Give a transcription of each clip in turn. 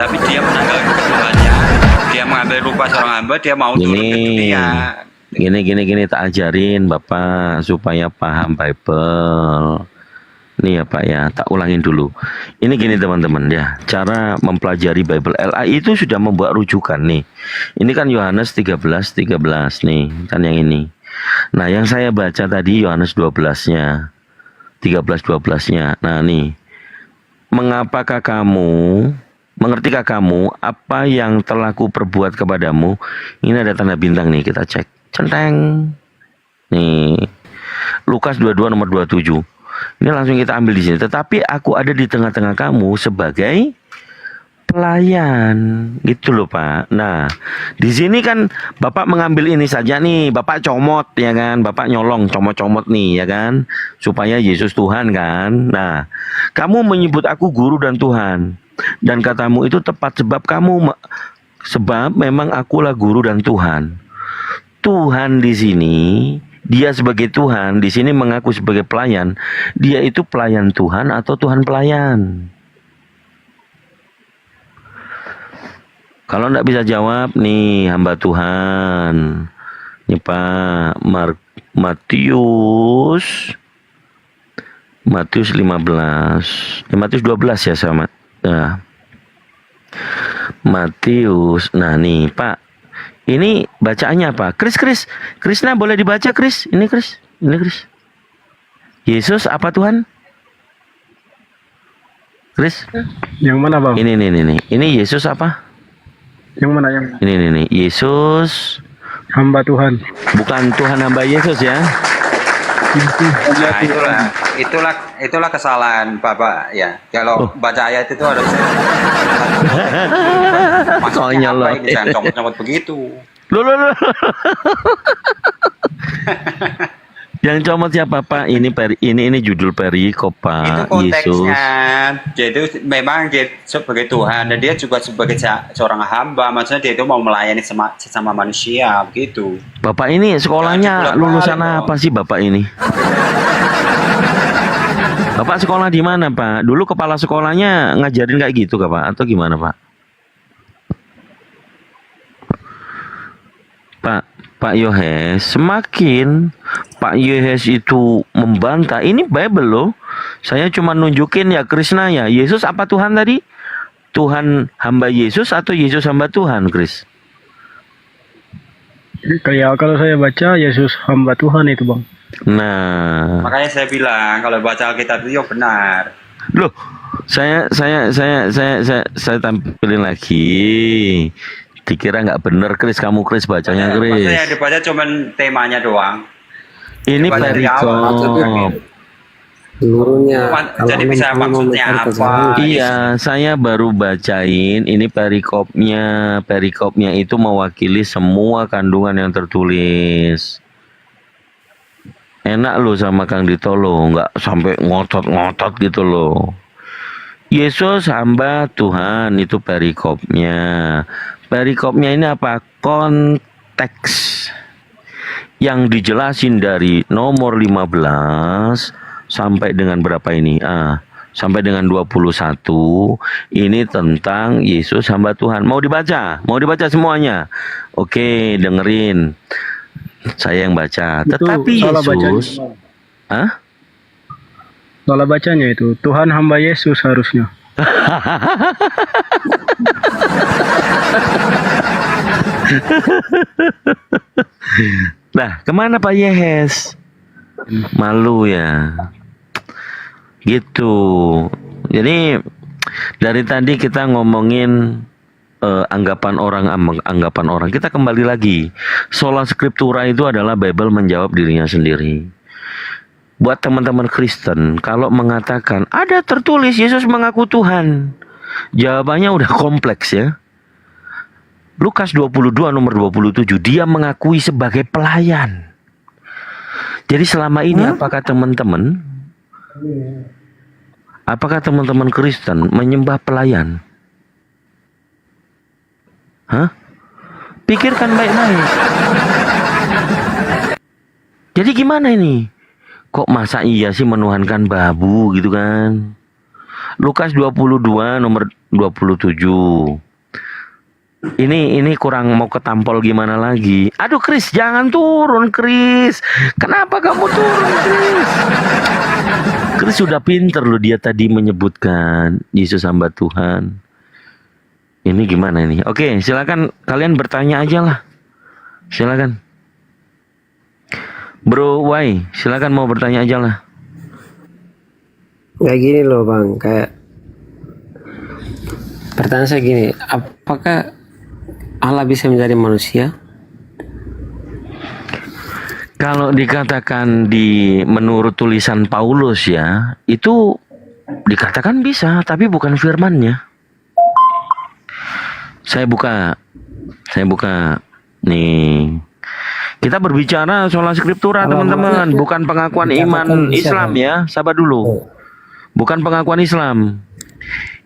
Tapi dia menanggalkan ketuhannya, dia mengambil rupa seorang hamba, dia mau turun ke dunia. Gini tak ajarin Bapak supaya paham Bible. Nih ya Pak ya, tak ulangin dulu. Ini gini teman-teman ya, cara mempelajari Bible. LAI itu sudah membuat rujukan nih. Ini kan Yohanes 13:13 nih, kan yang ini. Nah, yang saya baca tadi Yohanes 12-nya. 13:12-nya. Nah, nih. Mengertikah kamu apa yang telah kuperbuat kepadamu? Ini ada tanda bintang nih, kita cek. Centeng. Nih. Lukas 22 nomor 27. Ini langsung kita ambil di sini. Tetapi aku ada di tengah-tengah kamu sebagai pelayan, gitu loh Pak. Nah, di sini kan Bapak mengambil ini saja nih, Bapak comot ya kan, Bapak nyolong comot-comot nih ya kan, supaya Yesus Tuhan kan. Nah, kamu menyebut aku guru dan Tuhan, dan katamu itu tepat sebab memang akulah guru dan Tuhan. Tuhan di sini, dia sebagai Tuhan, di sini mengaku sebagai pelayan. Dia itu pelayan Tuhan atau Tuhan pelayan? Kalau enggak bisa jawab nih hamba Tuhan. Ini Pak Matius 15. Matius 12 ya sama. Nah. Matius. Nah nih Pak. Ini bacaannya apa? Krisna boleh dibaca Kris? Ini Kris. Yesus apa Tuhan? Kris? Yang mana Bang? Ini. Ini Yesus apa? Yang mana yang? Ini. Yesus Hamba Tuhan. bukan Tuhan hamba Yesus ya. Nah, itulah kesalahan Bapak ya. Kalau baca ayat itu harus maksudnya Konyol apa loh. ini, jangan comot-comot begitu. Loh. Yang comot siapa Pak? Ini judul perikop Itu Pak. Yesus. konteksnya. Jadi memang dia sebagai Tuhan dan dia juga sebagai seorang hamba. Maksudnya dia itu mau melayani sesama manusia begitu. Bapak ini sekolahnya lulusan apa sih Bapak ini? Bapak sekolah di mana Pak? Dulu kepala sekolahnya ngajarin kayak gitu kah Pak? Atau gimana Pak? Pak Yohes, semakin Pak Yohes itu membantah, ini Bible loh. Saya cuma nunjukin ya Krisna ya. Yesus apa Tuhan tadi? Tuhan hamba Yesus atau Yesus hamba Tuhan, Kris? Kayak kalau saya baca Yesus hamba Tuhan itu Bang. Nah, Makanya saya bilang kalau baca Alkitab itu ya benar. loh, saya tampilin lagi. Dikira nggak bener Kris, kamu Kris bacanya Kris. Maksudnya yang dibaca cuma temanya doang. Ini Dibaca dari awal, maksudnya. perikop. Seluruhnya. Jadi bisa maksudnya apa? Iya, saya baru bacain ini perikopnya. Perikopnya itu mewakili semua kandungan yang tertulis. Enak loh sama Kang Dito loh, nggak sampai ngotot-ngotot gitu loh. Yesus hamba Tuhan itu perikopnya. Perikopnya ini apa? Konteks yang dijelasin dari nomor 15 sampai dengan berapa ini? Sampai dengan 21. Ini tentang Yesus hamba Tuhan. Mau dibaca? Mau dibaca semuanya? Oke, dengerin. Saya yang baca. Tetapi Yesus, Salah bacanya itu Tuhan hamba Yesus harusnya. Nah, kemana Pak Yehes? Malu ya. Gitu. Jadi dari tadi kita ngomongin anggapan orang. Kita kembali lagi. Sola Scriptura itu adalah Bible menjawab dirinya sendiri. Buat teman-teman Kristen, kalau mengatakan ada tertulis Yesus mengaku Tuhan, jawabannya udah kompleks ya. Lukas 22 nomor 27, dia mengakui sebagai pelayan. Jadi selama ini apakah teman-teman Kristen menyembah pelayan? Pikirkan baik-baik. Jadi gimana ini? Kok masa iya sih menuhankan babu gitu kan? Lukas 22 nomor 27. Ini kurang mau ketampol gimana lagi? Aduh Chris, jangan turun Chris. Kenapa kamu turun Chris? Chris sudah pinter loh, dia tadi menyebutkan Yesus hamba Tuhan. Ini gimana ini? Oke, silakan kalian bertanya aja lah. Silakan. Bro Wai, silakan mau bertanya aja lah. Kayak gini loh bang, kayak pertanyaan saya gini, apakah Allah bisa menjadi manusia? Kalau dikatakan menurut tulisan Paulus ya, itu dikatakan bisa, tapi bukan firman-Nya. Saya buka nih. Kita berbicara soal skriptura teman-teman, bukan pengakuan iman Islam ya. Sabar dulu. Bukan pengakuan Islam.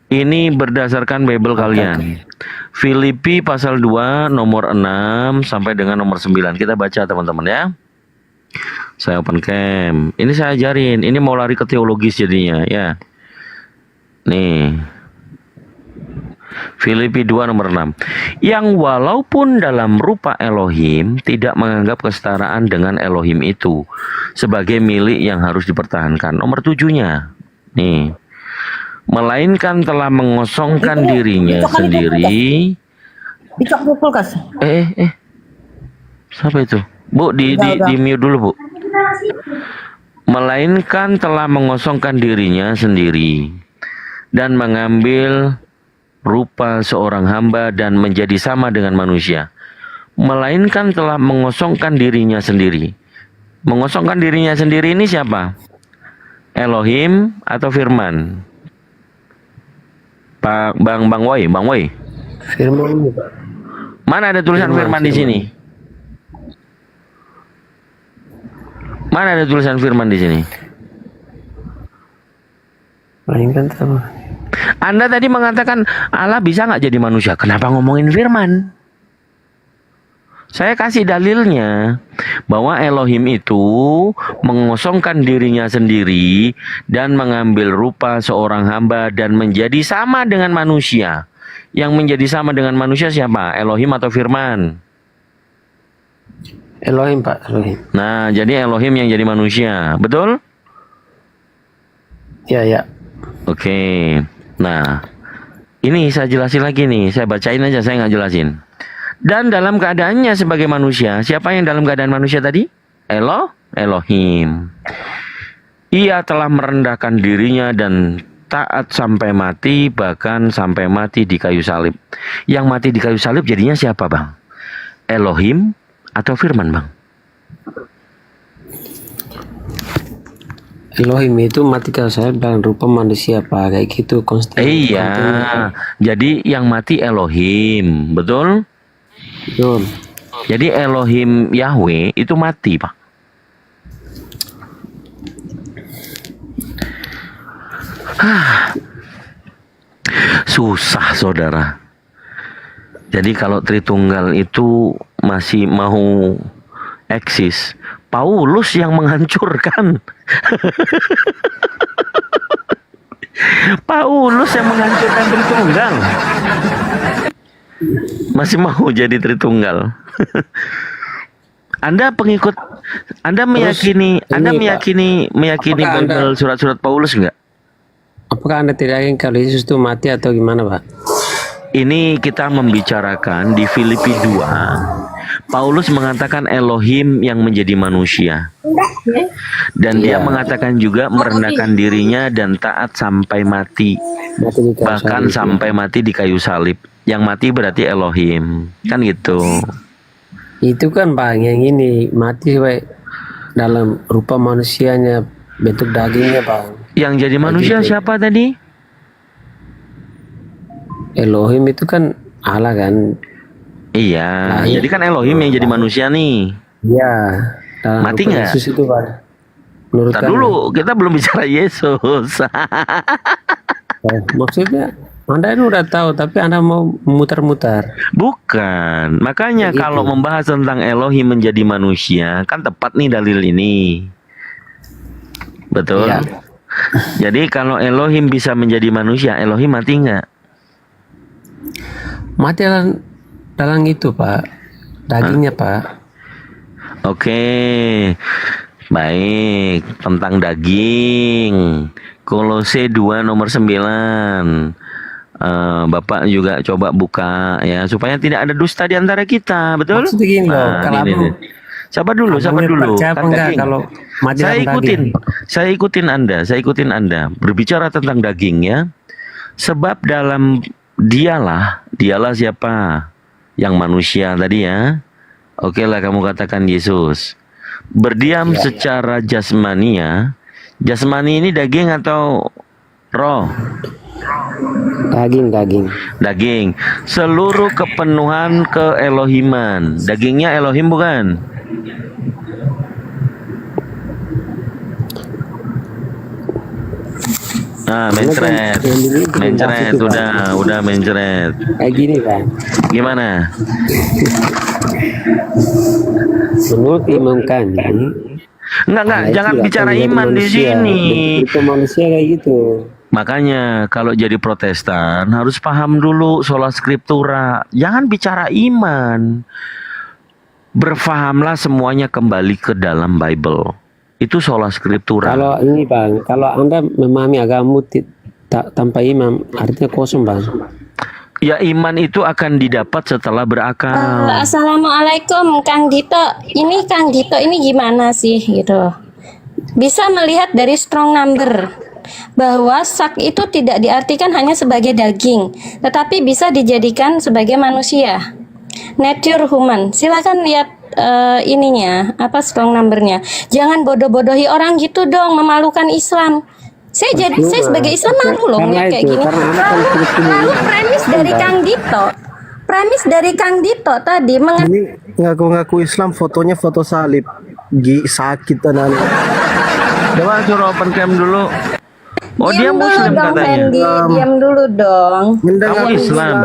Ini berdasarkan Bible kalian. Filipi pasal 2 nomor 6 sampai dengan nomor 9. Kita baca teman-teman ya. Saya open cam. Ini saya ajarin. Ini mau lari ke teologis jadinya ya. Nih. Filipi 2 nomor 6. Yang walaupun dalam rupa Elohim tidak menganggap kesetaraan dengan Elohim itu sebagai milik yang harus dipertahankan. Nomor 7-nya. Nih. Melainkan telah mengosongkan dirinya sendiri. Dicok kulkas. Siapa itu? Bu, di mute dulu, Bu. Melainkan telah mengosongkan dirinya sendiri dan mengambil rupa seorang hamba dan menjadi sama dengan manusia. Melainkan telah mengosongkan dirinya sendiri. Mengosongkan dirinya sendiri ini siapa? Elohim atau firman? Bang Woi. Firman. Mana ada tulisan firman di sini? Mana ada tulisan firman di sini? Melainkan sama. Anda tadi mengatakan Allah bisa nggak jadi manusia? Kenapa ngomongin firman? Saya kasih dalilnya bahwa Elohim itu mengosongkan dirinya sendiri dan mengambil rupa seorang hamba dan menjadi sama dengan manusia. Yang menjadi sama dengan manusia siapa? Elohim atau firman? Elohim Pak, Elohim. Nah, jadi Elohim yang jadi manusia, betul? Ya. Oke. Nah, ini saya jelasin lagi nih. Saya bacain aja, saya nggak jelasin. Dan dalam keadaannya sebagai manusia, siapa yang dalam keadaan manusia tadi? Elohim. Ia telah merendahkan dirinya dan taat sampai mati, bahkan sampai mati di kayu salib. Yang mati di kayu salib jadinya siapa, Bang? Elohim atau firman, Bang? Elohim itu mati kalau saya dalam rupa manusia Pak, kayak gitu Iya. Jadi yang mati Elohim, betul? Betul. Jadi Elohim Yahweh itu mati, Pak. Susah, saudara. Jadi kalau Tritunggal itu masih mau eksis, Paulus yang menghancurkan. Paulus yang menghancurkan Tritunggal. Masih mau jadi Tritunggal. Anda pengikut, Anda meyakini, Bible surat-surat Paulus enggak? Apakah Anda tidak yakin kalau Yesus itu mati atau gimana Pak? Ini kita membicarakan di Filipi 2. Paulus mengatakan Elohim yang menjadi manusia. Dan dia mengatakan juga merendahkan dirinya dan taat sampai mati. Bahkan sampai mati di kayu salib. Yang mati berarti Elohim. Kan gitu. Itu kan Bang, yang ini mati dalam rupa manusianya, bentuk dagingnya Bang. Yang jadi manusia siapa tadi? Elohim itu kan Allah kan. Iya, jadi kan Elohim yang jadi manusia nih. Iya. Mati nggak? Yesus itu Bang. Menurut dulu, kita belum bicara Yesus. Maksudnya Anda ini udah tahu, tapi Anda mau muter-muter. Bukan. Makanya gitu. Kalau membahas tentang Elohim menjadi manusia, kan tepat nih dalil ini. Betul? Ya. Jadi kalau Elohim bisa menjadi manusia, Elohim mati nggak? mati dalam itu Pak, dagingnya Pak. Oke, baik, tentang daging. Kolose 2 nomor 9. Bapak juga coba buka ya supaya tidak ada dusta di antara kita, betul? Maksudnya gini loh, kalau ini, abang, nih. Sabar dulu. percaya apa Kan enggak daging. kalau mati Saya dalam daging? saya ikutin Anda berbicara tentang daging ya. Sebab dalam dialah siapa? Yang manusia tadi ya. Oke lah kamu katakan Yesus. Berdiam secara jasmani ya. Jasmani ini daging atau roh? Daging. Seluruh kepenuhan keelohiman. Dagingnya Elohim bukan? Mencret. Udah mencret. Kayak gini Pak. Gimana? Menurut Imam Kandi, Enggak, itu jangan akan bicara menjadi iman di manusia. sini. Itu manusia kayak gitu. Makanya kalau jadi Protestan harus paham dulu sola scriptura. Jangan bicara iman. Berfahamlah semuanya kembali ke dalam Bible. Itu sola scriptura. Kalau ini Bang, kalau Anda memahami agama tanpa imam, artinya kosong Bang. Ya iman itu akan didapat setelah berakal. Assalamualaikum Kang Dito. Ini Kang Dito ini gimana sih gitu? Bisa melihat dari strong number bahwa sak itu tidak diartikan hanya sebagai daging, tetapi bisa dijadikan sebagai manusia. Nature human. Silakan lihat ininya, apa strong numbernya. Jangan bodoh-bodohi orang gitu dong, memalukan Islam. Saya sebagai Islam malu loh ngeliat kayak gini. Lalu premis dari Kang Dito tadi Ini ngaku-ngaku Islam, fotonya foto salib. Sakit tenan. Coba suruh open cam dulu. Oh dia diam dulu Muslim dong, katanya. Fendi, diam dulu dong. Kamu Islam.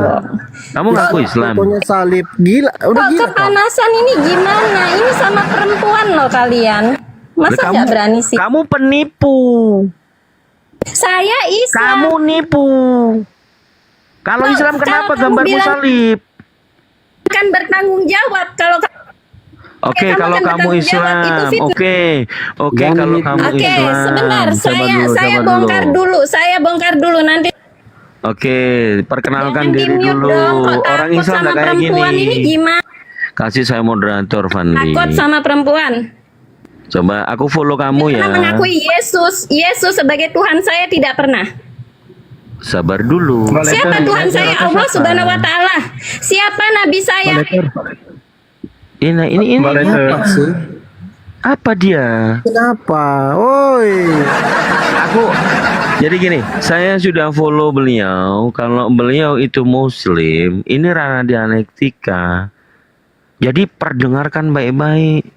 Kamu ngaku Islam. Fotonya salib. Gila, udah Kok gila. kepanasan ini gimana? Ini sama perempuan loh kalian. Masa nggak berani sih? Kamu penipu. Saya Islam. Kamu nipu. Kalau Loh, Islam kenapa kalau kamu gambarmu bilang- salib? Kan bertanggung jawab kalau Oke, kamu kalau kan kamu bertanggung jawab, itu Islam. fitnah. Oke, Jangan kalau nipu. kamu Oke, Islam. sebentar. Sabar Saya bongkar dulu. Saya bongkar dulu nanti. Oke, perkenalkan Jangan diri di-mute dulu. dong. Kok Orang takut Islam sama nggak kayak perempuan gini. ini gimana? Kasih saya moderator, Fandi. Takut sama perempuan. Coba aku follow kamu ya. Karena mengakui Yesus sebagai Tuhan saya tidak pernah. Sabar dulu. Siapa Tuhan saya? Allah Subhanahu wa taala. Siapa nabi saya? Ini apa dia? Kenapa? Oi. Aku jadi gini, saya sudah follow beliau. Kalau beliau itu Muslim, ini ranah dialektika. Jadi perdengarkan baik-baik.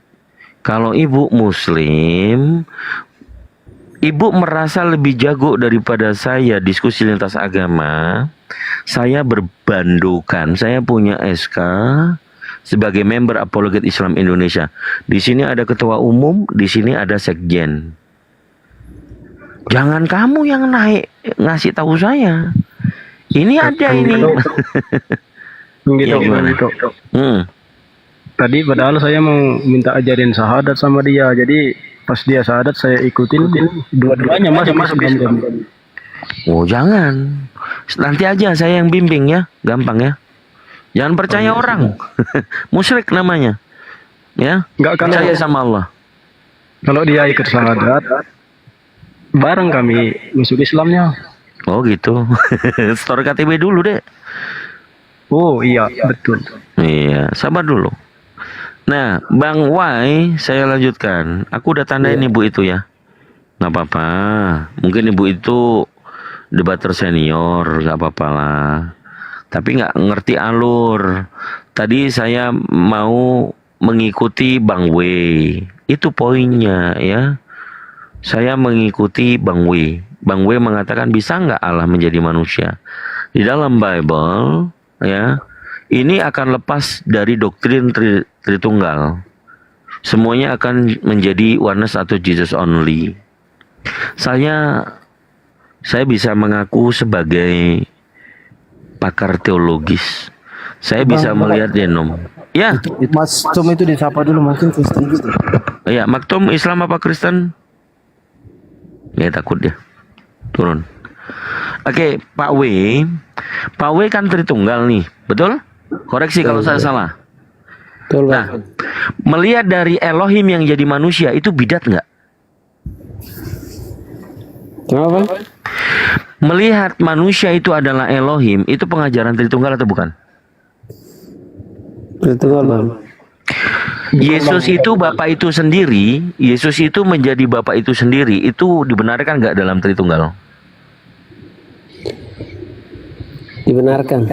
Kalau ibu Muslim, ibu merasa lebih jago daripada saya diskusi lintas agama. Saya berbandukan, saya punya SK sebagai member Apologet Islam Indonesia. Di sini ada ketua umum, di sini ada sekjen. Jangan kamu yang naik ngasih tahu saya. Ini ada ini. Gitu, Ya, gimana? gitu. Hmm. Tadi padahal saya mau minta ajarin syahadat sama dia. Jadi pas dia syahadat saya ikutin dua-duanya masuk Islam. Oh jangan. Nanti aja saya yang bimbing ya, gampang ya. Jangan percaya orang. Musyrik namanya. Ya. Enggak, kalau Percaya sama Allah. kalau dia ikut syahadat bareng kami masuk Islamnya. Oh gitu. Store KTP dulu deh. Oh iya, betul. Iya, sabar dulu. Nah, Bang Y, saya lanjutkan. Aku udah tandain ibu itu ya. Nggak apa-apa. Mungkin ibu itu debater senior, nggak apa-apa lah. Tapi nggak ngerti alur. Tadi saya mau mengikuti Bang W. Itu poinnya ya. Saya mengikuti Bang W. Bang W mengatakan bisa nggak Allah menjadi manusia? Di dalam Bible ya, ini akan lepas dari doktrin Tritunggal. Semuanya akan menjadi oneness atau Jesus only. Saya bisa mengaku sebagai pakar teologis. Saya bisa melihat Denom. Ya, Mas Tom itu disapa dulu, mungkin Kristen gitu. ya, Maktum Islam apa Kristen? Ya takut dia. Turun. Oke, Pak W kan Tritunggal nih, betul? Koreksi kalau saya salah. Betul, Bang. Nah, melihat dari Elohim yang jadi manusia itu bidat nggak? Kenapa? Melihat manusia itu adalah Elohim, itu pengajaran Tritunggal atau bukan? Betul, Bang. Yesus itu Bapak itu sendiri, Yesus itu menjadi Bapak itu sendiri, itu dibenarkan nggak dalam Tritunggal? Dibenarkan.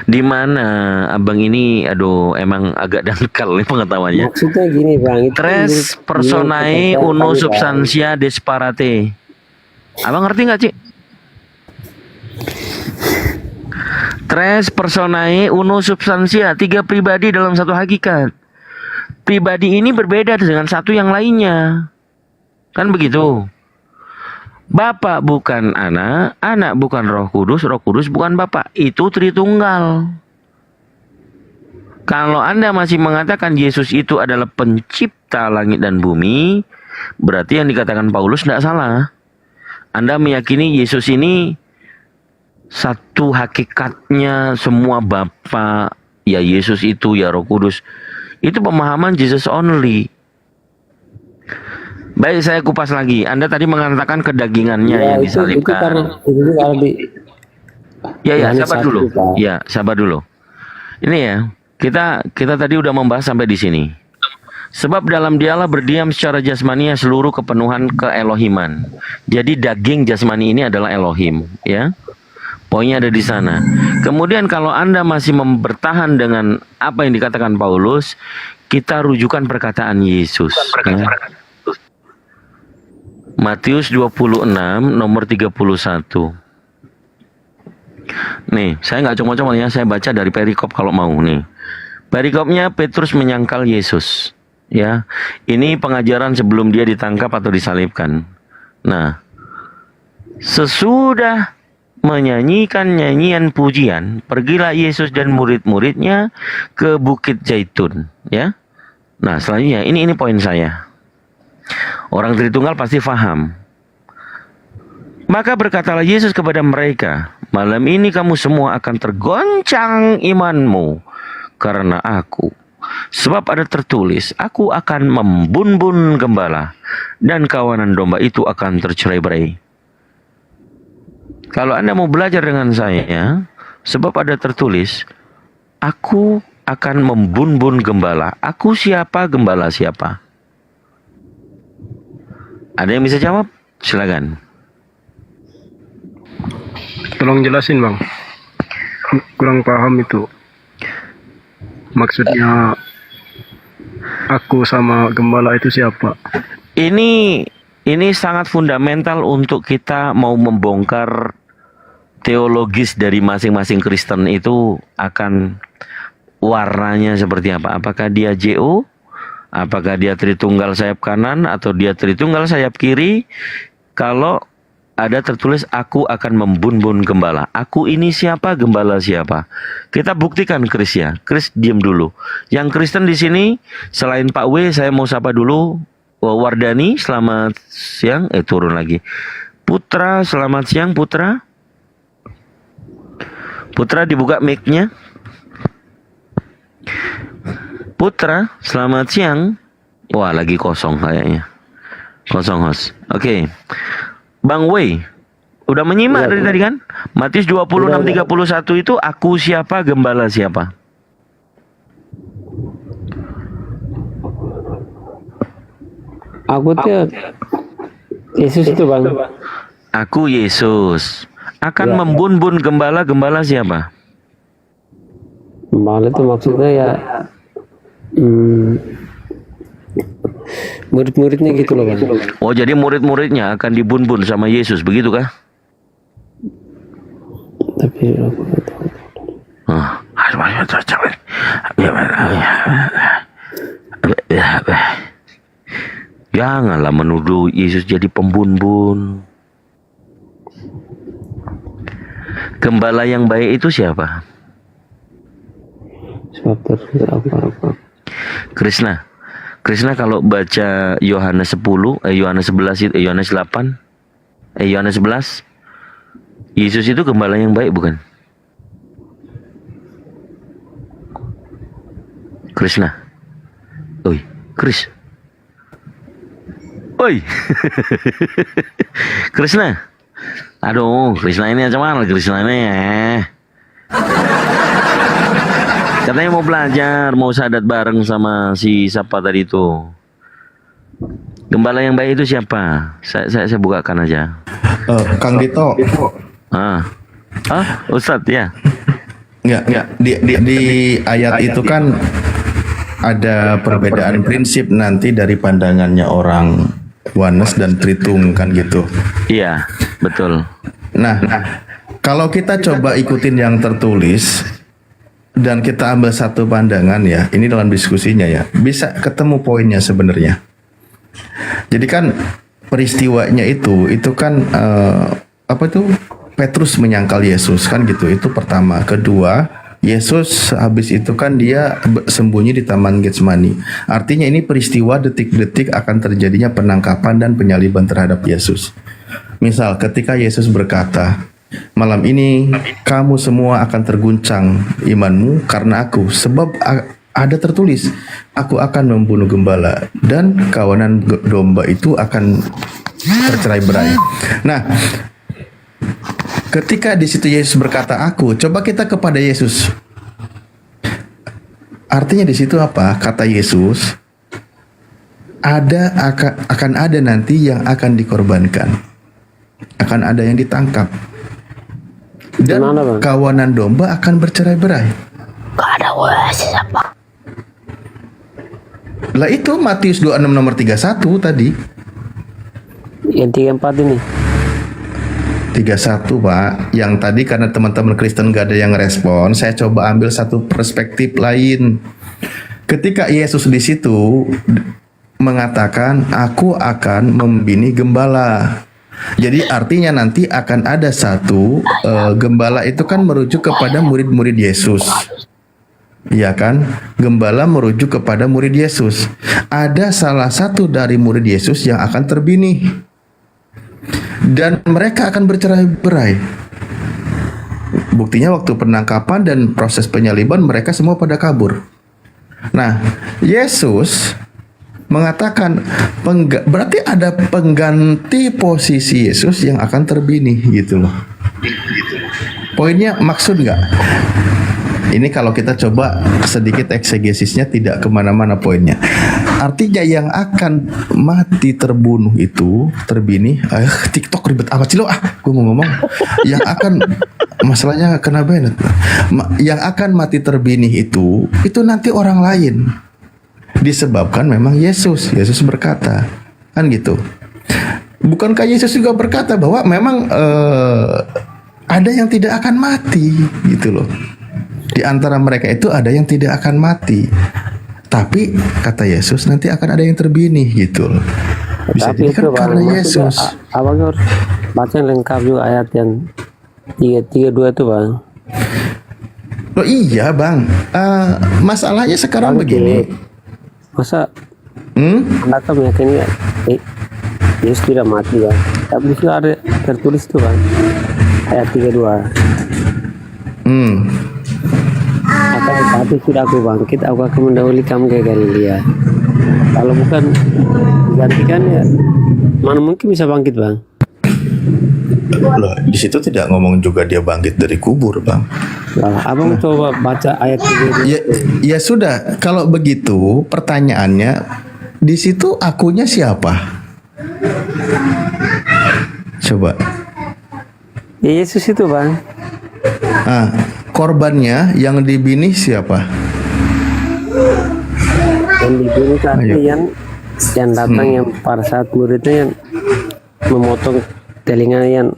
Di mana abang ini, aduh, emang agak dangkal nih pengetahuannya. Maksudnya gini, Bang. Itu Tres personae uno substantia disparate. Abang ngerti nggak, Cik? Tres personae uno substantia, 3 pribadi dalam satu hakikat. Pribadi ini berbeda dengan satu yang lainnya. Kan begitu. Bapak bukan anak, anak bukan Roh Kudus bukan Bapak. Itu Tritunggal. Kalau Anda masih mengatakan Yesus itu adalah pencipta langit dan bumi, berarti yang dikatakan Paulus tidak salah. Anda meyakini Yesus ini satu hakikatnya semua Bapa, ya Yesus itu, ya Roh Kudus. Itu pemahaman Jesus only. Baik, saya kupas lagi. Anda tadi mengatakan kedagingannya yang disalibkan. Itu karena itu kalau di Ya, Yohanes sabar 1, dulu. Pak. Ya, sabar dulu. Ini ya, kita tadi udah membahas sampai di sini. Sebab dalam dialah berdiam secara jasmania seluruh kepenuhan keelohiman. Jadi daging jasmani ini adalah Elohim, ya. Poinnya ada di sana. Kemudian kalau Anda masih bertahan dengan apa yang dikatakan Paulus, kita rujukan perkataan Yesus. Ya. Matius 26 nomor 31. Nih, saya nggak comot-comot ya, saya baca dari perikop kalau mau nih. Perikopnya Petrus menyangkal Yesus. Ya, ini pengajaran sebelum dia ditangkap atau disalibkan. Nah, sesudah menyanyikan nyanyian pujian, pergilah Yesus dan murid-muridnya ke Bukit Zaitun. Ya, nah selanjutnya ini poin saya. Orang Tritunggal pasti faham. Maka berkatalah Yesus kepada mereka, malam ini kamu semua akan tergoncang imanmu karena aku. Sebab ada tertulis, aku akan membunbun gembala dan kawanan domba itu akan tercerai-berai. Kalau Anda mau belajar dengan saya, sebab ada tertulis, aku akan membunbun gembala. Aku siapa, gembala siapa? Ada yang bisa jawab? Silakan. Tolong jelasin, Bang. Kurang paham itu. Maksudnya aku sama gembala itu siapa? Ini sangat fundamental untuk kita mau membongkar teologis dari masing-masing Kristen itu akan warnanya seperti apa. Apakah dia JO? Apakah dia Tritunggal sayap kanan atau dia Tritunggal sayap kiri? Kalau ada tertulis aku akan membunbun gembala. Aku ini siapa, gembala siapa? Kita buktikan Kris ya. Kris diam dulu. Yang Kristen di sini selain Pak W, saya mau sapa dulu Wardani, selamat siang. Turun lagi. Putra, selamat siang Putra. Putra dibuka mic-nya. Putra, selamat siang. Wah, lagi kosong kayaknya. Kosong host. Oke. Bang Wei, udah menyimak dari tadi kan? Matius 26:31 itu aku siapa, gembala siapa? Aku tuh Yesus itu, Bang. Aku Yesus. Akan membunbun gembala, gembala siapa? Gembala itu maksudnya ya murid-muridnya gitu loh, Bang. Oh, jadi murid-muridnya akan dibunbun sama Yesus, begitu kah? Tapi aku janganlah menuduh Yesus jadi pembunbun. Gembala yang baik itu siapa? Sebab terus apa-apa. Krishna kalau baca Yohanes 10, Yohanes 11 itu, Yohanes 8, Yohanes 11, Yesus itu gembala yang baik bukan? Krishna. Oi, Kris. Oi. Krishna. Aduh, Krishna ini macam mana Krishna ini ya? Katanya mau belajar, mau sadat bareng sama si siapa tadi itu. Gembala yang baik itu siapa? Saya bukakan aja. Kang Dito. Ustadz ya. Enggak. Di ayat itu kan ada perbedaan prinsip nanti dari pandangannya orang Oneness dan Tritung kan gitu. Iya, betul. Nah, kalau kita coba ikutin yang tertulis dan kita ambil satu pandangan ya, ini dalam diskusinya ya, bisa ketemu poinnya sebenarnya. Jadi kan peristiwanya itu kan Petrus menyangkal Yesus kan gitu, itu pertama. Kedua, Yesus habis itu kan dia sembunyi di Taman Getsemani. Artinya ini peristiwa detik-detik akan terjadinya penangkapan dan penyaliban terhadap Yesus. Misal ketika Yesus berkata, malam ini kamu semua akan terguncang imanmu karena aku, sebab ada tertulis, aku akan membunuh gembala dan kawanan domba itu akan tercerai-berai. Nah, ketika di situ Yesus berkata aku, coba kita kepada Yesus. Artinya di situ apa? Kata Yesus, akan ada nanti yang akan dikorbankan, akan ada yang ditangkap, dan kawanan domba akan bercerai-berai. Gak ada siapa. Lah itu Matius 26 nomor 31 tadi. Yang 34 ini. 31 Pak. Yang tadi karena teman-teman Kristen gak ada yang respon, saya coba ambil satu perspektif lain. Ketika Yesus di situ mengatakan, aku akan membini gembala. Jadi artinya nanti akan ada satu gembala itu kan merujuk kepada murid-murid Yesus. Iya kan? Gembala merujuk kepada murid Yesus. Ada salah satu dari murid Yesus yang akan terbinih. Dan mereka akan bercerai-berai. Buktinya waktu penangkapan dan proses penyaliban mereka semua pada kabur. Nah, Yesus mengatakan berarti ada pengganti posisi Yesus yang akan terbinih gitu loh. Poinnya maksud nggak? Ini kalau kita coba sedikit eksegesisnya tidak kemana-mana poinnya. Artinya yang akan mati terbunuh itu terbinih. TikTok ribet amat sih lo. Gue mau ngomong. Yang akan masalahnya kena banget. Yang akan mati terbinih itu nanti orang lain. Disebabkan memang Yesus berkata kan gitu. Bukankah Yesus juga berkata bahwa memang ada yang tidak akan mati gitu loh. Di antara mereka itu ada yang tidak akan mati, tapi kata Yesus nanti akan ada yang terbinih gitu loh. Bisa Tapi jadi kan karena Yesus. Abang harus baca lengkap juga ayat yang 332 itu bang. Loh iya bang, masalahnya sekarang begini. Masa Anda kan meyakini Yesus tidak mati bang, tapi itu ada tertulis tuh bang ayat 32. Tapi sudah aku bangkit, aku akan mendahului kamu ke Galilea. Kalau bukan digantikan ya mana mungkin bisa bangkit bang? Loh di situ tidak ngomong juga dia bangkit dari kubur bang. Nah, abang coba baca ayat 32. Ya sudah, kalau begitu pertanyaannya di situ akunya siapa? Coba. Ya, Yesus itu bang. Korbannya yang dibinih siapa? Yang dibinih tadi yang datang yang pada saat muridnya yang memotong telinga yang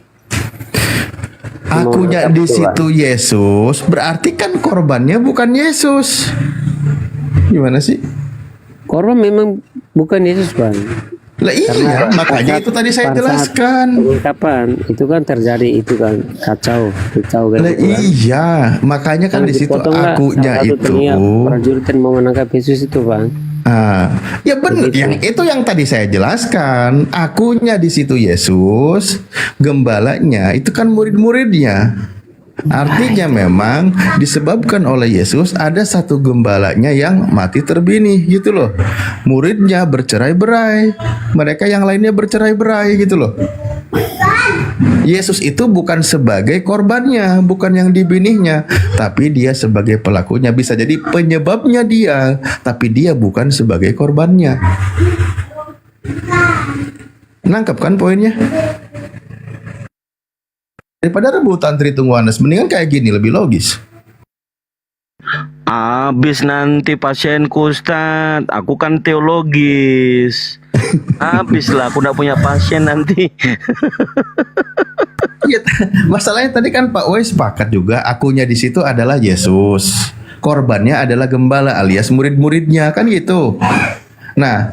akunya di situ Yesus, berarti kan korbannya bukan Yesus. Gimana sih? korban memang bukan Yesus bang. Lah iya, makanya itu tadi saya pada saat jelaskan. pengungkapan itu kan terjadi itu kan kacau kan Lah gitu kan. iya, makanya kan di situ Dipotonglah akunya salah satu itu. telinga prajurit yang mau menangkap Yesus itu bang. Ya benar, Begitu. yang itu yang tadi saya jelaskan. Akunya di situ Yesus, gembalanya itu kan murid-muridnya. Artinya memang disebabkan oleh Yesus ada satu gembalanya yang mati terbinih gitu loh. Muridnya bercerai-berai, mereka yang lainnya bercerai-berai gitu loh. Yesus itu bukan sebagai korbannya, bukan yang dibiniknya, tapi dia sebagai pelakunya. Bisa jadi penyebabnya dia, tapi dia bukan sebagai korbannya. Nangkep kan poinnya? Daripada rebutan Tritungganas, mendingan kayak gini, lebih logis. Habis nanti pasienku Ustaz, aku kan teologis. Habis lah, aku gak punya pasien nanti. Iya, masalahnya tadi kan Pak Wei sepakat juga, akunya di situ adalah Yesus, korbannya adalah gembala alias murid-muridnya, kan gitu. Nah,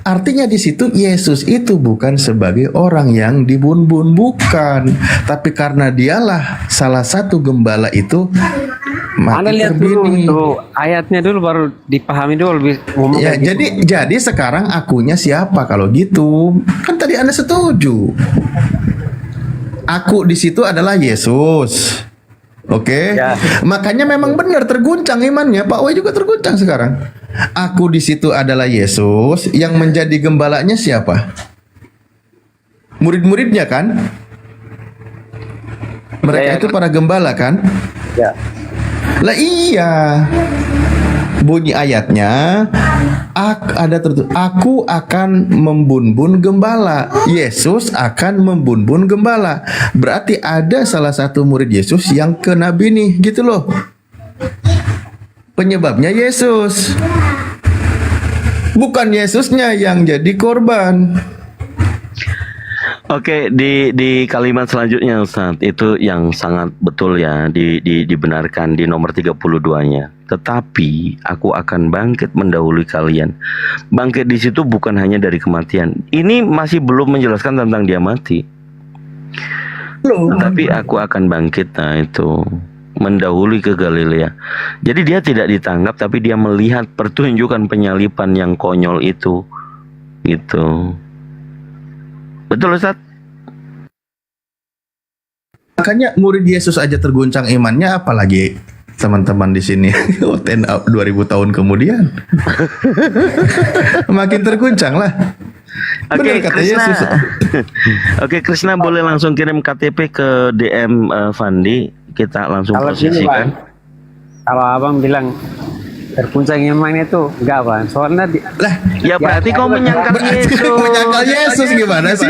artinya di situ Yesus itu bukan sebagai orang yang dibun-bun, bukan, tapi karena dialah salah satu gembala itu Anda mati lihat dulu terbinih. itu ayatnya dulu baru dipahami dulu ngomong Ya, kayak gitu. jadi sekarang akunya siapa kalau gitu? Kan tadi Anda setuju. Aku di situ adalah Yesus. Oke. Ya. Makanya memang benar terguncang imannya. Pak Wei juga terguncang sekarang. Aku di situ adalah Yesus, yang menjadi gembalanya siapa? Murid-muridnya kan? Mereka Ya. itu para gembala kan? Ya. Lah iya. Bunyi ayatnya aku akan membun-bun gembala. Yesus akan membun-bun gembala. Berarti ada salah satu murid Yesus yang kena binih gitu loh. Penyebabnya Yesus. Bukan Yesusnya yang jadi korban. Oke, di kalimat selanjutnya Ustaz, itu yang sangat betul ya, dibenarkan di nomor 32-nya. Tetapi aku akan bangkit mendahului kalian. Bangkit di situ bukan hanya dari kematian. Ini masih belum menjelaskan tentang dia mati. Tetapi aku akan bangkit, nah itu mendahului ke Galilea. Jadi dia tidak ditangkap, tapi dia melihat pertunjukan penyaliban yang konyol itu, gitu. Betul Ustaz? Makanya murid Yesus aja terguncang imannya, apalagi teman-teman di sini 2000 tahun kemudian. Makin terguncang lah. Benar kata Krishna. Yesus. Oke, Krishna boleh langsung kirim KTP ke DM Fandi. Kita langsung Kalau gini posisikan. bang, kalau abang bilang terguncang iman itu enggak bang, soalnya Lah, Ya berarti kau menyangkal berarti Yesus. menyangkal Yesus gimana sih?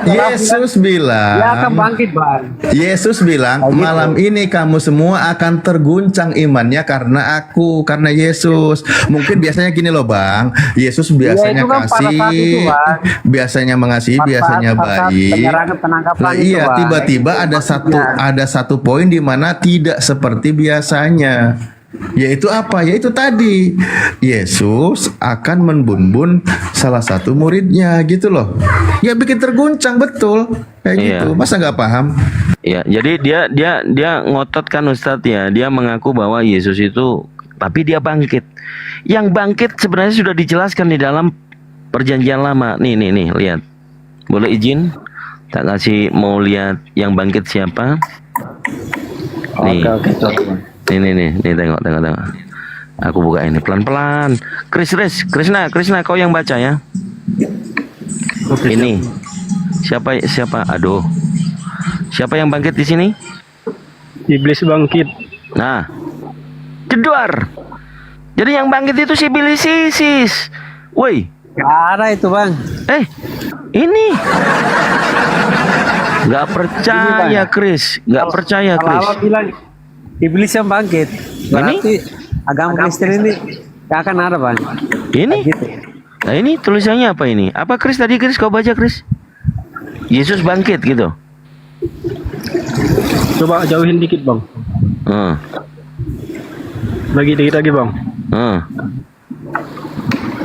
Yesus bilang, dia akan bangkit bang. Yesus bilang, malam ini kamu semua akan terguncang imannya karena aku, karena Yesus. Mungkin biasanya gini loh bang, Yesus biasanya itu kan pada saat kasih, itu, Bang. biasanya mengasihi, Pada biasanya saat baik. penyerangan penangkapan Lah itu, iya, Bang. tiba-tiba ada satu poin di mana tidak seperti biasanya. Yaitu apa? Yaitu tadi Yesus akan membun-bun salah satu muridnya gitu loh. Ya bikin terguncang betul kayak Iya. gitu. Masa nggak paham? Ya, jadi dia ngotot kan Ustadz ya. Dia mengaku bahwa Yesus itu, tapi dia bangkit. Yang bangkit sebenarnya sudah dijelaskan di dalam Perjanjian Lama. Nih, lihat. Boleh izin? Tak kasih mau lihat yang bangkit siapa? Nih. Oke, coba. Nih, tengok. Aku buka ini pelan-pelan. Krishna, kau yang baca ya. Ini. Siapa? Aduh. Siapa yang bangkit di sini? Iblis bangkit. Nah. Jedor. Jadi yang bangkit itu si Iblis Isis. Woi. Gak ada itu bang. Ini. Gak percaya, Chris. Gak percaya, Kalau Chris. abang bilang iblis yang bangkit, berarti agama Kristen ini gak akan ada bang. Ini. Gitu. Nah ini tulisannya apa ini? Apa Chris tadi Chris? Kau baca Chris? Yesus bangkit gitu. Coba jauhin dikit bang. Heeh. Lagi dikit lagi bang.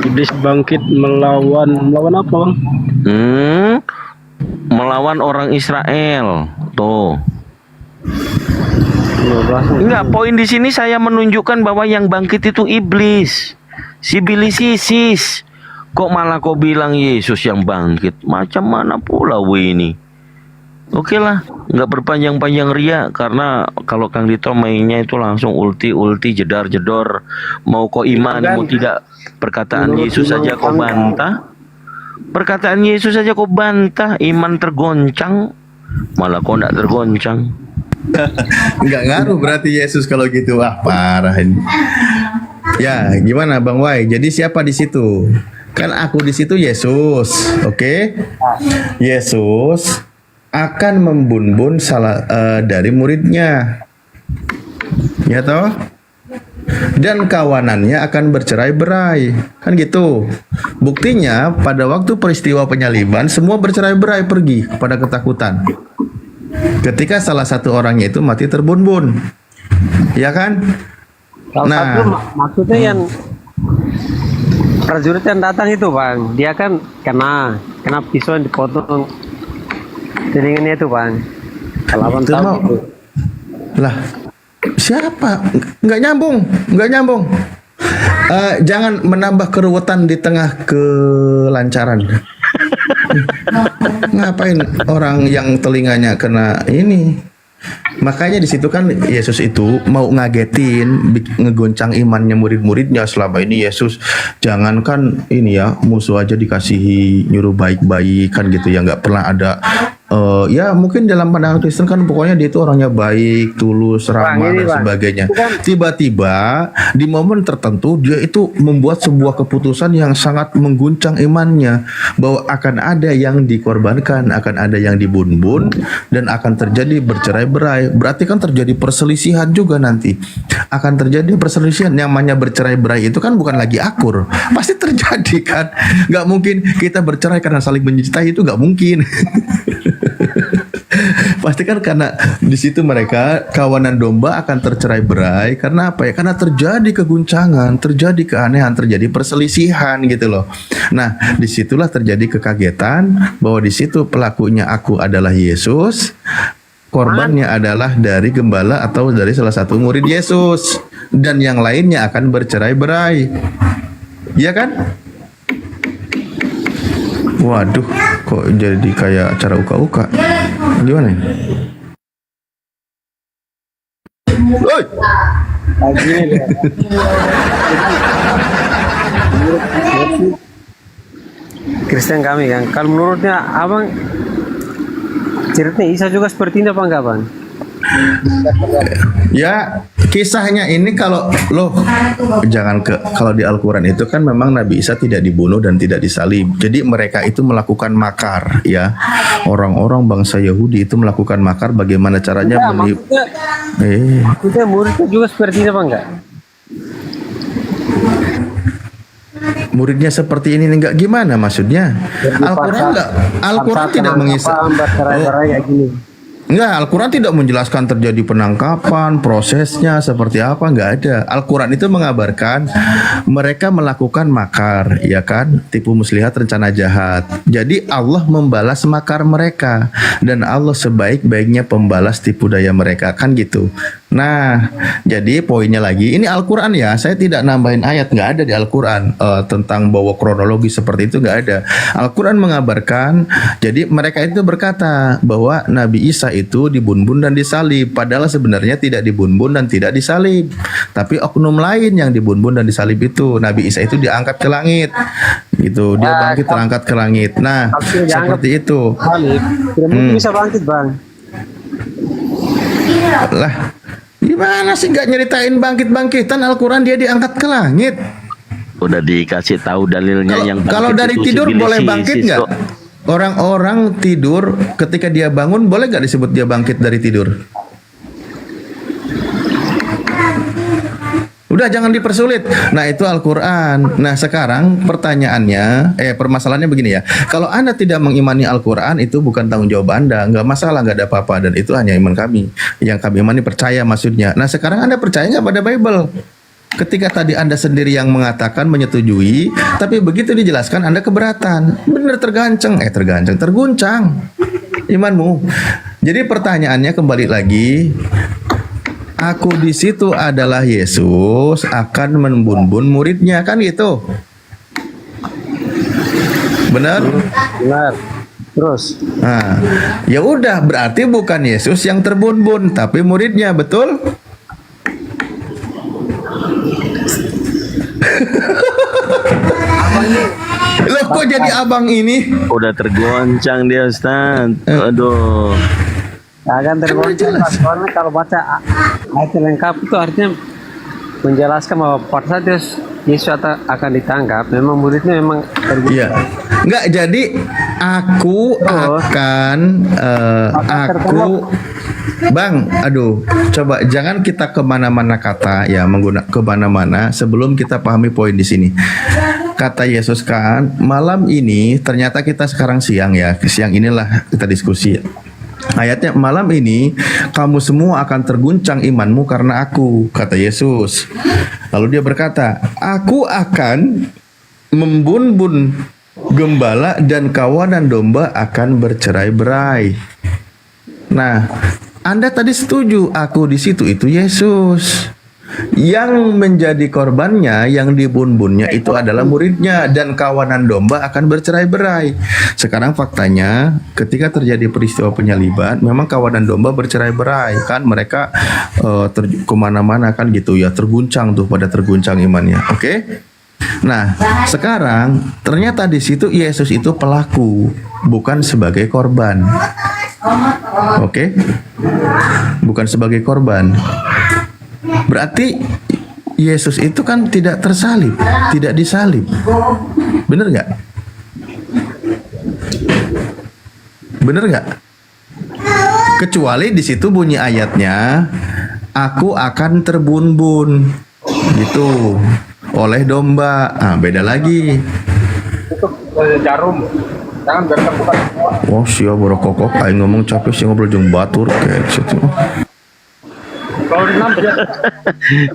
Iblis bangkit melawan apa bang? Melawan orang Israel. Tuh. 15. Enggak, poin di sini saya menunjukkan bahwa yang bangkit itu iblis. Si Bilis Isis. Kok malah kau bilang Yesus yang bangkit? Macam mana pula ini? Oke lah, nggak berpanjang-panjang ria, karena kalau Kang Dito mainnya itu langsung ulti jedar-jedor. Mau kau iman, mau tidak, perkataan Yesus saja kau bantah. Perkataan Yesus saja kau bantah, iman tergoncang. Malah kau nggak tergoncang. Nggak ngaruh berarti Yesus kalau gitu. Wah, parah ini. Ya, gimana Bang Wai? Jadi siapa di situ? Kan aku di situ Yesus, oke? Yesus akan membunbun salah dari muridnya, ya toh? Dan kawanannya akan bercerai-berai, kan gitu. Buktinya pada waktu peristiwa penyaliban semua bercerai-berai pergi kepada ketakutan. Ketika salah satu orangnya itu mati terbunbun, ya kan? Salah Nah. satu maksudnya yang prajurit yang datang itu bang, dia kan kena pisau yang dipotong telinganya itu bang. 8 Itu tahun mau- itu. Lah, siapa? Nggak nyambung. Jangan menambah keruwetan di tengah kelancaran. Ngapain orang yang telinganya kena ini? Makanya di situ kan Yesus itu mau ngagetin, ngegoncang imannya murid-muridnya. Selama ini Yesus jangankan ini ya, musuh aja dikasihi, nyuruh baik-baik kan gitu ya, nggak pernah ada ya mungkin dalam pandangan Kristen kan pokoknya dia itu orangnya baik, tulus, ramah ini, dan Bang. sebagainya. Tiba-tiba di momen tertentu dia itu membuat sebuah keputusan yang sangat mengguncang imannya, bahwa akan ada yang dikorbankan, akan ada yang dibunbun, dan akan terjadi bercerai-berai. Berarti kan terjadi perselisihan juga nanti. Akan terjadi perselisihan. Yang namanya bercerai-berai itu kan bukan lagi akur, pasti terjadi kan. Nggak mungkin kita bercerai karena saling mencintai, itu nggak mungkin. Pasti kan karena di situ mereka kawanan domba akan tercerai-berai karena apa ya? Karena terjadi keguncangan, terjadi keanehan, terjadi perselisihan gitu loh. Nah, disitulah terjadi kekagetan bahwa di situ pelakunya aku adalah Yesus, korbannya adalah dari gembala atau dari salah satu murid Yesus, dan yang lainnya akan bercerai-berai. Iya kan? Waduh, kok jadi kayak acara uka-uka? Gimana ya? Oi! Kristen kami kan, kalau menurutnya abang ceritanya Isa juga seperti ini apa enggak bang? Ya, kisahnya ini kalau loh jangan kalau di Al-Qur'an itu kan memang Nabi Isa tidak dibunuh dan tidak disalib. Jadi mereka itu melakukan makar ya. Orang-orang bangsa Yahudi itu melakukan makar bagaimana caranya Maksudnya muridnya juga seperti ini apa enggak? muridnya seperti ini enggak, gimana maksudnya? Al-Qur'an tidak mengisah. Bercerai-berai kayak gini. Enggak, Al-Quran tidak menjelaskan terjadi penangkapan, prosesnya seperti apa, enggak ada. Al-Quran itu mengabarkan mereka melakukan makar, ya kan? Tipu muslihat, rencana jahat. Jadi Allah membalas makar mereka, dan Allah sebaik-baiknya pembalas tipu daya mereka, kan gitu. Nah, jadi poinnya lagi, ini Al-Quran ya, saya tidak nambahin ayat, nggak ada di Al-Quran tentang bahwa kronologi seperti itu, nggak ada. Al-Quran mengabarkan, jadi mereka itu berkata bahwa Nabi Isa itu dibunbun dan disalib, padahal sebenarnya tidak dibunbun dan tidak disalib, tapi oknum lain yang dibunbun dan disalib itu. Nabi Isa itu diangkat ke langit, gitu, dia bangkit terangkat ke langit. Nah, seperti itu. Salib, tidak mungkin bisa bangkit bang. Lah, gimana sih nggak nyeritain bangkit-bangkitan? Al-Quran dia diangkat ke langit. Udah dikasih tahu dalilnya yang bangkit Kalau dari itu tidur si Bilis boleh bangkit Isis nggak? kok. Orang-orang tidur ketika dia bangun boleh nggak disebut dia bangkit dari tidur? Udah, jangan dipersulit. Nah, itu Al-Quran. Nah, sekarang pertanyaannya, permasalahannya begini ya. Kalau Anda tidak mengimani Al-Quran, itu bukan tanggung jawab Anda. Nggak masalah, nggak ada apa-apa. Dan itu hanya iman kami. Yang kami imani percaya maksudnya. Nah, sekarang Anda percaya nggak pada Bible? Ketika tadi Anda sendiri yang mengatakan menyetujui, tapi begitu dijelaskan Anda keberatan. Benar terguncang imanmu. Jadi pertanyaannya kembali lagi, aku di situ adalah Yesus akan membun-bun muridnya, kan gitu. Benar? Benar. Terus Nah, ya udah berarti bukan Yesus yang terbun-bun, tapi muridnya, betul? Loh kok jadi abang ini? Udah tergoncang dia Ustaz. Aduh. akan tergoncang Pak. Soalnya kalau baca ayat yang lengkap itu artinya menjelaskan bahwa pada saat Yesus akan ditangkap, memang muridnya memang tergoncang. Iya. Enggak, jadi aku akan Bang, aduh, coba jangan kita kemana-mana kata ya, menggunakan kemana-mana sebelum kita pahami poin di sini. Kata Yesus kan, malam ini ternyata kita sekarang siang ya, siang inilah kita diskusi. Ayatnya, malam ini kamu semua akan terguncang imanmu karena aku, kata Yesus. Lalu dia berkata, aku akan membun-bun gembala dan kawanan domba akan bercerai-berai. Nah, Anda tadi setuju, aku di situ itu Yesus. Yang menjadi korbannya, yang dibun-bunnya itu adalah muridnya, dan kawanan domba akan bercerai-berai. Sekarang faktanya, ketika terjadi peristiwa penyaliban, memang kawanan domba bercerai-berai, kan mereka kemana-mana kan gitu ya, terguncang tuh, pada terguncang imannya. Oke? Nah, sekarang ternyata di situ Yesus itu pelaku, bukan sebagai korban. Oke? Bukan sebagai korban. Berarti Yesus itu kan tidak tersalib, tidak disalib. Bener nggak? Bener nggak? Kecuali di situ bunyi ayatnya, aku akan terbun-bun gitu oleh domba. Ah, beda lagi. Jarum. Jangan biar terbuka semua. Oh, siapa borokokok aing ngomong capek sih ngobrol jeung batur kayak gitu.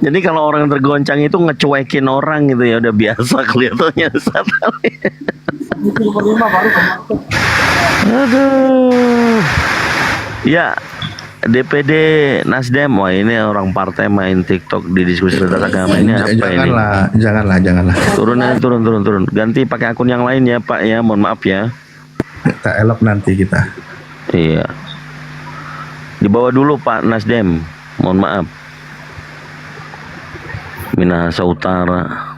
Jadi kalau orang tergoncang itu ngecuekin orang gitu ya, udah biasa kelihatannya Ustaz. Aduh. Ya, DPD Nasdem, wah ini orang partai main TikTok di diskusi lintas agama ini apa ini? Janganlah. Turun. Ganti pakai akun yang lain ya Pak ya, mohon maaf ya. Kita elok nanti kita. Iya. Dibawa dulu Pak Nasdem, mohon maaf. Minahasa Utara,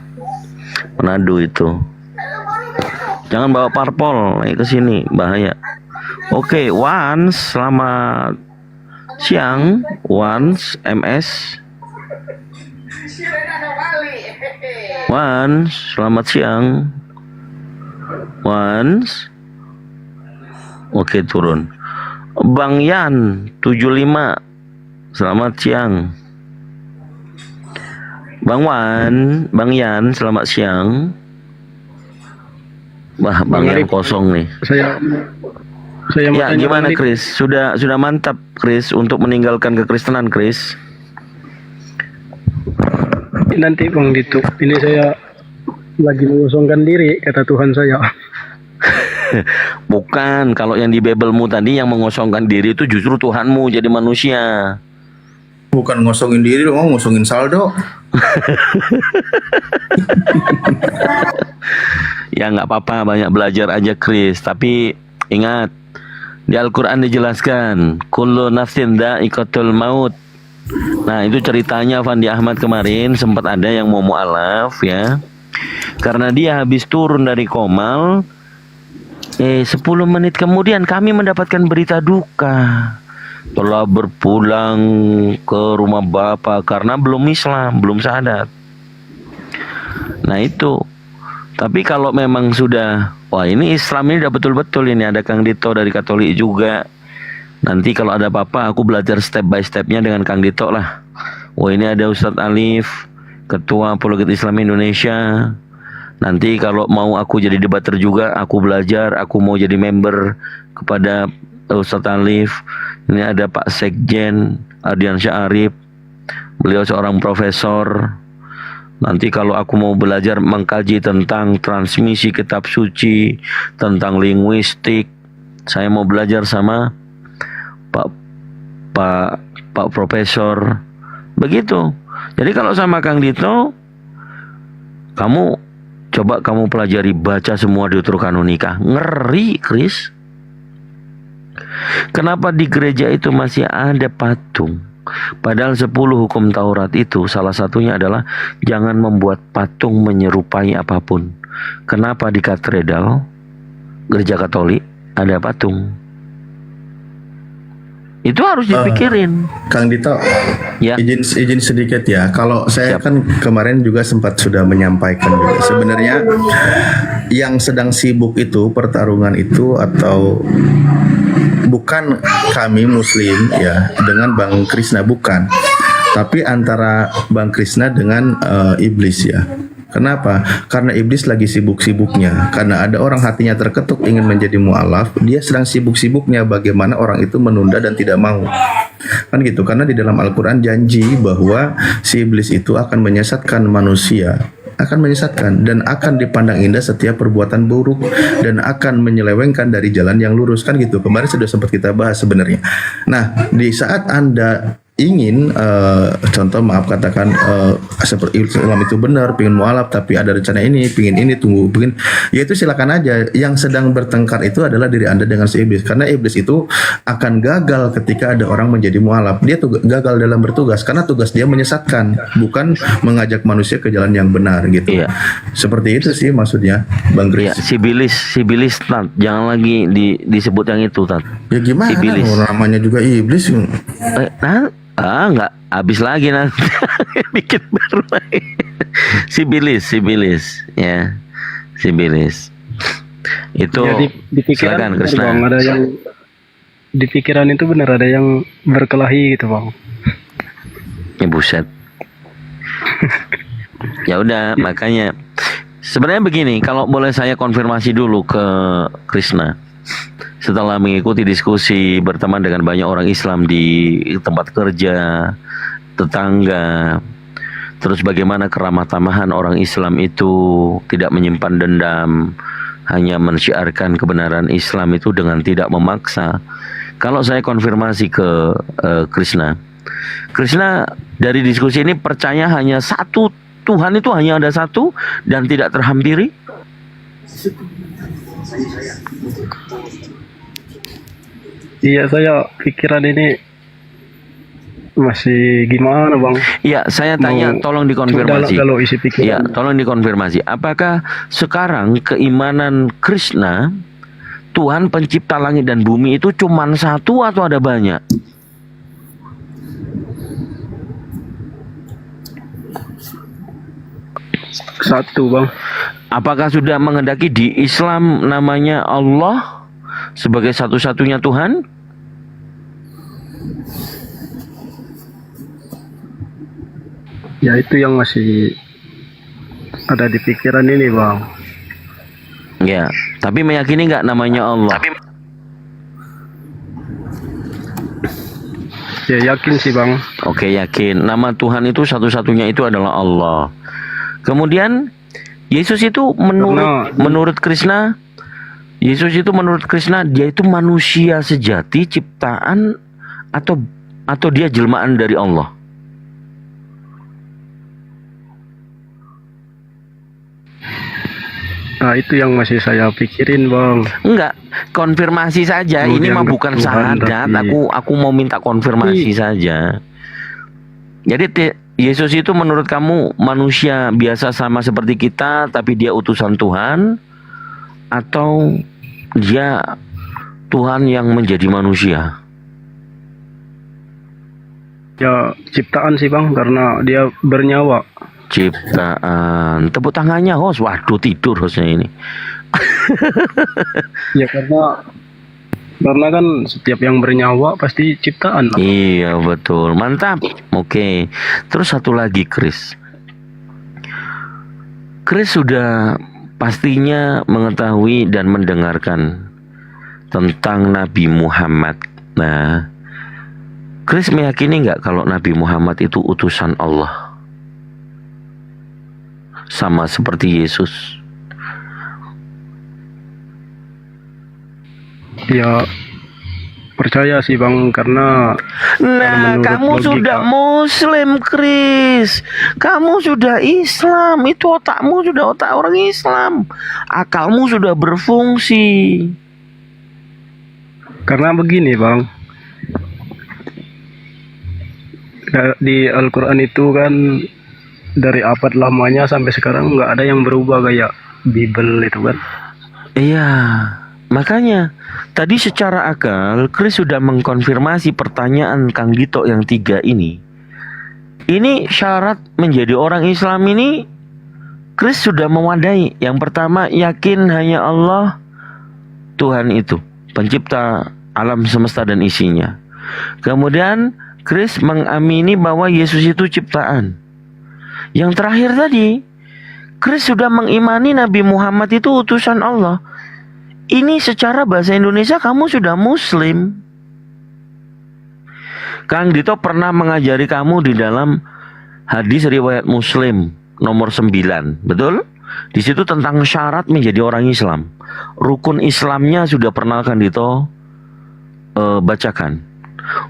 Manado itu. Jangan bawa parpol ke sini, bahaya. Oke, Once, selamat siang. Once, MS. Once, selamat siang. Once. Oke, turun. Bang Yan 75, selamat siang. Bang Yan, selamat siang. Wah, Bang Yan kosong nih. Saya Ya, gimana Chris? Sudah mantap Chris untuk meninggalkan kekristenan Chris? nanti Bang Dito, ini saya lagi mengosongkan diri, kata Tuhan saya. Bukan, kalau yang di Bibelmu tadi yang mengosongkan diri itu justru Tuhanmu jadi manusia. Bukan ngosongin diri dong, ngosongin saldo. Ya nggak apa-apa, banyak belajar aja Chris. Tapi ingat, di Al-Quran dijelaskan kullu nafsin dha'iqatul maut. Nah itu ceritanya Fandi Ahmad kemarin sempat ada yang mau mu'alaf ya, karena dia habis turun dari Komal 10 menit kemudian kami mendapatkan berita duka, telah berpulang ke rumah Bapak karena belum Islam, belum syahadat. Nah itu. Tapi kalau memang sudah, wah ini Islam ini udah betul-betul, ini ada Kang Dito dari Katolik juga. Nanti kalau ada apa-apa aku belajar step by stepnya dengan Kang Dito lah. Wah ini ada Ustadz Alif, Ketua Apologet Islam Indonesia. Nanti kalau mau aku jadi debater juga, aku belajar, aku mau jadi member kepada Ustadz Alif. Ini ada Pak Sekjen Ardian Syarif, beliau seorang profesor. Nanti kalau aku mau belajar mengkaji tentang transmisi kitab suci, tentang linguistik, saya mau belajar sama Pak Pak Pak Profesor. Begitu. Jadi kalau sama Kang Dito, kamu coba kamu pelajari, baca semua Deuterokanonika. Ngeri, Chris. Kenapa di gereja itu masih ada patung? Padahal 10 hukum Taurat itu salah satunya adalah jangan membuat patung menyerupai apapun. Kenapa di katedral gereja Katolik ada patung? Itu harus dipikirin. Kang Dito, Ya. izin sedikit ya. Kalau saya Siap. kan kemarin juga sempat sudah menyampaikan juga. Sebenarnya yang sedang sibuk itu pertarungan itu atau bukan kami Muslim ya dengan Bang Krisna, bukan, tapi antara Bang Krisna dengan iblis ya. Kenapa? Karena iblis lagi sibuk-sibuknya. Karena ada orang hatinya terketuk ingin menjadi mu'alaf, dia sedang sibuk-sibuknya bagaimana orang itu menunda dan tidak mau. Kan gitu. Karena di dalam Al-Quran janji bahwa si iblis itu akan menyesatkan manusia, akan menyesatkan dan akan dipandang indah setiap perbuatan buruk dan akan menyelewengkan dari jalan yang lurus, kan gitu. Kemarin sudah sempat kita bahas sebenarnya. Nah, di saat Anda ingin contoh maaf katakan seperti Islam itu benar, pingin mualaf tapi ada rencana ini, pingin ini, tunggu pingin, ya itu silakan aja. Yang sedang bertengkar itu adalah diri Anda dengan si iblis, karena iblis itu akan gagal ketika ada orang menjadi mualaf. Dia gagal dalam bertugas karena tugas dia menyesatkan, bukan mengajak manusia ke jalan yang benar gitu. Iya. Seperti itu sih maksudnya Bang Ya, Chris. sibilis, Tat. Jangan lagi disebut yang itu, Tat. Ya gimana, Sibilis. namanya juga iblis. Nggak habis lagi nanti. Bikin baru lagi. Sibilis, ya. Sibilis. Itu Ya, di pikiran silakan benar, Krisna. Bang, ada yang di pikiran itu benar ada yang berkelahi gitu, Bang. Ya buset. Ya udah, makanya sebenarnya begini, kalau boleh saya konfirmasi dulu ke Krisna. Setelah mengikuti diskusi berteman dengan banyak orang Islam di tempat kerja, tetangga, terus bagaimana keramah tamahan orang Islam itu tidak menyimpan dendam, hanya mensyiarkan kebenaran Islam itu dengan tidak memaksa. Kalau saya konfirmasi ke Krisna dari diskusi ini percaya hanya satu Tuhan, itu hanya ada satu dan tidak terhampiri? Iya, saya pikiran ini masih gimana, Bang? Ya, saya tanya, Mau tolong dikonfirmasi. Kalau isi pikiran. Ya, tolong dikonfirmasi. Apakah sekarang keimanan Krishna, Tuhan pencipta langit dan bumi itu cuma satu atau ada banyak? Satu, Bang. Apakah sudah menghendaki di Islam namanya Allah sebagai satu-satunya Tuhan? Ya, itu yang masih ada di pikiran ini, Bang. Ya, tapi meyakini nggak namanya Allah? Ya, yakin sih, Bang. Oke, yakin. Nama Tuhan itu satu-satunya itu adalah Allah. Kemudian Yesus itu menurut Krishna, Yesus itu menurut Krishna dia itu manusia sejati, ciptaan atau dia jelmaan dari Allah? Nah, itu yang masih saya pikirin, Bang. Enggak, konfirmasi saja. Lu Ini mah dianggap bukan Tuhan, syahadat. tapi- Aku mau minta konfirmasi saja. Jadi Yesus itu menurut kamu manusia biasa sama seperti kita, tapi dia utusan Tuhan, atau dia Tuhan yang menjadi manusia? Ya, ciptaan sih, Bang, karena dia bernyawa. Ciptaan. Tepuk tangannya host. Waduh, tidur hostnya ini. Ya, karena kan setiap yang bernyawa pasti ciptaan, Bang. Iya, betul. Mantap. Oke. Terus satu lagi, Chris sudah pastinya mengetahui dan mendengarkan tentang Nabi Muhammad. Nah, Chris meyakini nggak kalau Nabi Muhammad itu utusan Allah? sama seperti Yesus? Ya percaya sih Bang, karena Nah, menurut kamu logika. sudah Muslim, Chris. Kamu sudah Islam. Itu otakmu sudah otak orang Islam. Akalmu sudah berfungsi. Karena begini Bang, di Al-Quran itu kan dari abad lamanya sampai sekarang nggak ada yang berubah kayak Bible itu kan. Iya, makanya tadi secara akal Chris sudah mengkonfirmasi pertanyaan Kang Dito yang 3 ini. Ini syarat menjadi orang Islam ini Chris sudah mewadai. Yang pertama, yakin hanya Allah Tuhan itu, pencipta alam semesta dan isinya. Kemudian Chris mengamini bahwa Yesus itu ciptaan. Yang terakhir tadi, Chris sudah mengimani Nabi Muhammad itu utusan Allah. Ini secara bahasa Indonesia kamu sudah Muslim. Kang Dito pernah mengajari kamu di dalam hadis riwayat Muslim nomor 9, betul? Di situ tentang syarat menjadi orang Islam. Rukun Islamnya sudah pernah Kang Dito bacakan.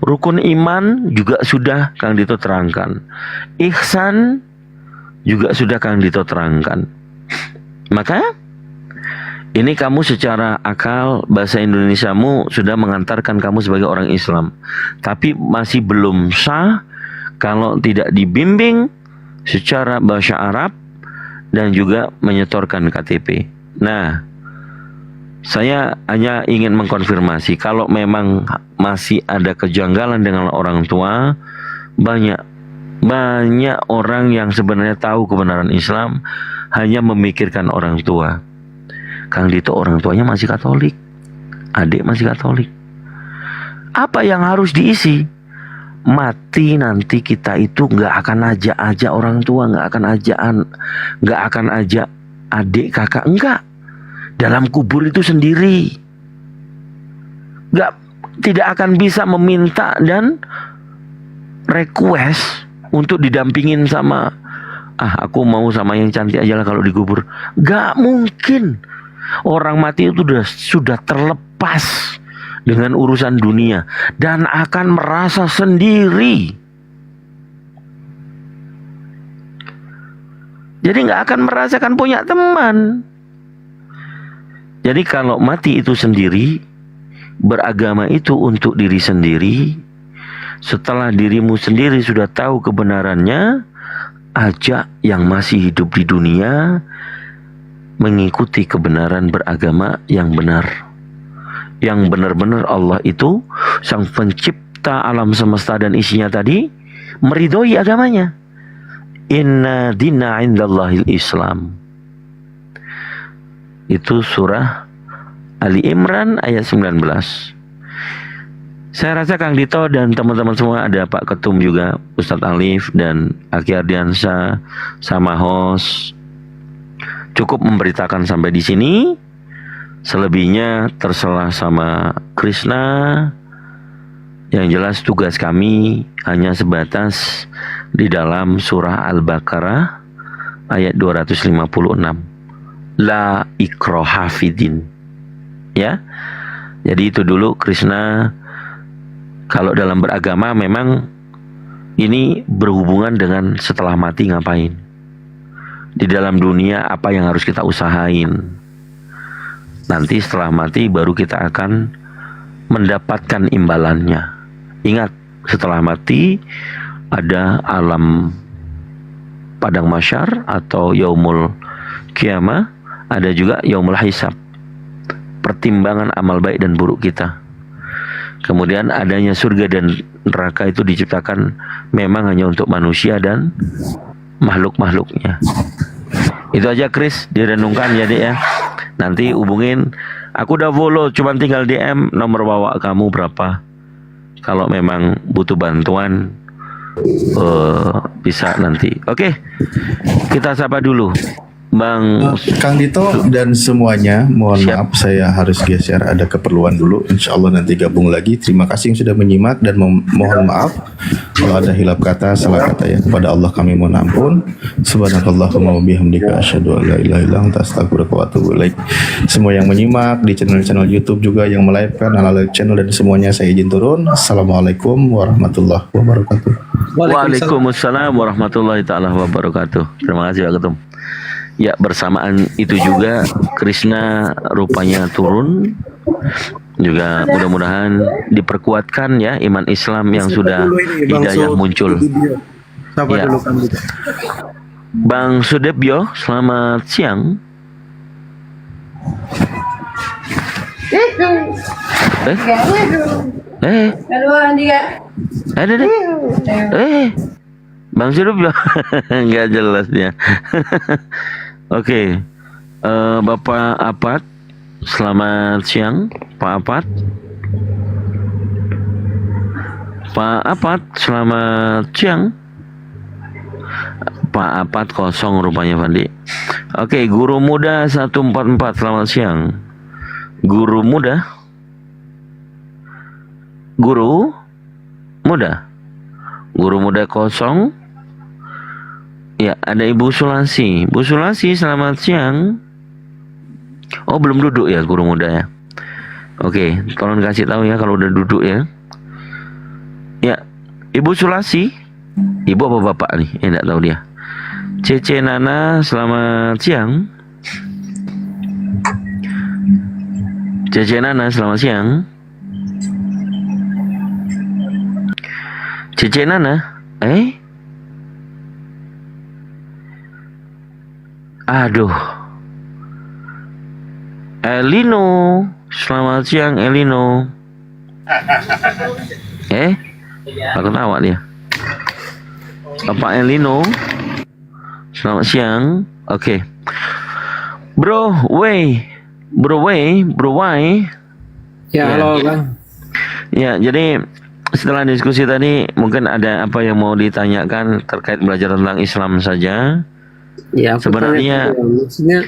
Rukun iman juga sudah Kang Dito terangkan. Ihsan juga sudah Kang Dito terangkan. Maka ini kamu secara akal bahasa Indonesiamu sudah mengantarkan kamu sebagai orang Islam. Tapi masih belum sah kalau tidak dibimbing secara bahasa Arab dan juga menyetorkan KTP. Nah, saya hanya ingin mengkonfirmasi kalau memang masih ada kejanggalan dengan orang tua, banyak orang yang sebenarnya tahu kebenaran Islam hanya memikirkan orang tua. Kang Dito orang tuanya masih Katolik, adik masih Katolik. Apa yang harus diisi? Mati nanti kita itu nggak akan ajak orang tua, nggak akan ajak adik kakak, enggak. Dalam kubur itu sendiri, tidak akan bisa meminta dan request untuk didampingin sama aku mau sama yang cantik aja lah kalau dikubur. Nggak mungkin. Orang mati itu sudah terlepas dengan urusan dunia dan akan merasa sendiri. Jadi nggak akan merasakan punya teman. Jadi kalau mati itu sendiri, beragama itu untuk diri sendiri. Setelah dirimu sendiri sudah tahu kebenarannya, ajak yang masih hidup di dunia mengikuti kebenaran beragama yang benar. Yang benar-benar Allah itu sang pencipta alam semesta dan isinya tadi meridhoi agamanya. Inna dina indallahil Islam. Itu surah Ali Imran ayat 19. Saya rasa Kang Dito dan teman-teman semua, ada Pak Ketum juga, Ustadz Alif dan Aki Ardiansa sama host, cukup memberitakan sampai di sini. Selebihnya terserah sama Krishna. Yang jelas tugas kami hanya sebatas di dalam surah Al-Baqarah ayat 256. La ikraha fidin. Ya. Jadi itu dulu Krishna. Kalau dalam beragama memang ini berhubungan dengan setelah mati ngapain. Di dalam dunia apa yang harus kita usahain. Nanti setelah mati baru kita akan mendapatkan imbalannya. Ingat, setelah mati ada alam padang mahsyar atau yaumul qiyamah, ada juga yaumul hisab, pertimbangan amal baik dan buruk kita. Kemudian adanya surga dan neraka itu diciptakan memang hanya untuk manusia dan makhluk-makhluknya. Itu aja Chris, direnungkan ya Dek ya. Nanti hubungin, aku udah follow, cuman tinggal DM nomor bawa kamu berapa. Kalau memang butuh bantuan bisa nanti. Oke, kita sapa dulu Bang Kang Dito dan semuanya, mohon maaf saya harus geser, ada keperluan dulu. Insya Allah nanti gabung lagi. Terima kasih yang sudah menyimak dan mohon maaf kalau ada hilap kata, salah kata ya. Kepada Allah kami mohon ampun. Subhanakallahumma wa bihamdika asyhadu an la ilaha illa anta astaghfiruka wa atubu ilaik. Semua yang menyimak di channel-channel YouTube juga yang melive-kan ala channel dan semuanya saya izin turun. Assalamualaikum warahmatullahi wabarakatuh. Waalaikumsalam warahmatullahi taala wabarakatuh. Terima kasih Pak Ketum. Ya, bersamaan itu juga Krishna rupanya turun. Juga mudah-mudahan diperkuatkan ya iman Islam yang sudah hidayah muncul. Ya. Bang Sudebyo, selamat siang. Bang Sudebyo, nggak jelas dia. Oke, Bapak Apat, selamat siang, Pak Apat. Pak Apat, selamat siang. Pak Apat kosong rupanya Fandi. Oke, Guru Muda 144, selamat siang. Guru Muda. Guru Muda. Guru Muda kosong. Ya, ada Ibu Sulasi. Bu Sulasi, selamat siang. Oh, belum duduk ya Guru Muda ya. Oke, tolong kasih tahu ya kalau udah duduk ya. Ya, Ibu Sulasi. Ibu apa bapak nih? Enggak tahu dia. Cece Nana, selamat siang. Cece Nana, selamat siang. Cece Nana, aduh. Elino, selamat siang Elino. Aku tahu dia. Bapak Elino, selamat siang. Oke. Bro Way. Ya, halo Bang. Ya, jadi setelah diskusi tadi mungkin ada apa yang mau ditanyakan terkait belajar tentang Islam saja. Ya, aku sebenarnya tanya, maksudnya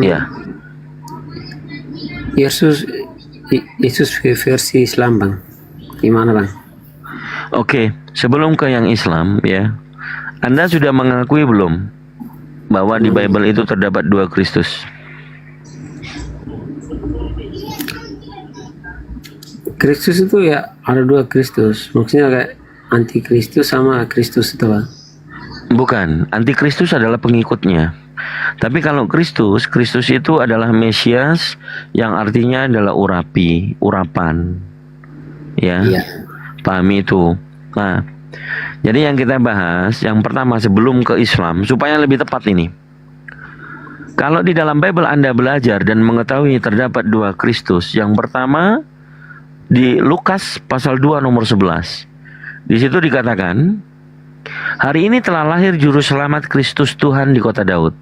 ya. Yesus versi Islam Bang. Gimana Bang? Oke, sebelum ke yang Islam ya. Anda sudah mengakui belum bahwa di Bible itu terdapat 2 Kristus? Kristus itu ya ada 2 Kristus. Maksudnya kayak antikristus sama Kristus itu Bang. Bukan, antikristus adalah pengikutnya. Tapi kalau Kristus itu adalah Mesias yang artinya adalah urapan. Ya. Iya. Pahami itu. Nah, jadi yang kita bahas yang pertama sebelum ke Islam supaya lebih tepat ini. Kalau di dalam Bible Anda belajar dan mengetahui terdapat 2 Kristus. Yang pertama di Lukas pasal 2 nomor 11. Di situ dikatakan, hari ini telah lahir juru selamat Kristus Tuhan di kota Daud.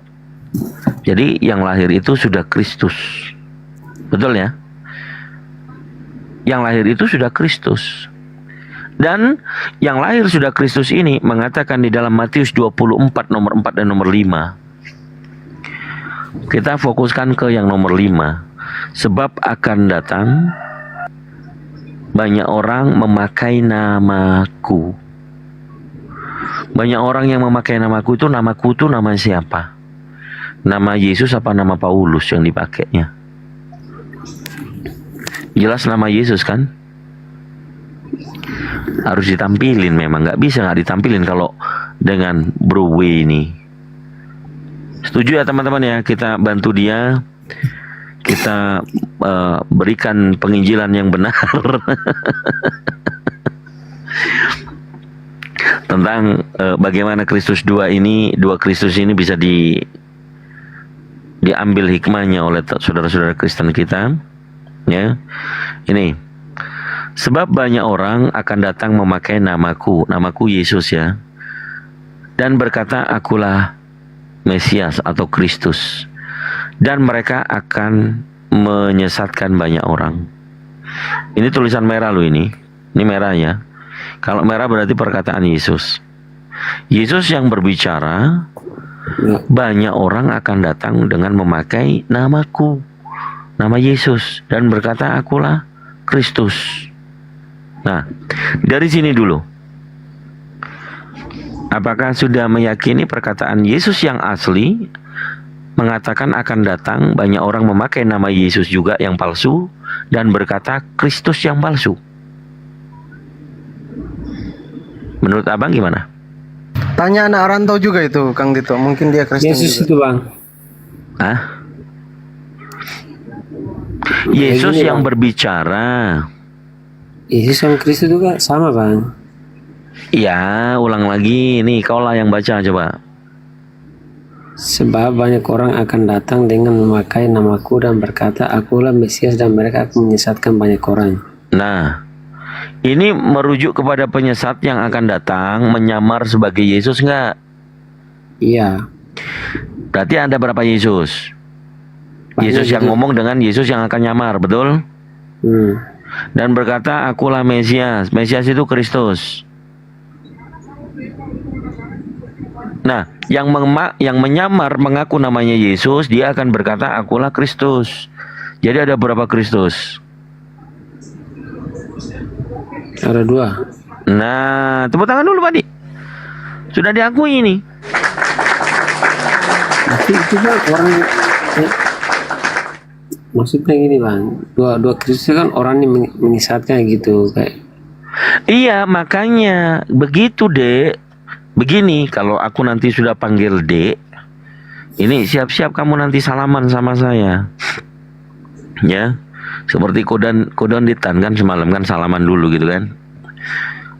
Jadi yang lahir itu sudah Kristus. Betul ya? Yang lahir itu sudah Kristus. Dan yang lahir sudah Kristus ini mengatakan di dalam Matius 24 nomor 4 dan nomor 5. Kita fokuskan ke yang nomor 5. Sebab akan datang banyak orang memakai namaku. Banyak orang yang memakai namaku itu nama siapa? Nama Yesus apa nama Paulus yang dipakainya? Jelas nama Yesus kan? Harus ditampilin memang. Nggak bisa nggak ditampilin kalau dengan Bro W ini. Setuju ya teman-teman ya? Kita bantu dia. Kita berikan penginjilan yang benar tentang bagaimana Kristus 2 Kristus ini bisa diambil hikmahnya oleh saudara-saudara Kristen kita. Ya, ini sebab banyak orang akan datang memakai namaku Yesus ya, dan berkata akulah Mesias atau Kristus. Dan mereka akan menyesatkan banyak orang. Ini tulisan merah loh ini. Ini merah ya. Kalau merah berarti perkataan Yesus. Yesus yang berbicara Ya. banyak orang akan datang dengan memakai namaku, nama Yesus, dan berkata akulah Kristus. Nah, dari sini dulu. Apakah sudah meyakini perkataan Yesus yang asli mengatakan akan datang banyak orang memakai nama Yesus juga yang palsu dan berkata Kristus yang palsu? Menurut abang gimana? Tanya anak rantau juga itu, Kang Dito. Mungkin dia Kristen Yesus juga. itu bang. Hah? Yesus gini, yang Bang. berbicara. Yesus sama Kristus juga sama bang. Ya, ulang lagi. Nih, kaulah yang baca coba. Sebab banyak orang akan datang dengan memakai namaku dan berkata akulah Mesias dan mereka akan menyesatkan banyak orang. Nah, ini merujuk kepada penyesat yang akan datang menyamar sebagai Yesus enggak? Iya. Berarti ada berapa Yesus? Banyak Yesus yang juga. ngomong dengan Yesus yang akan nyamar, betul? Dan berkata akulah Mesias. Mesias itu Kristus. Nah, yang menyamar mengaku namanya Yesus, dia akan berkata akulah Kristus. Jadi ada berapa Kristus? Ada 2. Nah, tepuk tangan dulu Pak Di. Sudah diakui ini. Tapi itu kan orang maksudnya gini bang, dua Kristus kan orang yang menyesatkan gitu kayak. Iya, makanya begitu, Dek. Begini, kalau aku nanti sudah panggil Dek, ini siap-siap kamu nanti salaman sama saya. Ya. Seperti kodon ditan kan semalam kan salaman dulu gitu kan.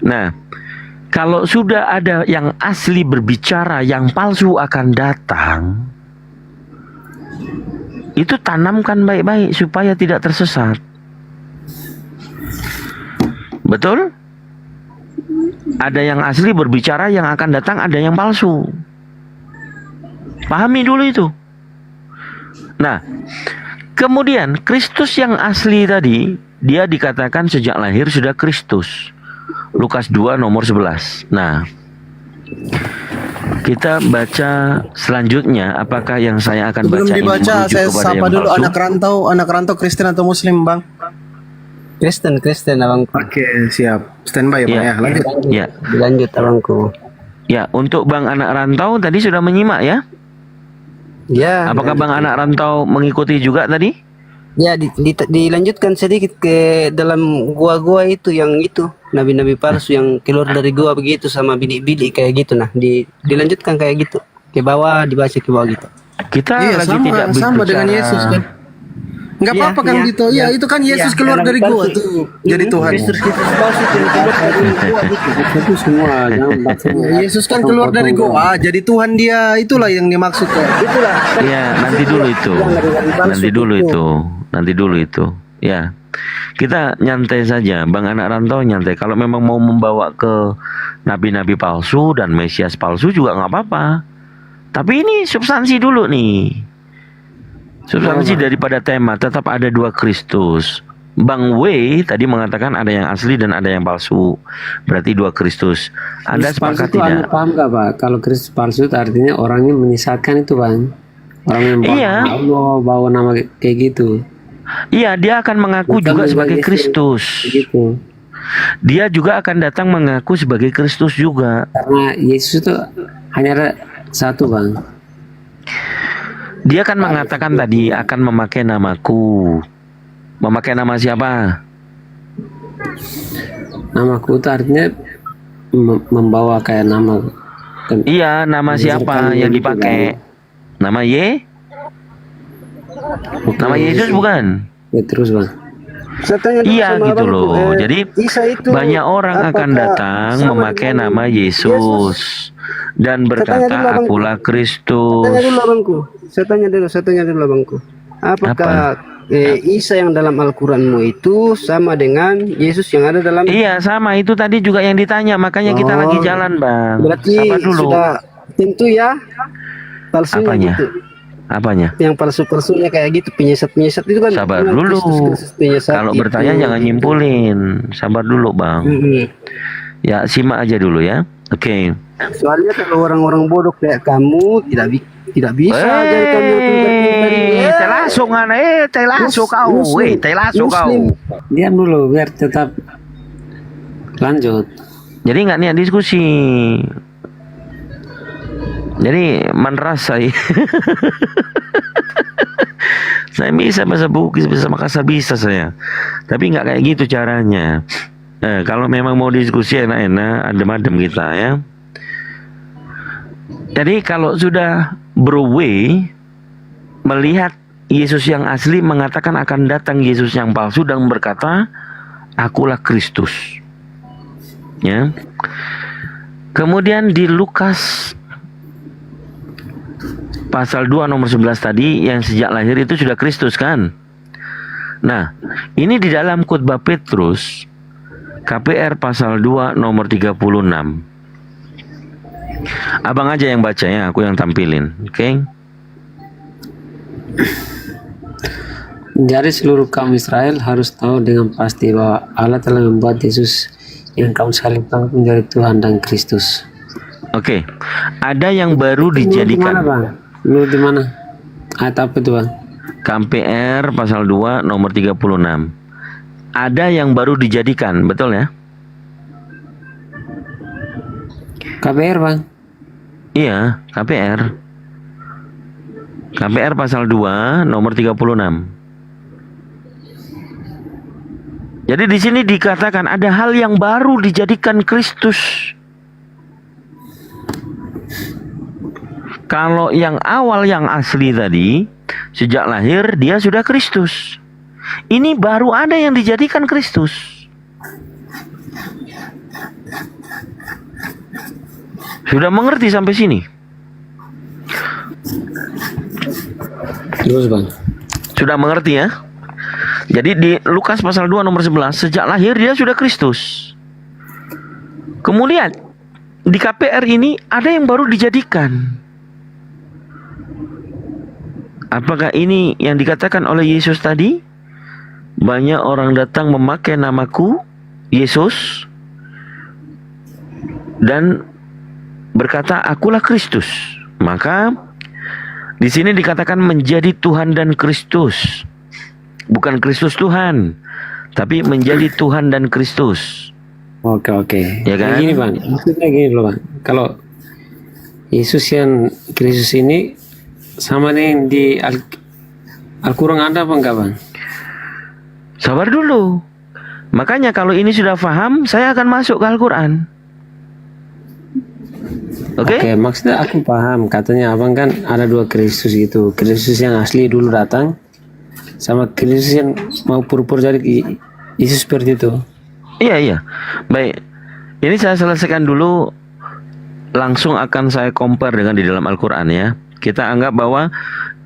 Nah, kalau sudah ada yang asli berbicara, yang palsu akan datang, itu tanamkan baik-baik supaya tidak tersesat. Betul? Ada yang asli berbicara, yang akan datang ada yang palsu. Pahami dulu itu. Nah, kemudian Kristus yang asli tadi, dia dikatakan sejak lahir sudah Kristus. Lukas 2 nomor 11. Nah, kita baca selanjutnya. Apakah yang saya akan Sebelum baca ini dibaca, merujuk saya kepada sapa yang dulu palsu? anak rantau Kristen atau Muslim, Bang? Kristen abangku. Oke, siap. Standby ya, Bang Ya. ya. Lanjut. Ya, Lanjut abangku. ya. Untuk Bang anak rantau tadi sudah menyimak ya. Ya. Apakah Bang anak rantau mengikuti juga tadi? Ya dilanjutkan sedikit ke dalam gua-gua itu yang itu nabi-nabi palsu yang keluar dari gua begitu sama bidik-bidik kayak gitu. Nah, dilanjutkan kayak gitu. Ke bawah dibaca ke bawah gitu. Kita Iya, lagi tidak sama dengan berbicara. Yesus kan. Enggak Iya, apa-apa Kang iya, Dito. iya. Ya, itu kan Yesus Iya, keluar nabi dari gua palsu. tuh. Jadi Tuhan. Kristus palsu itu yang keluar dari gua gitu. Itu semua jangan baca. Yesus kan keluar dari gua. Jadi Tuhan dia itulah yang dimaksud ya. Itulah. Ya, nanti dulu itu. Nanti dulu itu. Ya. Kita nyantai saja, Bang anak rantau nyantai. Kalau memang mau membawa ke nabi-nabi palsu dan Mesias palsu juga nggak apa-apa. Tapi ini substansi dulu nih. Substansi daripada tema tetap ada 2 Kristus. Bang W tadi mengatakan ada yang asli dan ada yang palsu. Berarti 2 Kristus. Anda Kristus palsu sepakat itu Anda tidak? paham gak pak? Kalau Kristus palsu itu artinya orangnya menyesatkan itu bang. Orang yang bawa Iya. Allah, bawa nama kayak gitu. Iya, dia akan mengaku Bukan juga sebagai Yesus. Kristus. Gitu. Dia juga akan datang mengaku sebagai Kristus juga. Karena Yesus itu hanya ada satu bang. Dia akan mengatakan tadi akan memakai namaku. Memakai nama siapa? Namaku itu artinya membawa kayak nama. Iya, nama siapa yang dipakai? Nama Nama Yesus bukan? Ya terus bang. Saya tanya dulu Iya sama gitu abangku, loh. Jadi Isa itu banyak orang akan apakah datang sama memakai dengan nama Yesus dan tanya berkata dulu, Abang. akulah Tanya Kristus. dulu abangku. Saya tanya dulu abangku. Apakah Isa yang dalam Al-Quranmu itu sama dengan Yesus yang ada dalam? Iya sama itu tadi juga yang ditanya, makanya kita Oh, lagi jalan bang. Berarti Sabar dulu. sudah tentu ya palsunya Apanya? gitu. Apanya? Yang palsu-palsunya kayak gitu, penyesat-penyesat itu kan. Sabar memang dulu. Kristus penyesat Kalau itu. bertanya jangan nyimpulin. Sabar dulu bang. Mm-mm. Ya simak aja dulu ya. Oke. Soalnya kalau orang-orang bodoh kayak kamu tidak bisa jadi kamu yang pintar-pintar ini. Teh langsung kau, teh langsung kau. Muslim. Diam dulu biar tetap lanjut. Jadi nggak niat diskusi. Jadi manrasai. Saya bisa bahasa Bugis, bisa Makassar bisa saya. Tapi nggak kayak gitu caranya. Kalau memang mau diskusi enak-enak, adem-adem kita ya. Jadi kalau sudah berway melihat Yesus yang asli mengatakan akan datang Yesus yang palsu dan berkata, akulah Kristus. Ya. Kemudian di Lukas pasal 2 nomor 11 tadi yang sejak lahir itu sudah Kristus kan. Nah, ini di dalam khotbah Petrus KPR pasal 2 nomor 36. Abang aja yang baca ya, aku yang tampilin. Oke. Jadi seluruh kaum Israel harus tahu dengan pasti bahwa Allah telah membuat Yesus yang kamu salibkan menjadi Tuhan dan Kristus. Oke. Ada yang baru Menurut di mana, dijadikan. Bang? Menurut di mana? Ayat apa itu, Bang? KPR pasal 2 nomor 36. Ada yang baru dijadikan, betul ya? KBR, Bang. Iya, KPR. KPR pasal 2 nomor 36. Jadi di sini dikatakan ada hal yang baru dijadikan Kristus. Kalau yang awal yang asli tadi, sejak lahir dia sudah Kristus. Ini baru ada yang dijadikan Kristus. Sudah mengerti sampai sini? Terus, Bang. Sudah mengerti ya? Jadi di Lukas pasal 2 nomor 11, sejak lahir dia sudah Kristus. Kemudian di KPR ini ada yang baru dijadikan. Apakah ini yang dikatakan oleh Yesus tadi? Banyak orang datang memakai namaku, Yesus, dan berkata, akulah Kristus. Maka di sini dikatakan menjadi Tuhan dan Kristus. Bukan Kristus Tuhan, tapi menjadi Tuhan dan Kristus. Oke. Ya kan? Gini, Bang. Maksudnya gini loh, Bang. Kalau Yesus yang Kristus ini sama dengan di Al-Quran ada apa enggak, Bang? Sabar dulu. Makanya kalau ini sudah paham, saya akan masuk ke Al-Quran. Oke? Oke, maksudnya aku paham. Katanya abang kan ada dua Kristus gitu. Kristus yang asli dulu datang, sama Kristus yang mau pur-pur jadi Yesus seperti itu. Iya. Baik. Ini saya selesaikan dulu. Langsung akan saya compare dengan di dalam Al-Quran ya. Kita anggap bahwa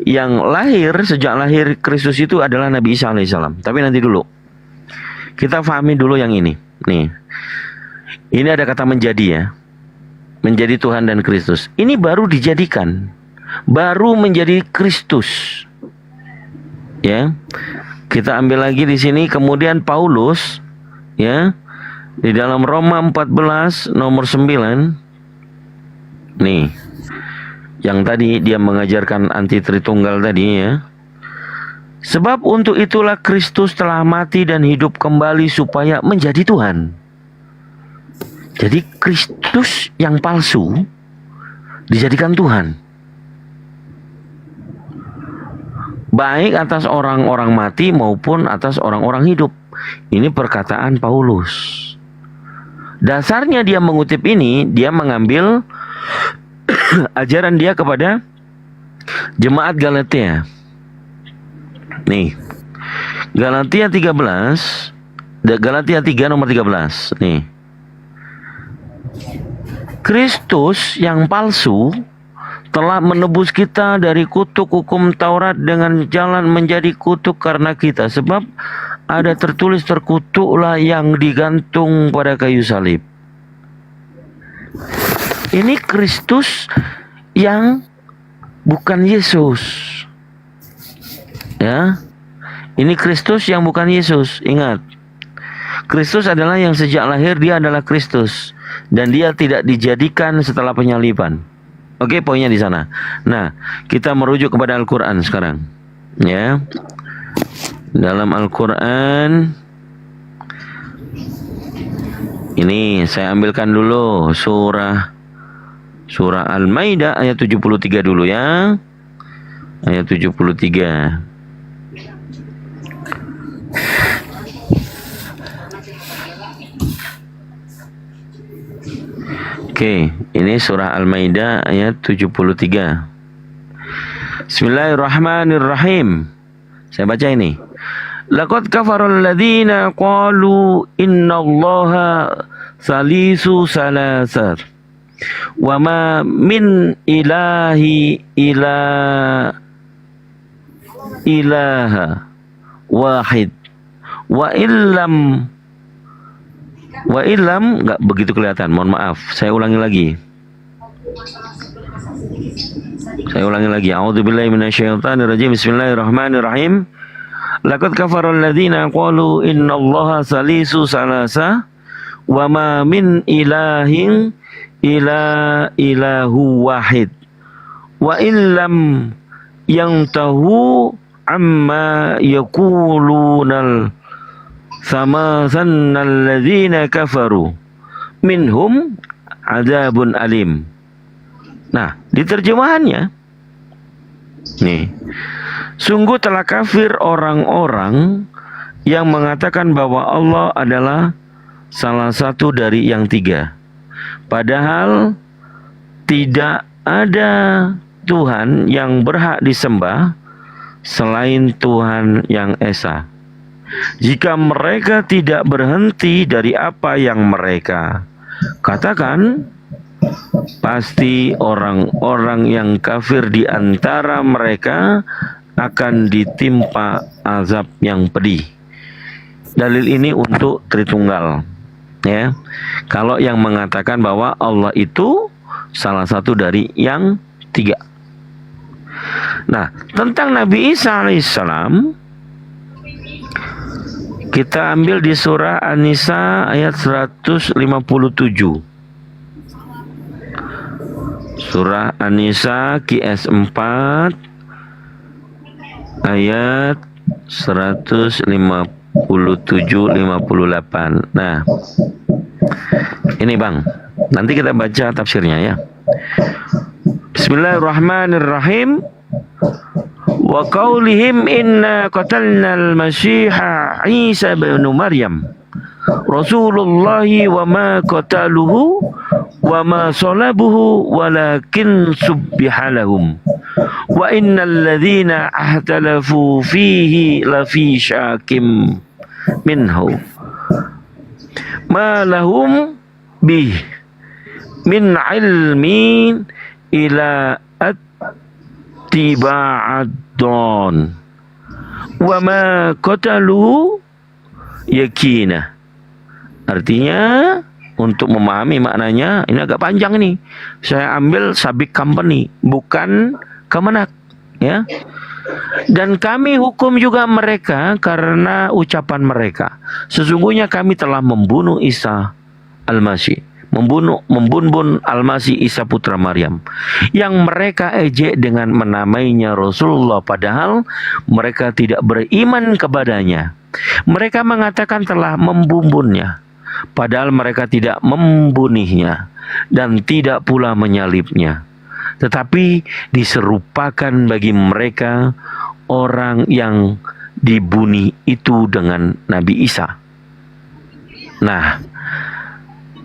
yang lahir, sejak lahir Kristus itu adalah Nabi Isa alaihissalam. Tapi nanti dulu. Kita pahami dulu yang ini. Nih. Ini ada kata menjadi ya. Menjadi Tuhan dan Kristus. Ini baru dijadikan. Baru menjadi Kristus. Ya. Kita ambil lagi di sini. Kemudian Paulus ya, di dalam Roma 14 nomor 9. Nih. Yang tadi dia mengajarkan anti Tritunggal tadi ya. Sebab untuk itulah Kristus telah mati dan hidup kembali supaya menjadi Tuhan. Jadi Kristus yang palsu dijadikan Tuhan. Baik atas orang-orang mati maupun atas orang-orang hidup. Ini perkataan Paulus. Dasarnya dia mengutip ini, dia mengambil ajaran dia kepada jemaat Galatia. Nih. Galatia 13, Galatia 3 nomor 13. Nih. Kristus yang palsu telah menebus kita dari kutuk hukum Taurat dengan jalan menjadi kutuk karena kita. Sebab ada tertulis, terkutuklah yang digantung pada kayu salib. Ini Kristus yang bukan Yesus. Ya. Ini Kristus yang bukan Yesus. Ingat. Kristus adalah yang sejak lahir dia adalah Kristus. dan dia tidak dijadikan setelah penyaliban. Oke, poinnya di sana. Nah, kita merujuk kepada Al-Qur'an sekarang. Ya. Dalam Al-Qur'an ini saya ambilkan dulu surah Al-Maidah ayat 73 dulu ya. Ayat 73. Oke, ini surah Al-Maidah ayat 73. Bismillahirrahmanirrahim. Saya baca ini. Laqad kafaral ladzina qalu innallaha salisu salasar wa ma min ilaha wahid wa illam nggak begitu kelihatan, mohon maaf. Saya ulangi lagi. A'udzubillahi minasyaitonirrajim. Bismillahirrahmanirrahim. Laqad kafaral ladzina qalu innallaha salisu salasa wa ma min ilahin ilahu wahid wa illam yantahu amma yaqulunal Samazannal ladzina kafaru minhum adzabun alim. Nah, di terjemahannya nih, sungguh telah kafir orang-orang yang mengatakan bahwa Allah adalah salah satu dari yang tiga, padahal tidak ada Tuhan yang berhak disembah selain Tuhan yang Esa. Jika mereka tidak berhenti dari apa yang mereka katakan, pasti orang-orang yang kafir di antara mereka akan ditimpa azab yang pedih. Dalil ini untuk Tritunggal, ya. Kalau yang mengatakan bahwa Allah itu salah satu dari yang tiga. Nah, tentang Nabi Isa alaihissalam, kita ambil di surah An-Nisa ayat 157. Surah An-Nisa QS 4 ayat 157-58. Nah, ini Bang, nanti kita baca tafsirnya ya. Bismillahirrahmanirrahim. Wa qaulihim inna qatalna al-masyiha Isa ibn Maryam Rasulullah wa ma qataluhu wa ma salabuhu walakin subbiha lahum wa innal ladzina ahtalafu fihi lafi syakim minhu ma lahum bih min ilmin ila tiba'ad-don wa ma qatalu yakina. Artinya, untuk memahami maknanya, ini agak panjang nih. Saya ambil Sabik Company, bukan Kemenak, ya. Dan kami hukum juga mereka karena ucapan mereka. Sesungguhnya kami telah membunuh Isa Al-Masih, membunuh Al-Masih Isa putra Maryam, yang mereka ejek dengan menamainya Rasulullah, padahal mereka tidak beriman kepadanya. Mereka mengatakan telah membunuhnya, padahal mereka tidak membunuhnya dan tidak pula menyalibnya, tetapi diserupakan bagi mereka orang yang dibunuh itu dengan Nabi Isa. Nah,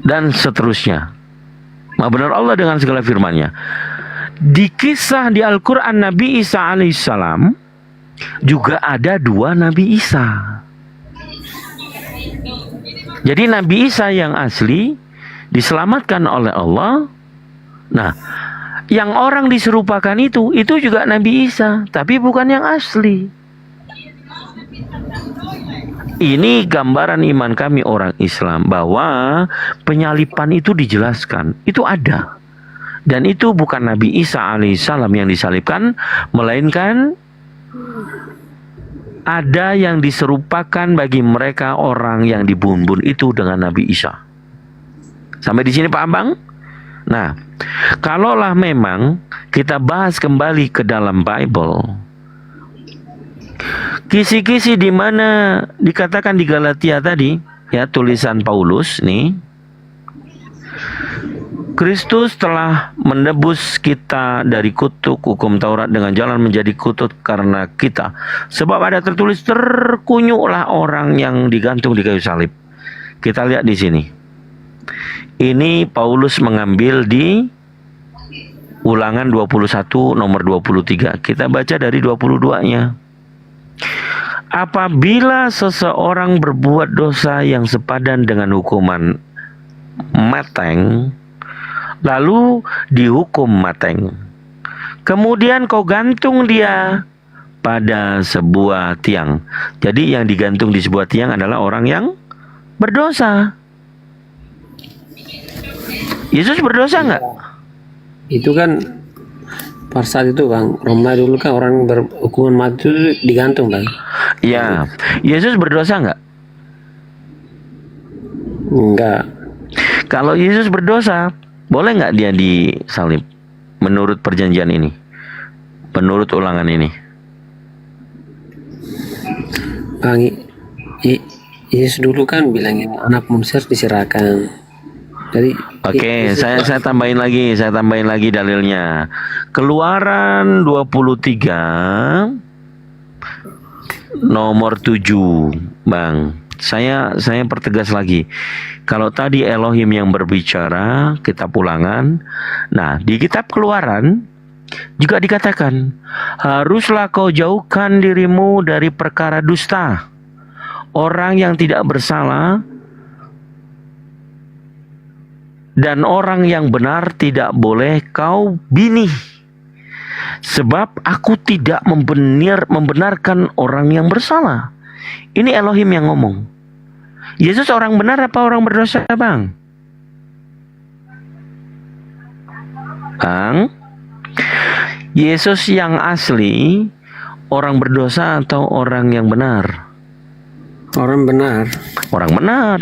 dan seterusnya. Maha benar Allah dengan segala firman-Nya. Di kisah di Al-Quran Nabi Isa alaihissalam juga ada dua Nabi Isa. Jadi Nabi Isa yang asli diselamatkan oleh Allah. Nah, yang orang diserupakan itu juga Nabi Isa, tapi bukan yang asli. Ini gambaran iman kami orang Islam, bahwa penyalipan itu dijelaskan, itu ada. Dan itu bukan Nabi Isa alaihissalam yang disalibkan, melainkan ada yang diserupakan bagi mereka orang yang dibunuh itu dengan Nabi Isa. Sampai di sini paham Bang? Nah, kalaulah memang kita bahas kembali ke dalam Bible, kisi-kisi di mana dikatakan di Galatia tadi, ya tulisan Paulus nih, Kristus telah menebus kita dari kutuk hukum Taurat dengan jalan menjadi kutuk karena kita. Sebab ada tertulis, terkunyuklah orang yang digantung di kayu salib. Kita lihat di sini. Ini Paulus mengambil di Ulangan 21 nomor 23. Kita baca dari 22-nya. Apabila seseorang berbuat dosa yang sepadan dengan hukuman mateng, lalu dihukum mateng, kemudian kau gantung dia pada sebuah tiang. Jadi yang digantung di sebuah tiang adalah orang yang berdosa. Yesus berdosa nggak? Itu kan pada saat itu Bang, Roma dulu kan orang berhukuman mati itu digantung Bang. Ya, Yesus berdosa nggak? Enggak. Kalau Yesus berdosa, boleh nggak dia disalib? Menurut perjanjian ini, menurut ulangan ini. Bang, Yesus dulu kan bilangin anak manusia diserahkan. Jadi Oke, saya tambahin lagi dalilnya. Keluaran 23 nomor 7, Bang. Saya pertegas lagi. Kalau tadi Elohim yang berbicara, kitab Ulangan. Nah, di kitab Keluaran juga dikatakan, haruslah kau jauhkan dirimu dari perkara dusta. Orang yang tidak bersalah dan orang yang benar tidak boleh kau binih. Sebab aku tidak membenarkan orang yang bersalah. Ini Elohim yang ngomong. Yesus orang benar apa orang berdosa, Bang? Bang, Yesus yang asli orang berdosa atau orang yang benar? orang benar. Orang benar.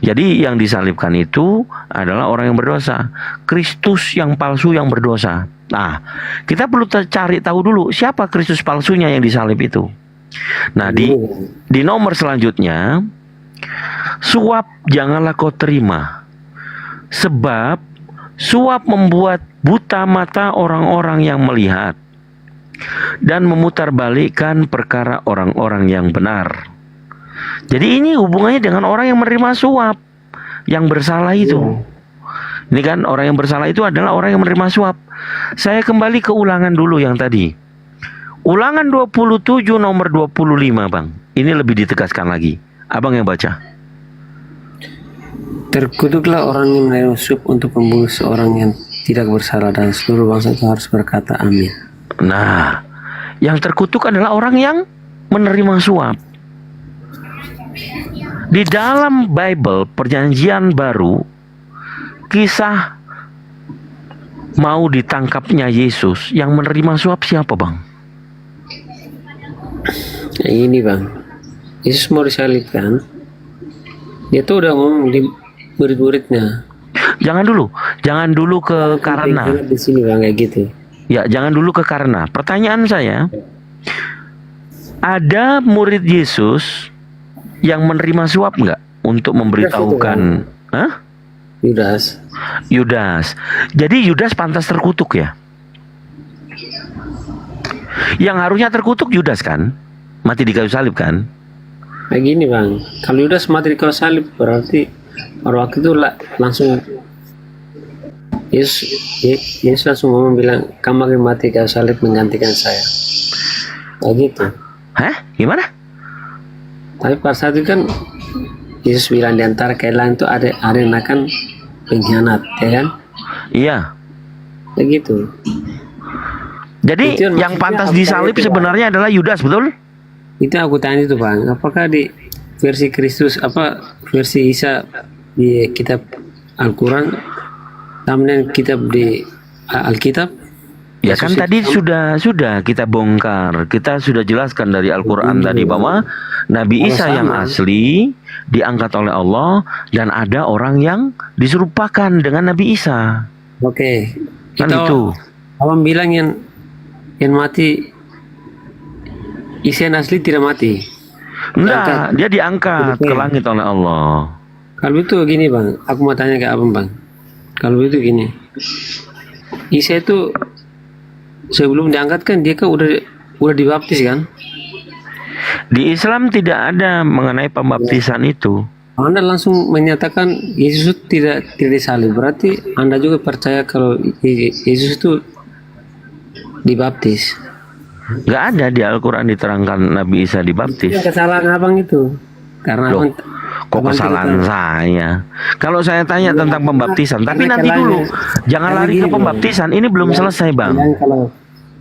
Jadi yang disalibkan itu adalah orang yang berdosa. Kristus yang palsu yang berdosa. Nah, kita perlu cari tahu dulu siapa Kristus palsunya yang disalib itu. Nah, di nomor selanjutnya, suap janganlah kau terima, sebab suap membuat buta mata orang-orang yang melihat dan memutarbalikkan perkara orang-orang yang benar. Jadi ini hubungannya dengan orang yang menerima suap, yang bersalah itu. Ini kan orang yang bersalah itu adalah orang yang menerima suap. Saya kembali ke ulangan dulu yang tadi. Ulangan 27 nomor 25, Bang. Ini lebih ditegaskan lagi. Abang yang baca. Terkutuklah orang yang menerima suap untuk membunuh seorang yang tidak bersalah, dan seluruh bangsa itu harus berkata amin. Nah, yang terkutuk adalah orang yang menerima suap. Di dalam Bible Perjanjian Baru, kisah mau ditangkapnya Yesus yang menerima suap siapa, Bang? Yang ini, Bang. Yesus mau disalibkan. Dia tuh udah ngomong di murid-muridnya. Jangan dulu ke karena. Di sini, Bang, kayak gitu. Ya, jangan dulu ke karena. Pertanyaan saya, ada murid Yesus yang menerima suap nggak untuk memberitahukan? Hah? Yudas. Jadi Yudas pantas terkutuk ya? Yang harusnya terkutuk Yudas kan? Mati di kayu salib kan? Kayak gini, Bang. Kalau Yudas mati di kayu salib, berarti pada waktu itu langsung Yesus langsung ngomong bilang, kamu akan mati di kayu salib menggantikan saya. Kayak gitu. Hah? Gimana? Tapi pada saat itu kan Yesus bilang di antara kalian itu ada yang akan pengkhianat, ya kan? Iya. Kayak gitu. Jadi Itu yang maksudnya pantas apa disalib itu, sebenarnya adalah Yudas, betul? Itu aku tanya itu, Bang. Apakah di versi Kristus, versi Isa di kitab Al-Quran, sama dengan kitab di Alkitab, Ya kan tadi sudah kita bongkar, kita sudah jelaskan dari Al-Quran tadi bahwa Nabi Isa yang asli diangkat oleh Allah dan ada orang yang diserupakan dengan Nabi Isa. Oke. Kan itu. Abang bilang yang mati Isa yang asli tidak mati. Enggak, dia diangkat ke langit oleh Allah. Kalau itu gini bang, aku mau tanya ke abang bang. Kalau itu gini, Isa itu sebelum diangkat kan dia kan udah dibaptis kan? Di Islam tidak ada mengenai pembaptisan itu. Anda langsung menyatakan Yesus itu tidak disalib, berarti Anda juga percaya kalau Yesus itu dibaptis? Nggak ada di Al-Quran diterangkan Nabi Isa dibaptis. Itu kesalahan abang itu. Karena Loh, abang, kok kesalahan saya? Kalau saya tanya tentang pembaptisan, tapi nanti dulu, jangan lari ke pembaptisan. Ini belum selesai, Bang. Kalau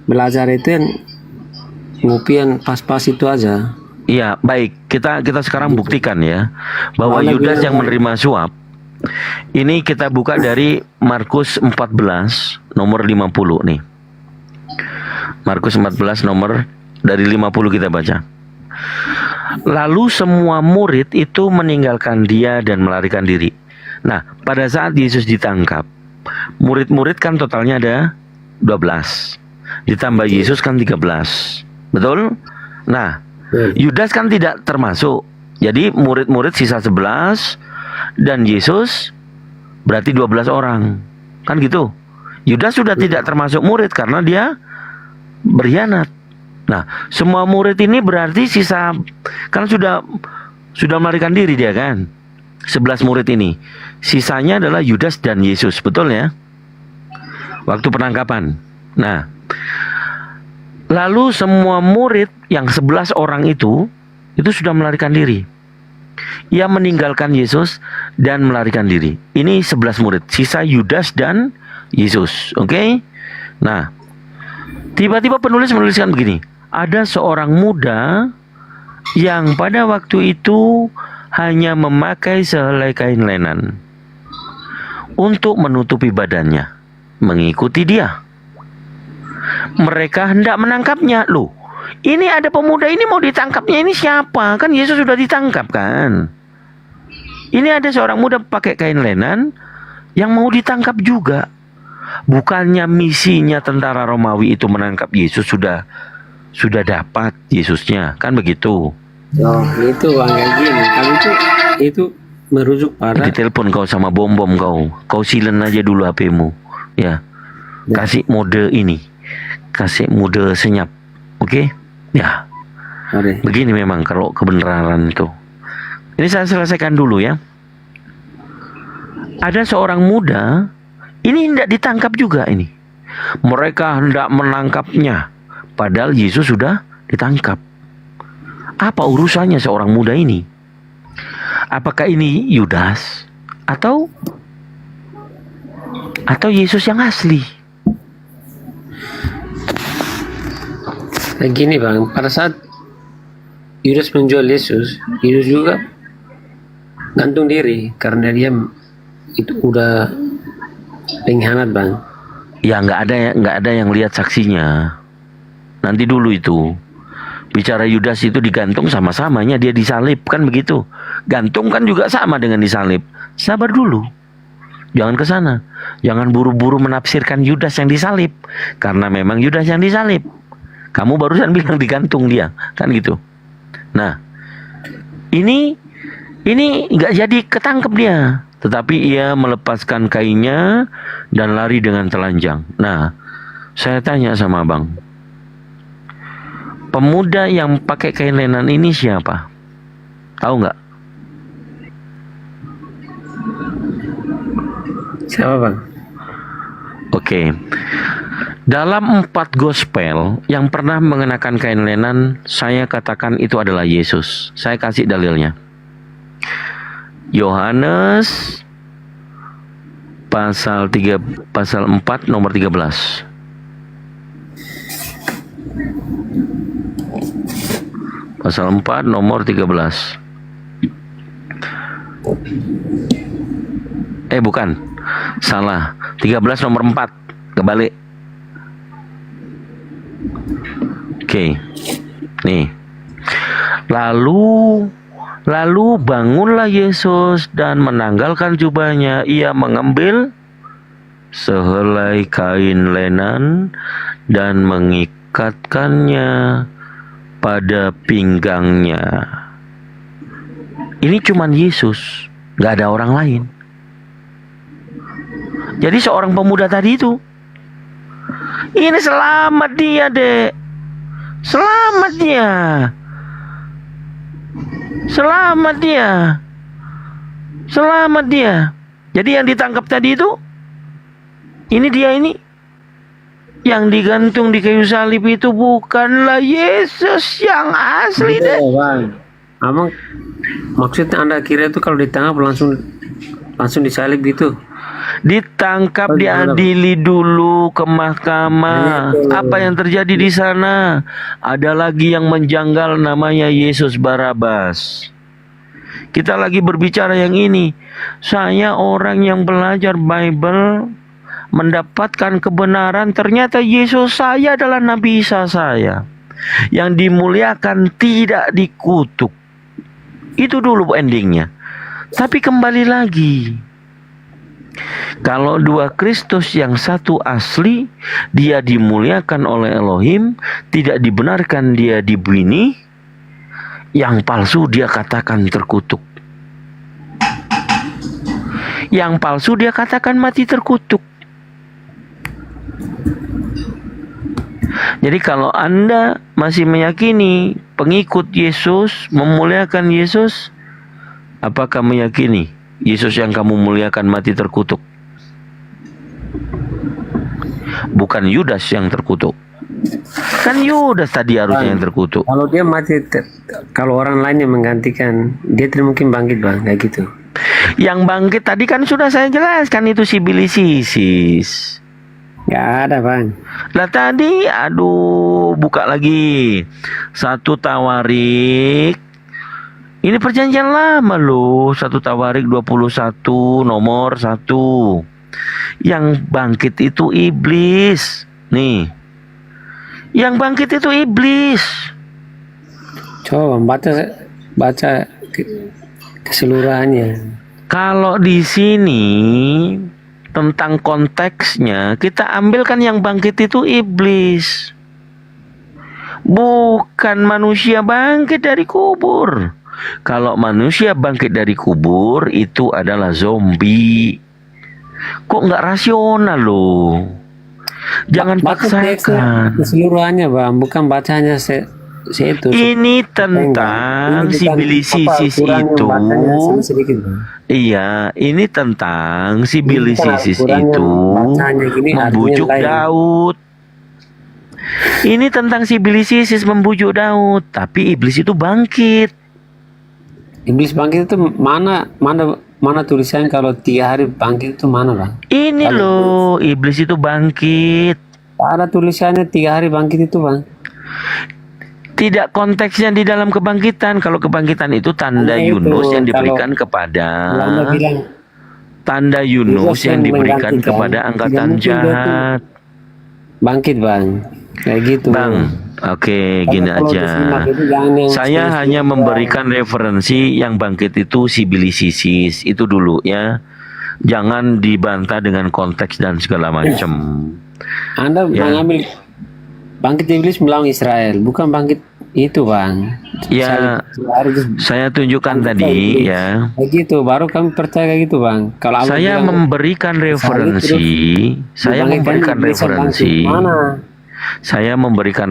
belajar itu yang ngupian pas-pas itu aja. Iya, baik. Kita sekarang buktikan ya bahwa Yudas yang menerima suap. Ini kita buka dari Markus 14 nomor 50 nih. Markus 14 nomor dari 50 kita baca. Lalu semua murid itu meninggalkan dia dan melarikan diri. Nah, pada saat Yesus ditangkap, murid-murid kan totalnya ada 12. Ditambah Yesus kan 13. Betul? Nah, Yudas kan tidak termasuk. Jadi murid-murid sisa 11 dan Yesus berarti 12 orang. Kan gitu. Yudas sudah tidak termasuk murid karena dia berkhianat. Nah, semua murid ini berarti sisa, kan sudah melarikan diri dia kan. 11 murid ini. Sisanya adalah Yudas dan Yesus, betul ya? Waktu penangkapan. Nah, lalu semua murid yang 11 orang itu sudah melarikan diri. Ia meninggalkan Yesus dan melarikan diri. Ini 11 murid. Sisa Yudas dan Yesus. Oke? Nah, tiba-tiba penulis menuliskan begini. Ada seorang muda yang pada waktu itu hanya memakai sehelai kain lenan untuk menutupi badannya, mengikuti dia. Mereka hendak menangkapnya. Loh, ini ada pemuda ini mau ditangkapnya, ini siapa? Kan Yesus sudah ditangkap kan? Ini ada seorang muda pakai kain lenan yang mau ditangkap juga. Bukannya misinya tentara Romawi itu menangkap Yesus sudah dapat Yesusnya, kan begitu? Oh, itu bang kayak gini. Kalau itu merujuk pada. Ditelepon kau sama bom kau silent aja dulu HP-mu, ya. Kasih mode ini, kasih mode senyap, oke? Ya. Begini memang kalau kebenaran itu. Ini saya selesaikan dulu ya. Ada seorang muda, ini hendak ditangkap juga ini. Mereka hendak menangkapnya. Padahal Yesus sudah ditangkap. Apa urusannya seorang muda ini? Apakah ini Yudas atau Yesus yang asli? Nah, gini bang, pada saat Yudas menjual Yesus juga gantung diri karena dia itu udah pengkhianat bang. Ya nggak ada yang lihat saksinya. Nanti dulu itu bicara Yudas itu digantung sama-samanya, dia disalib kan begitu. Gantung kan juga sama dengan disalib. Sabar dulu, jangan ke sana, jangan buru-buru menafsirkan Yudas yang disalib karena memang Yudas yang disalib. Kamu barusan bilang digantung dia kan gitu. Nah, ini nggak jadi ketangkep dia, tetapi ia melepaskan kainnya dan lari dengan telanjang. Nah, saya tanya sama abang, pemuda yang pakai kain lenan ini siapa? Tahu nggak? Siapa bang? Oke. Dalam 4 gospel yang pernah mengenakan kain lenan, saya katakan itu adalah Yesus. Saya kasih dalilnya. Yohanes pasal 4 nomor 13. Pasal 4 nomor 13. Bukan. Salah. 13 nomor 4. Kebalik. Oke. Nih. Lalu bangunlah Yesus dan menanggalkan jubahnya. Ia mengambil sehelai kain lenan dan mengikatkannya pada pinggangnya. Ini cuman Yesus, nggak ada orang lain. Jadi seorang pemuda tadi itu, ini selamat dia, Dek. Selamat dia. Selamat dia. Selamat dia. Jadi yang ditangkap tadi itu, ini dia ini. Yang digantung di kayu salib itu bukanlah Yesus yang asli, Dek. Bang. Abang, maksudnya Anda kira itu kalau ditangkap langsung disalib gitu? Ditangkap, diadili dulu ke mahkamah. Apa yang terjadi di sana? Ada lagi yang menjanggal, namanya Yesus Barabas. Kita lagi berbicara yang ini. Saya orang yang belajar Bible, mendapatkan kebenaran, ternyata Yesus saya adalah Nabi Isa saya. Yang dimuliakan, tidak dikutuk. Itu dulu endingnya. Tapi kembali lagi, kalau dua Kristus, yang satu asli, dia dimuliakan oleh Elohim, tidak dibenarkan dia dibini, yang palsu dia katakan terkutuk. Yang palsu dia katakan mati terkutuk. Jadi kalau Anda masih meyakini pengikut Yesus, memuliakan Yesus, apakah meyakini Yesus yang kamu muliakan mati terkutuk? Bukan Yudas yang terkutuk. Kan Yudas tadi harusnya yang terkutuk. Kalau dia mati, kalau orang lain yang menggantikan, dia tidak mungkin bangkit, Bang, kayak gitu. Yang bangkit tadi kan sudah saya jelaskan, itu si Bilisisis. Gak ada, Bang. Lah tadi, aduh, buka lagi. 1 Tawarik. Ini perjanjian lama loh. 1 Tawarik 21 nomor 1. Yang bangkit itu iblis. Nih. Yang bangkit itu iblis. Coba baca keseluruhannya. Kalau di sini tentang konteksnya, kita ambilkan yang bangkit itu iblis. Bukan manusia bangkit dari kubur. Kalau manusia bangkit dari kubur, itu adalah zombie. Kok nggak rasional loh? Jangan paksakan. Keseluruhannya, Bang, bukan bacanya itu. Ini tentang si Bilisisis itu. Iya, ini tentang si Bilisisis itu membujuk Daud. Ini tentang si Bilisisis membujuk Daud, tapi iblis itu bangkit. Iblis bangkit itu mana tulisannya kalau 3 hari bangkit itu mana, Bang? Ini loh, iblis itu bangkit. Ada tulisannya 3 hari bangkit itu, Bang. Tidak konteksnya di dalam kebangkitan. Kalau kebangkitan itu tanda Yunus yang diberikan kepada tanda Yunus yang diberikan kepada angkatan jahat. Bangkit, Bang. Kayak gitu, Bang. Oke, gini aja. Saya hanya memberikan referensi yang bangkit itu si Bilisisis itu dulu ya. Jangan dibantah dengan konteks dan segala macam. Anda mengambil bangkit iblis melawan Israel, bukan bangkit itu, Bang. Ya, saya tunjukkan tadi ya. Begitu, baru kami percaya gitu, Bang. Kalau saya memberikan referensi, saya memberikan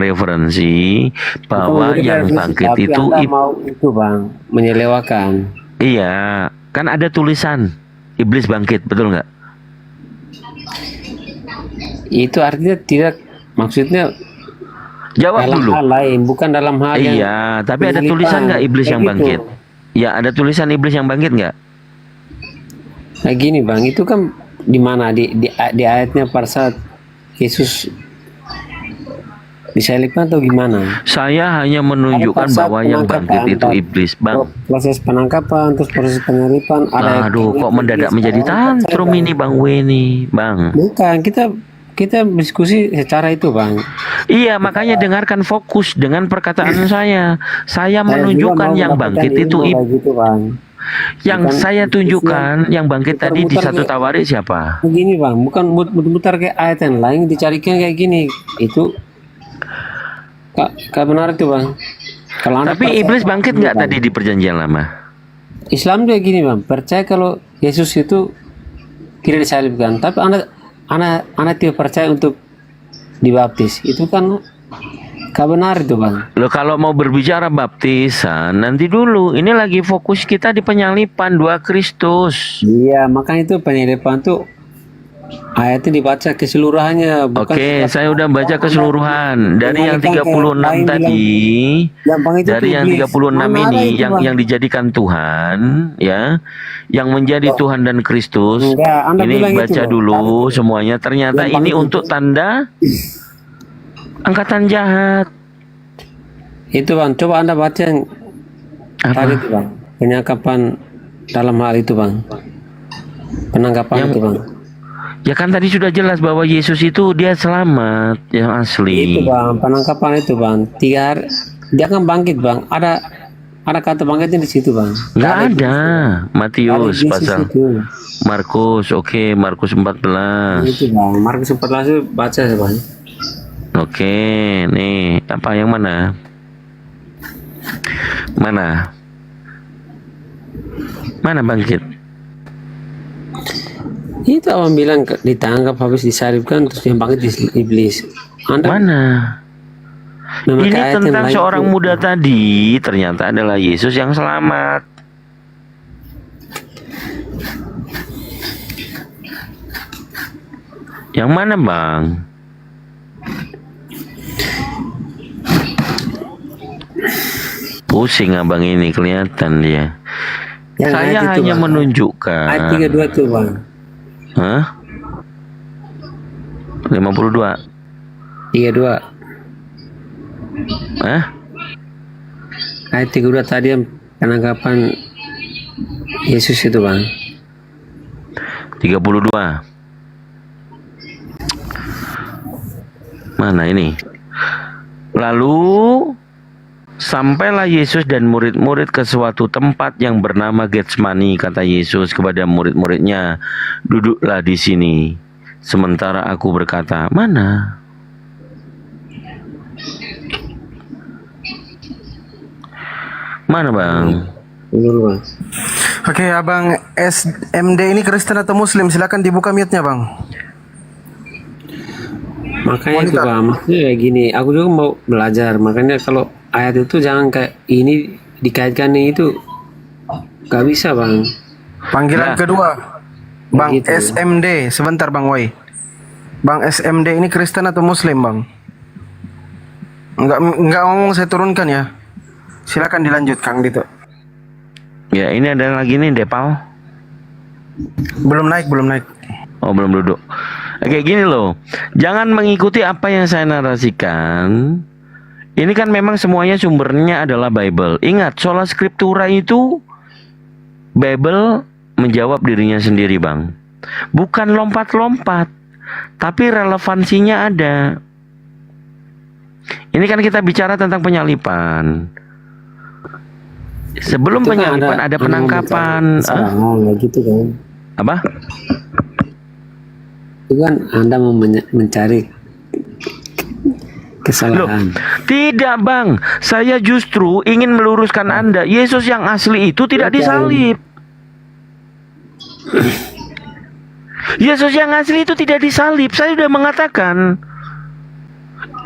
referensi bahwa yang bangkit itu Bang, menyelewakan. Iya, kan ada tulisan iblis bangkit, betul nggak? Itu artinya tidak, maksudnya jawab dalam dulu. hal lain, bukan dalam hal yang. Iya, tapi ada tulisan nggak iblis yang bangkit? Ya, ada tulisan iblis yang bangkit nggak? Nah gini, Bang, itu kan di mana di ayatnya pada saat Yesus disalibkan atau gimana? Saya hanya menunjukkan bahwa yang bangkit itu iblis, Bang. Proses penangkapan, terus proses penyalipan. Aduh, kok mendadak menjadi tantrum ini, Bang Weni, Bang. Bukan, kita kita diskusi secara itu bang. Iya, makanya dengarkan fokus dengan perkataan saya. Saya Saya juga menunjukkan mau yang mendapatkan bangkit itu ilmu kayak gitu bang. yang Bukan saya tunjukkan yang bangkit tadi di putar-putar satu kayak tawarik siapa? begini bang, bukan muter-muter kayak ayat yang lain dicarikan kayak gini. Itu kak benar itu bang. Kalau Anda Tapi percaya iblis bangkit nggak Bang. tadi di perjanjian lama? Islam juga gini bang, percaya kalau Yesus itu tidak disalibkan, tapi anda tidak percaya untuk dibaptis. Itu kan benar itu bang. Loh, kalau mau berbicara baptisan nanti dulu. Ini lagi fokus kita di penyalipan 2 Kristus. Iya, makanya itu penyelidikan tuh ayatnya dibaca keseluruhannya. Bukan Oke, saya udah baca keseluruhan dari yang 36 tadi. Dari yang 36 ini yang dijadikan Tuhan, ya, yang menjadi Tuhan dan Kristus. Enggak, Anda Ini bilang itu, baca Bang. dulu semuanya. Ternyata Yang ini paling untuk tanda angkatan jahat. Itu bang, coba Anda baca yang tadi itu bang, penyakapan dalam hal itu bang, penangkapan itu bang. Ya kan tadi sudah jelas bahwa Yesus itu dia selamat yang Itu asli. bang, penangkapan itu bang, 3 hari dia akan bangkit bang. Ada kata bangkitnya di situ bang. Nggak ada. Ada Matius Yesus pasal itu. Markus, oke, Markus 14. Itu bang, Markus 14 itu baca ya bang. Oke, nih apa yang mana? Mana? Mana bangkit? Itu abang bilang ditangkap habis disalibkan terus yang bangkit iblis. Anda Mana? memakai Ini ayat yang tentang lain seorang itu. muda tadi, ternyata adalah Yesus yang selamat. Yang mana, Bang? Pusing abang ini, kelihatan dia. Yang Saya ayat itu, hanya Bang. menunjukkan. Ayat 32 tuh bang. Hah? 52. 32. Hah? Ayat 32 tadi yang penangkapan Yesus itu bang. 32. Mana ini? Lalu sampailah Yesus dan murid-murid ke suatu tempat yang bernama Getsemani. Kata Yesus kepada murid-muridnya, duduklah di sini, sementara aku berkata, mana? Mana bang? Dulu bang. Oke, Abang SMD ini Kristen atau Muslim? Silakan dibuka mute-nya, Bang. Makanya itu bang, maksudnya kayak gini. Aku juga mau belajar. Makanya kalau ayat itu jangan kayak ini dikaitkan nih itu, gak bisa bang. Panggilan Nah. kedua. Bang Begitu. SMD, sebentar Bang Woi. Bang SMD ini Kristen atau Muslim, Bang? Enggak ngomong, saya turunkan ya. Silakan dilanjut Kang Dito. Ya ini ada lagi nih Depal. Belum naik. Oh belum duduk. Kayak gini loh. Jangan mengikuti apa yang saya narasikan. Ini kan memang semuanya sumbernya adalah Bible. Ingat, sola scriptura itu Bible menjawab dirinya sendiri, Bang. Bukan lompat-lompat, tapi relevansinya ada. Ini kan kita bicara tentang penyalipan. Sebelum Itu kan penyalipan ada penangkapan. Nggak gitu kan. Apa? Itu kan Anda mau mencari kesalahan. Tidak bang, saya justru ingin meluruskan Anda. Yesus yang asli itu tidak disalib. Yesus yang asli itu tidak disalib. Saya sudah mengatakan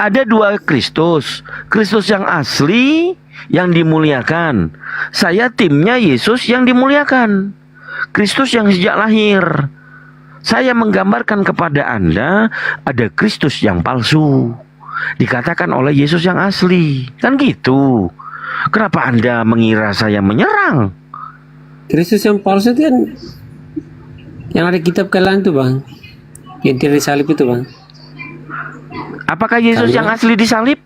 ada 2 Kristus. Kristus yang asli yang dimuliakan. Saya timnya Yesus yang dimuliakan. Kristus yang sejak lahir. Saya menggambarkan kepada Anda ada Kristus yang palsu. Dikatakan oleh Yesus yang asli. Kan gitu. Kenapa Anda mengira saya menyerang? Kristus yang palsu itu kan yang ada kitab kalian tuh bang, yang tidak disalib itu bang. Apakah Yesus yang asli disalib?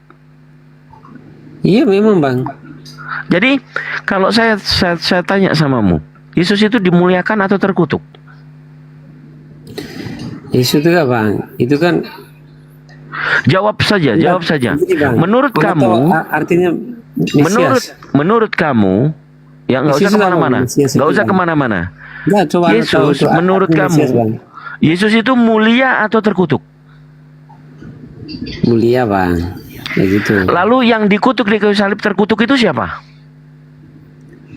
Iya memang bang. Jadi kalau saya tanya samamu, Yesus itu dimuliakan atau terkutuk? Yesus itu kan bang, itu kan Jawab saja, jawab saja. begini, Bang. Menurut Bang, kamu, tahu artinya menurut kamu, ya nggak usah Yesus apa, kemana-mana, Mesias nggak itu, usah Bang? kemana-mana. Nggak, coba Anda tahu Yesus, itu menurut artinya Mesias, kamu, Bang. Yesus itu mulia atau terkutuk? Mulia bang, ya gitu. Lalu yang dikutuk di kayu salib terkutuk itu siapa?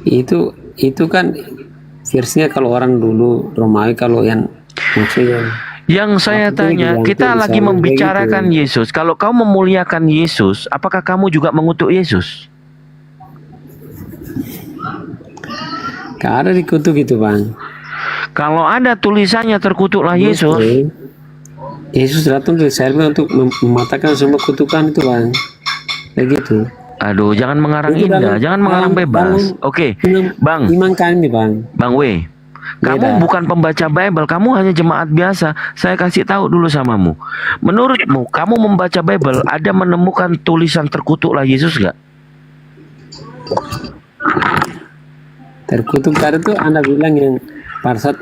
Itu kan versinya kalau orang dulu Romawi, kalau yang maksudnya Yang saya Maksudnya tanya, diganti kita lagi misalnya membicarakan begitu. Yesus. Kalau kau memuliakan Yesus, apakah kamu juga mengutuk Yesus? gak ada dikutuk itu bang. Kalau ada tulisannya terkutuklah Yesus, Yesus datang ke saya untuk mematahkan semua kutukan itu bang, begitu. aduh, jangan mengarang Itu indah, dalam- jangan mengarang dalam- bebas. dalam- Oke, Iman- Bang, iman kami bang. Bang W. Kamu Beda. bukan pembaca Bible, kamu hanya jemaat biasa. Saya kasih tahu dulu samamu. Menurutmu, kamu membaca Bible, ada menemukan tulisan terkutuklah Yesus gak? Terkutuk tadi tuh Anda bilang yang pada saat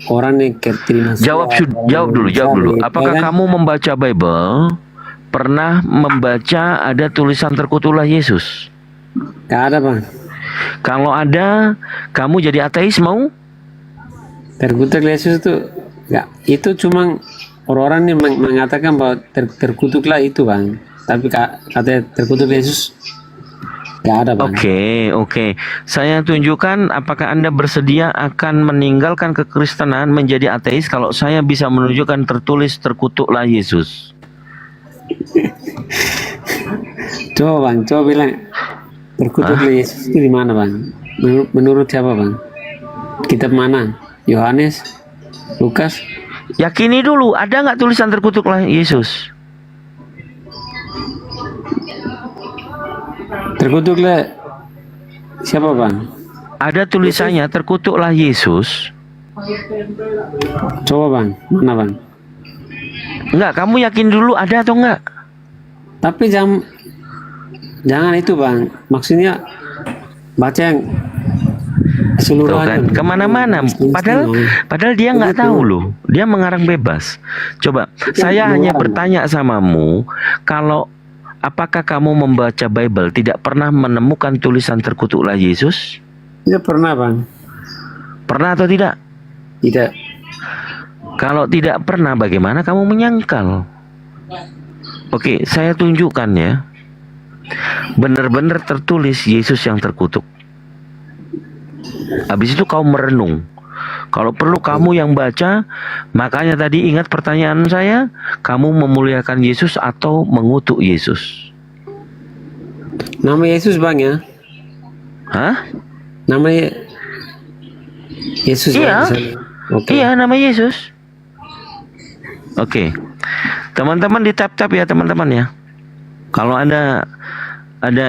orang yang terima Jawab dulu. Apakah kamu membaca Bible pernah membaca ada tulisan terkutuklah Yesus? Gak ada bang. Kalau ada, kamu jadi ateis mau? Terkutuk Yesus itu nggak, itu cuma orang-orang yang mengatakan bahwa terkutuklah itu bang, tapi kata terkutuk Yesus nggak ada bang. Oke. Saya tunjukkan apakah Anda bersedia akan meninggalkan kekristenan menjadi ateis kalau saya bisa menunjukkan tertulis terkutuklah Yesus. Coba bang, coba bilang terkutuklah Yesus itu di mana bang? Menurut siapa bang? Kitab mana? Yohanes, Lukas? Yakini dulu, ada nggak tulisan terkutuklah Yesus? Terkutuklah siapa bang? Ada tulisannya terkutuklah Yesus. Coba bang, mana bang? Enggak, kamu yakin dulu ada atau enggak? Tapi jangan itu bang, maksudnya baca yang Tuh seluruhnya. kan, kemana-mana. Padahal dia nggak tahu loh. Dia mengarang bebas. Coba, saya hanya bertanya samamu, kalau apakah kamu membaca Bible tidak pernah menemukan tulisan terkutuklah Yesus? Tidak pernah bang. Pernah atau tidak? Tidak. Kalau tidak pernah, bagaimana kamu menyangkal? Oke, saya tunjukkan ya. Benar-benar tertulis Yesus yang terkutuk. Habis itu kau merenung. Kalau perlu kamu yang baca. Makanya tadi ingat pertanyaan saya, kamu memuliakan Yesus atau mengutuk Yesus? Nama Yesus bang ya? Hah? Namanya Yesus Iya. bang. Oke. Iya, nama Yesus. Oke. Teman-teman di tap-tap ya teman-teman ya. Kalau ada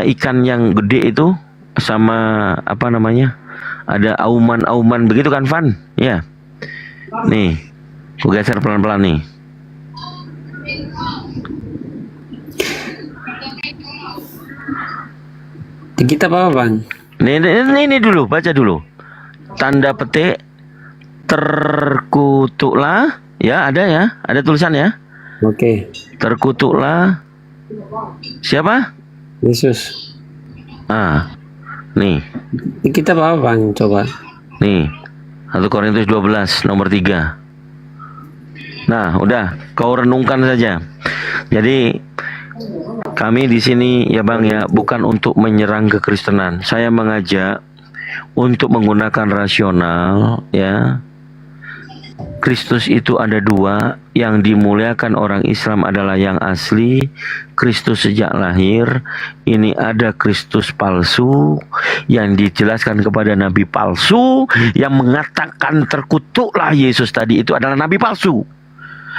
ikan yang gede itu sama apa namanya? Ada auman-auman begitu kan, Van? Ya. Nih, aku geser pelan-pelan nih. Di kitab apa bang? Ini dulu, baca dulu. Tanda petik terkutuklah, ya ada tulisan ya. Oke. Terkutuklah siapa? Yesus. Nih. Di kitab apa bang? Coba. Nih, 1 Korintus 12 nomor 3. Nah, udah, kau renungkan saja. Jadi kami di sini ya Bang ya, bukan untuk menyerang kekristenan. Saya mengajak untuk menggunakan rasional ya. Kristus itu ada dua, yang dimuliakan orang Islam adalah yang asli, Kristus sejak lahir. Ini ada Kristus palsu yang dijelaskan kepada nabi palsu yang mengatakan terkutuklah Yesus tadi itu adalah nabi palsu.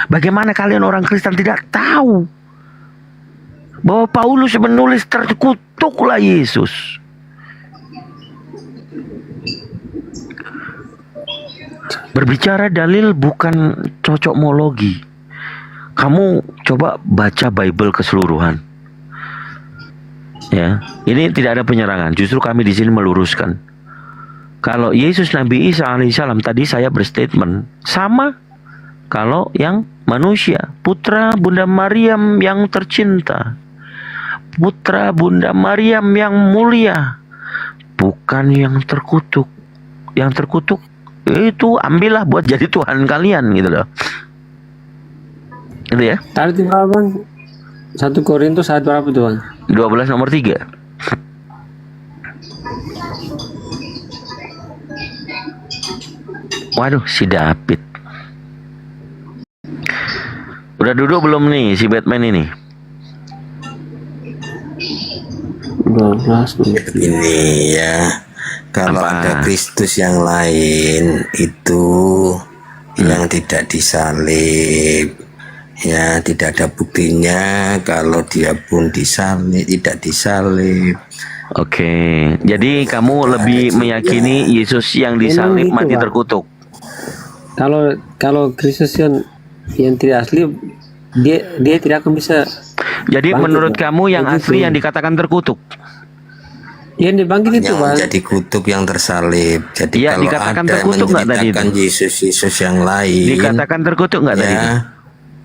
Bagaimana kalian orang Kristen tidak tahu bahwa Paulus menulis terkutuklah Yesus? Berbicara dalil bukan cocokmologi. Kamu coba baca Bible keseluruhan. Ya, ini tidak ada penyerangan. Justru kami di sini meluruskan. Kalau Yesus Nabi Isa alaihissalam tadi saya berstatement sama kalau yang manusia, putra Bunda Maryam yang tercinta, putra Bunda Maryam yang mulia, bukan yang terkutuk. Yang terkutuk itu ambillah buat jadi Tuhan kalian gitu loh. Gitu ya. Tadi itu berapa bang? 1 Korintus ayat berapa tuh bang? 12 nomor 3. Waduh, si David. Udah duduk belum nih si Batman ini? 12. Ini ya, kalau Apa? ada Kristus yang lain itu yang tidak disalib, ya tidak ada buktinya kalau dia pun disalib, tidak disalib. Oke, jadi kamu lebih meyakini Yesus yang disalib Emang gitu, mati Bang? terkutuk. Kalau Kristus yang tidak asli, dia tidak akan bisa. Jadi Bangkit, menurut Bang. kamu yang Begitu. asli yang dikatakan terkutuk? Yang dibangkit itu Yang bang. menjadi kutub yang tersalib. Jadi Iya, kalau dikatakan ada terkutuk nggak tadi menceritakan Yesus yang lain, Dikatakan terkutuk nggak tadi? ya,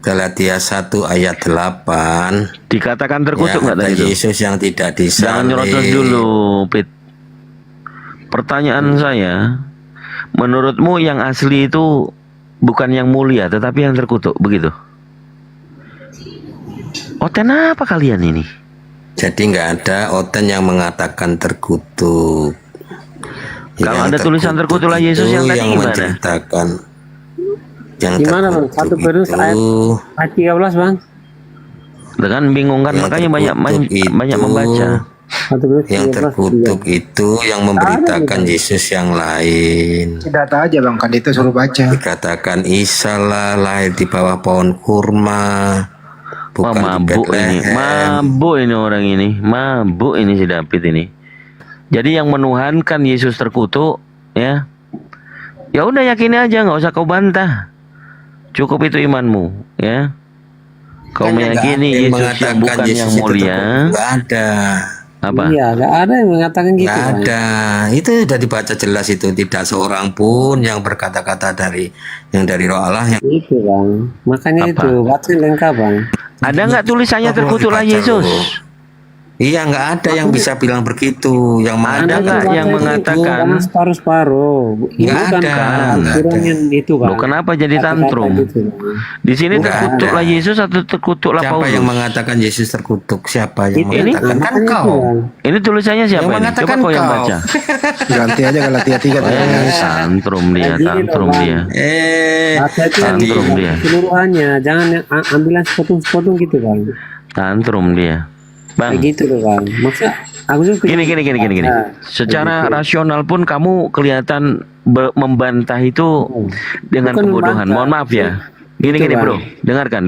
Galatia 1 ayat 8. Dikatakan terkutuk nggak ada tadi itu? Yesus yang tidak Jangan disalib. nyerocos dulu, Pit. Pertanyaan saya, menurutmu yang asli itu bukan yang mulia, tetapi yang terkutuk, begitu? Oten apa kalian ini? Jadi nggak ada oten yang mengatakan terkutuk. Kalau ada tulisan terkutuklah Yesus yang tadi yang gimana? menceritakan yang Gimana bang? 1 terkutuk Korintus ayat itu, 13 bang. Dengan bingung kan, Yang makanya terkutuk banyak itu, membaca. 1 Korintus yang 13. terkutuk itu yang memberitakan Yesus yang lain. Data aja bang, kan itu suruh baca. Dikatakan Isa lah lahir di bawah pohon kurma, Wah, bukan di mabuk ini, Bethlehem. mabuk ini orang ini, mabuk ini si David ini. Jadi yang menuhankan Yesus terkutuk, ya, ya udah yakini aja, nggak usah kau bantah. Cukup itu imanmu, ya. Kau Makanya nggak meyakini ada yang Yesus yang mengatakan bukan Yesus yang itu mulia, terkutuk. Nggak ada. apa? Iya, nggak ada yang mengatakan gitu. Nggak Bang. ada. Itu sudah dibaca jelas itu, tidak seorang pun yang berkata-kata dari Roh Allah yang Itu bang. Makanya Apa? itu baca lengkap bang. Ada nggak tulisannya Apa terkutuklah dibaca, Yesus? loh? Iya, nggak ada yang bisa bilang begitu. Yang Ada mengatakan nggak yang terkutuk. mengatakan? Karena separuh-separuh. Nggak Bukan ada, kan nggak aturan ada. yang itu bang. Loh, kenapa jadi Kata-kata tantrum? gitu, Bang. Di sini Nggak terkutuklah ada. Yesus atau terkutuklah Siapa Paulus? yang mengatakan Yesus terkutuk? Siapa yang Ini? mengatakan? Kan Makanya itu, kau. Bang. Ini tulisannya siapa Yang ini? Coba mengatakan kau yang kau. baca. Ganti aja Galatia 3 tuh. Tantrum dia, Nah, gini loh, tantrum Bang. dia. Baca itu yang Tantrum dia. keseluruhannya. Jangan yang ambilan sepotong-sepotong gitu bang. Tantrum dia. Bang, Kayak gitu loh bang. Maksudnya aku juga gini. Nah, Secara rasional pun kamu kelihatan membantah itu dengan Bukan kebodohan. membantah. Mohon maaf ya. Gini Itu, bro, Bang. dengarkan.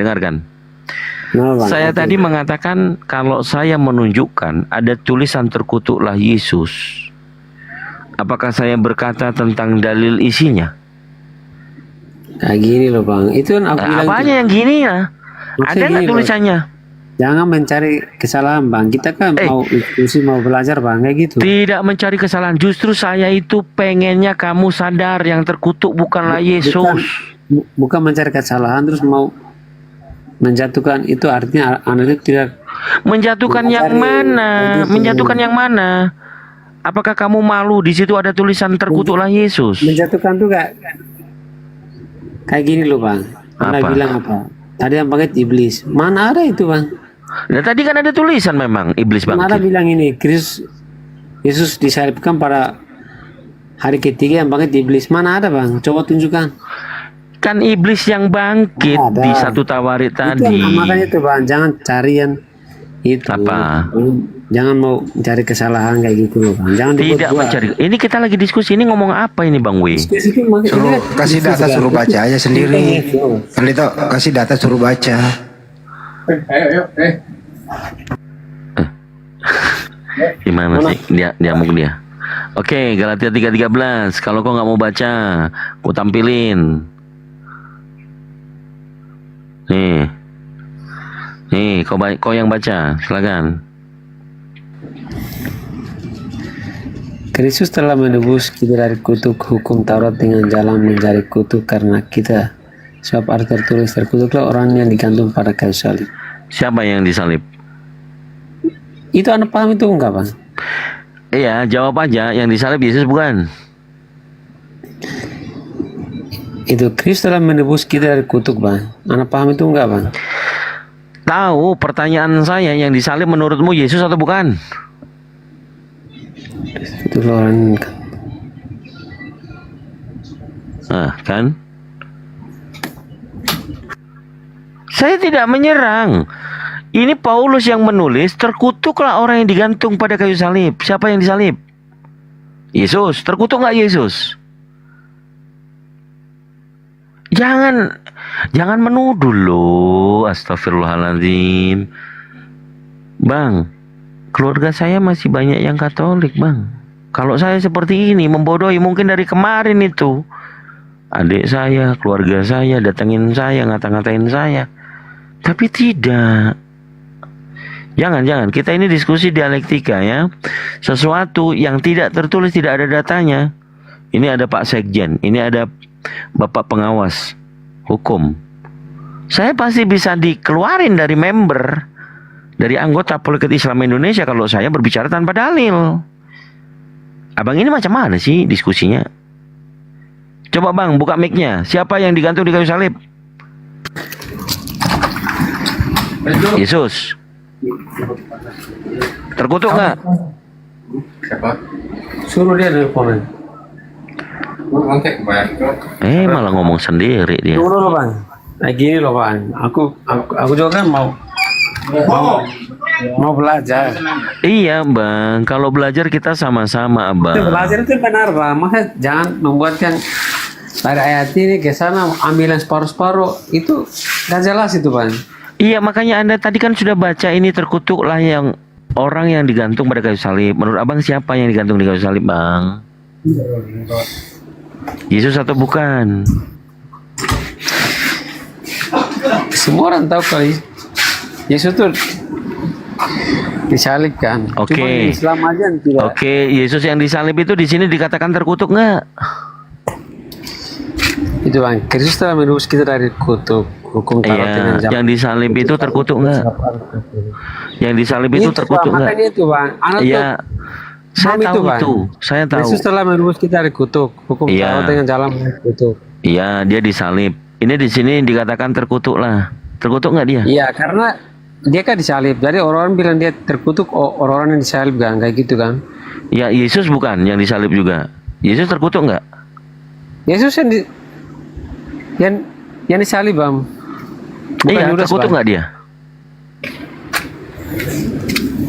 nah, Bang, Saya oke. tadi mengatakan kalau saya menunjukkan ada tulisan terkutuklah Yesus. Apakah saya berkata tentang dalil isinya? Kayak gini loh bang. Itu kan aku bilang Apanya tuh, yang gini ya? Maksudnya Ada nggak gini loh. tulisannya? jangan mencari kesalahan bang. Kita kan mau diskusi, mau belajar bang, kayak gitu. Tidak mencari kesalahan. Justru saya itu pengennya kamu sadar yang terkutuk bukanlah Yesus. Bukan mencari kesalahan terus mau menjatuhkan, itu artinya anak itu tidak. Menjatuhkan yang mana? Menjatuhkan yang mana? Apakah kamu malu di situ ada tulisan terkutuklah Yesus? Menjatuhkan tuh kayak gini loh bang. Anda Apa? bilang apa? Tadi yang bangkit iblis. Mana ada itu bang? Nah, tadi kan ada tulisan memang iblis Mana ada bangkit. bilang ini Yesus disalibkan pada hari ketiga yang bangkit iblis. Mana ada bang? Coba tunjukkan. Kan iblis yang bangkit Ada. di satu tawarik Itu tadi. makanya itu bang. Jangan cari yang itu. Apa? Jangan mau cari kesalahan kayak gitu loh bang. Jangan Tidak dibuat-buat. mencari. Ini kita lagi diskusi, ini ngomong apa ini Bang Wi? Diskusi itu makanya- Suruh ini kasih diskusi, data, Bang. suruh baca aja sendiri. Itu. Kan itu kasih data suruh baca. Gimana sih dia diamuk dia? Oke, Galatia 3:13. Kalau kau nggak mau baca, ku tampilin. Nih, kau yang baca, silakan. Kristus telah menebus kita dari kutuk hukum Taurat dengan jalan menjadi kutuk karena kita Sebab ada tertulis, terkutuklah orang yang digantung pada kayu salib. Siapa yang disalib? Itu Anda paham itu enggak, Bang? Iya, jawab aja. Yang disalib Yesus bukan? Itu Kristus telah menebus kita dari kutuk, Bang. Anda paham itu enggak, Bang? Tahu, pertanyaan saya, yang disalib menurutmu Yesus atau bukan? Itu orang Nah, kan? Saya tidak menyerang. Ini Paulus yang menulis, terkutuklah orang yang digantung pada kayu salib. Siapa yang disalib? Yesus. Terkutuk nggak Yesus? Jangan menuduh loh. Astagfirullahaladzim. Bang, keluarga saya masih banyak yang Katolik, Bang. Kalau saya seperti ini, membodohi mungkin dari kemarin itu. Adik saya, keluarga saya, datengin saya, ngata-ngatain saya. Tapi tidak. Jangan. Kita ini diskusi dialektika ya. Sesuatu yang tidak tertulis, tidak ada datanya. Ini ada Pak Sekjen, ini ada Bapak Pengawas Hukum. Saya pasti bisa dikeluarin dari member, dari anggota Politik Islam Indonesia kalau saya berbicara tanpa dalil. Abang ini macam mana sih diskusinya? Coba Bang, buka mic-nya. Siapa yang digantung di kayu salib? Yesus. Terkutuk nggak? suruh dia nelfon. Malah ngomong sendiri dia. Tunggu dulu, Bang. Nah gini loh, Bang. Aku juga kan mau belajar. Iya Bang, kalau belajar kita sama-sama Bang. Belajar itu benar, Bang. Makanya jangan membuatkan dari ayat ini ke sana ambil yang separuh-separuh. Itu gak jelas itu, Bang. Iya, makanya Anda tadi kan sudah baca ini, terkutuklah yang orang yang digantung pada kayu salib. Menurut Abang siapa yang digantung di kayu salib, Bang? Yesus atau bukan? Semua orang tahu kalau Yesus itu disalibkan. Oke. Cuma di Islam aja yang tidak. Oke, Yesus yang disalib itu di sini dikatakan terkutuk nggak? Itu Bang, Kristus telah menebus kita dari kutuk hukum Taurat dengan Iya, yang disalib itu terkutuk nggak? Yang disalib itu terkutuk nggak? Makanya itu Bang, Iya, saya tahu itu, saya tahu. Kristus telah menebus kita dari kutuk hukum Taurat dengan jalan kutuk. Iya, dia disalib. Ini di sini dikatakan terkutuk lah. Terkutuk nggak dia? Iya, karena dia kan disalib. Jadi orang-orang bilang dia terkutuk, orang-orang yang disalib kan, kayak gitu kan? Ya, Yesus bukan yang disalib juga. Yesus terkutuk nggak? Yesus yang disalib, Bang. Iya, Yudas, terkutuk Bang. nggak dia?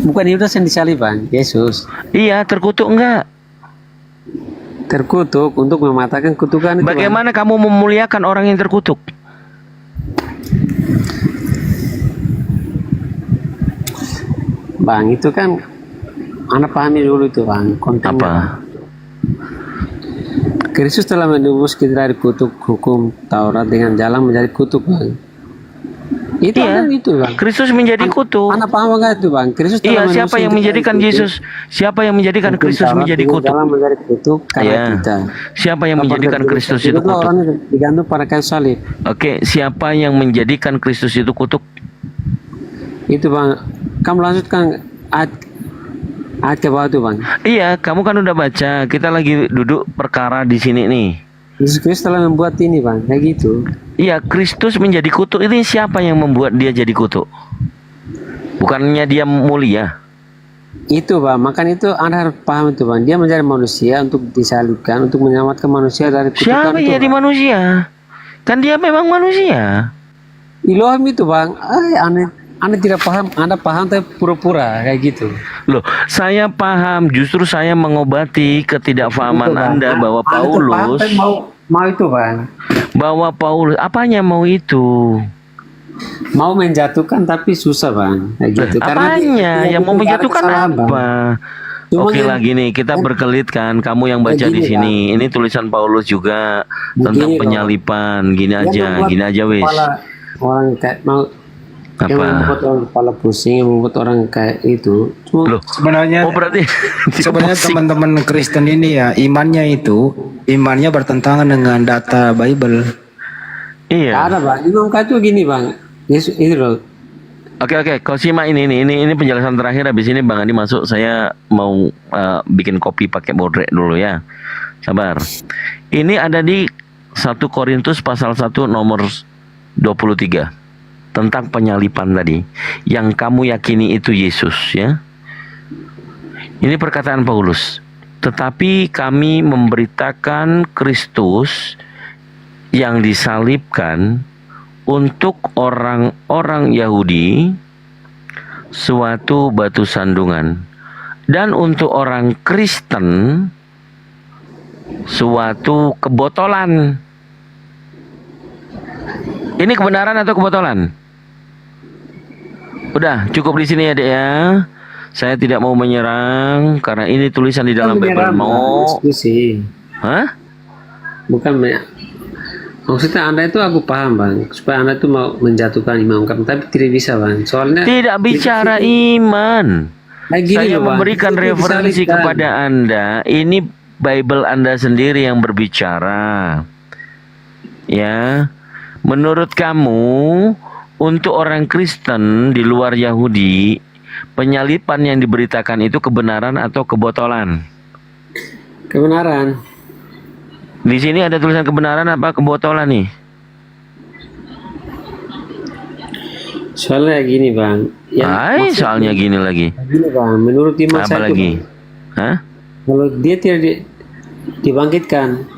Bukan Yudas yang disalib, Bang. Yesus. Iya, terkutuk nggak? Terkutuk untuk mematahkan kutukan itu. Bagaimana kamu memuliakan orang yang terkutuk? Bang, itu kan anak pahami dulu itu, Bang, kontennya. Apa? Kristus telah menebus kita dari kutuk hukum Taurat dengan jalan menjadi kutuk, Bang. Itu Iya, itu, Bang. Kristus menjadi kutuk. Anak paham enggak itu, Bang? Kristus telah Iya, menebus siapa yang kita menjadikan dari kutuk Yesus? Siapa yang menjadikan hukum Kristus Taurat menjadi dengan kutuk? jalan menjadi kutuk karena Iya. kita. Siapa yang menjadikan Kristus itu kutuk? Orang digantung pada kayu salib. Oke, siapa yang menjadikan Kristus itu kutuk? Itu, Bang. Kamu lanjutkan ayat ke bawah itu, Bang. Iya, kamu kan udah baca. Kita lagi duduk perkara di sini nih. Yesus Kristus telah membuat ini, Bang, kayak gitu. Iya, Kristus menjadi kutuk. Ini siapa yang membuat dia jadi kutuk? Bukannya dia mulia? Itu, Bang. Makanya itu Anda harus paham itu, Bang. Dia menjadi manusia untuk disalibkan, untuk menyelamatkan manusia dari kutukan Siapa itu, jadi Bang. manusia? Kan dia memang manusia. Ilham itu, Bang. Anda tidak paham. Anda paham tapi pura-pura kayak gitu. Loh, saya paham. Justru saya mengobati ketidakfahaman Itu, Bang. Anda bahwa Anda tuh paham Paulus, tapi mau itu, Bang. bahwa Paulus, apanya mau itu? Mau menjatuhkan tapi susah, Bang. Kayak gitu. Apanya? Yang mau menjatuhkan kesalahan, Bang. apa? Cuma Oke yang- lah gini, kita berkelit kan. Kamu yang baca di Begini, sini. Ini tulisan Paulus juga tentang Begini, penyalipan. Gini Yang aja, membuat gini aja wis. kepala orang kayak mau yang Apa? membuat orang kepala pusing, yang membuat orang kayak itu. Cuma Loh, Sebenarnya oh berarti sebenarnya teman-teman Kristen ini ya imannya bertentangan dengan data Bible. Iya. Ada bang, Imam K itu gini bang. Yesus itu loh. Oke, kau simak ini penjelasan terakhir. Habis ini Bang Andi masuk. Saya mau bikin kopi pakai bodrek dulu ya. Sabar. Ini ada di 1 Korintus pasal 1 nomor 23 tentang penyalipan tadi. Yang kamu yakini itu Yesus ya. Ini perkataan Paulus. Tetapi kami memberitakan Kristus yang disalibkan untuk orang-orang Yahudi suatu batu sandungan, dan untuk orang Kristen suatu kebotolan. Ini kebenaran atau kebotolan? Udah cukup di sini ya Dek ya. Saya tidak mau menyerang karena ini tulisan di dalam Bible. Mau? Hah? Bukan maksudnya Anda itu aku paham bang, supaya Anda itu mau menjatuhkan Imam Kam, tapi tidak bisa bang. Soalnya tidak bicara iman. Saya loh, memberikan itu referensi disalibkan. kepada Anda. Ini Bible Anda sendiri yang berbicara. Ya, menurut kamu untuk orang Kristen di luar Yahudi, penyalipan yang diberitakan itu kebenaran atau kebotolan? Kebenaran. Di sini ada tulisan kebenaran apa kebotolan nih? Soalnya gini bang. Soalnya gini lagi. Gini bang, menurut Imam Apa saya lagi? itu, Hah? kalau dia tidak dibangkitkan,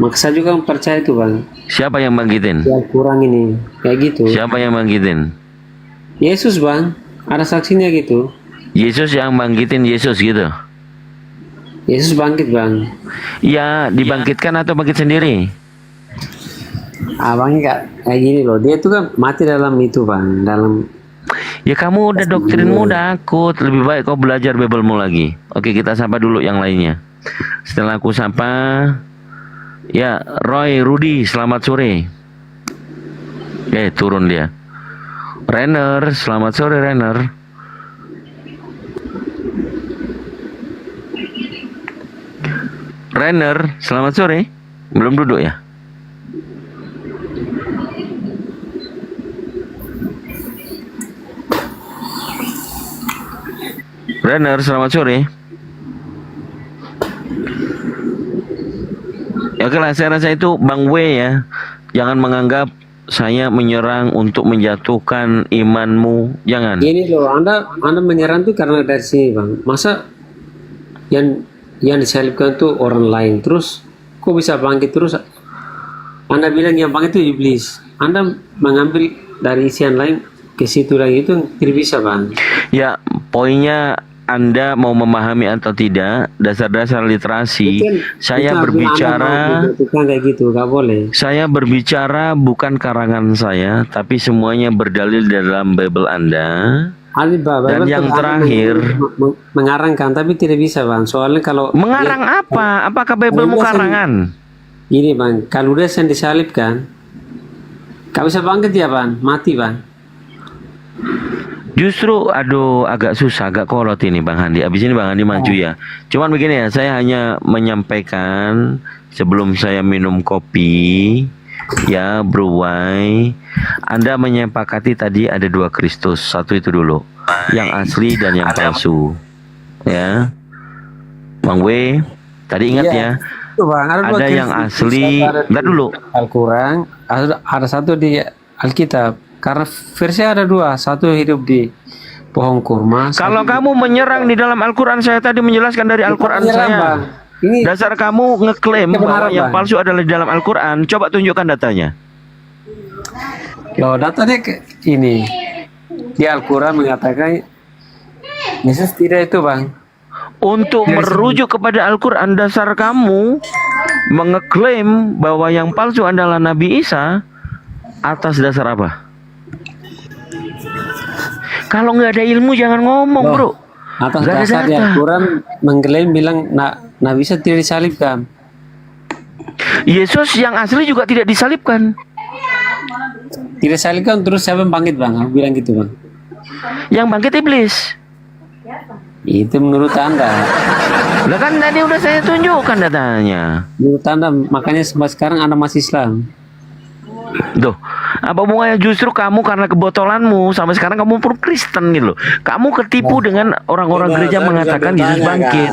maka saya juga percaya itu bang. Siapa yang bangkitin? Ya kurang ini, kayak gitu. Siapa yang bangkitin? Yesus bang, ada saksinya gitu. Yesus yang bangkitin Yesus gitu. Yesus bangkit bang. Ya, dibangkitkan atau bangkit sendiri? Abangnya kayak gini loh, dia tuh kan mati dalam itu bang, dalam. Ya kamu udah doktrinmu udah akut. Lebih baik kau belajar Biblemu lagi. Oke, kita sapa dulu yang lainnya. Setelah aku sapa, ya Roy Rudi, selamat sore. Turun dia. Renner, selamat sore Renner. Renner, selamat sore. Belum duduk ya? Renner, selamat sore. Ya oke lah, saya rasa itu Bang W ya. Jangan menganggap saya menyerang untuk menjatuhkan imanmu. Jangan. Ini loh, Anda menyerang tuh karena dari sini bang. Masa yang disalibkan tuh orang lain, terus kok bisa bangkit terus? Anda bilang yang bangkit itu iblis. Anda mengambil dari isian lain ke situ lagi, itu tidak bisa bang. Ya, poinnya Anda mau memahami atau tidak dasar-dasar literasi. Saya berbicara kayak gitu, nggak boleh. Saya berbicara bukan karangan saya, tapi semuanya berdalil dalam Bible Anda. Dan yang terakhir mengarangkan, tapi tidak bisa bang. Soalnya kalau mengarang apa? Apakah Biblemu karangan? Ini bang, kalau udah yang disalibkan, gak bisa bangkit ya bang, mati bang. Justru aduh agak susah, agak kolot ini Bang Handi. Abis ini Bang Handi maju ya. Cuman begini ya, saya hanya menyampaikan sebelum saya minum kopi ya Bruwai. Anda menyepakati tadi ada 2 Kristus. Satu itu dulu, yang asli dan yang palsu. Ya Bang W, tadi ingat ya, Bang, ada yang asli. Bentar dulu, Al-Quran, ada satu di Alkitab. Karena versi ada 2, satu hidup di pohon kurma. kalau kamu menyerang di dalam Al-Quran, saya tadi menjelaskan dari Al-Quran saya. Ini dasar kamu ngeklaim bahwa yang palsu adalah di dalam Al-Quran. Coba tunjukkan datanya. Loh, datanya ini di Al-Quran mengatakan Yesus tidak itu bang. Untuk merujuk kepada Al-Quran, dasar kamu mengeklaim bahwa yang palsu adalah Nabi Isa atas dasar apa? Kalau nggak ada ilmu jangan ngomong, bro. Atas dasar di Al-Quran mengklaim bilang Nabi Isa tidak disalibkan. Yesus yang asli juga tidak disalibkan. Tidak disalibkan, terus siapa yang bangkit bang? Aku bilang gitu bang. Yang bangkit iblis. Itu menurut Anda. Lah kan tadi udah saya tunjukkan datanya. Menurut Anda, makanya sampai sekarang Anda masih Islam. Duh, apa hubungannya? Justru kamu karena kebotolanmu sampai sekarang kamu pun Kristen gitu loh. Kamu ketipu dengan orang-orang gereja mengatakan Yesus bangkit.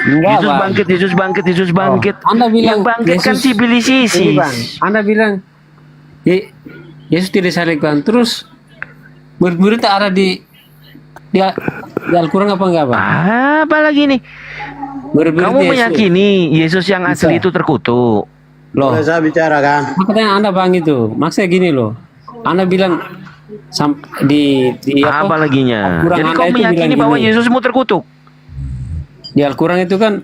Enggak, Yesus Bang. bangkit, Yesus bangkit, Yesus bangkit. Anda bilang Yang bangkit kan Yesus- si Billy Ini, Isis. Bang, Anda bilang Yesus tidak disalibkan. Terus murid-murid ada di Al-Quran apa enggak, Bang? Apa lagi nih? Murid-murid Kamu Yesus. meyakini Yesus yang asli itu terkutuk? Loh, Saya bicara kan. makanya Anda Bang itu. Maksudnya gini loh. Anda bilang di Apa laginya? Al-Quran Jadi Anda kau itu meyakini bilang bahwa gini. Yesusmu terkutuk? Di Al-Quran itu kan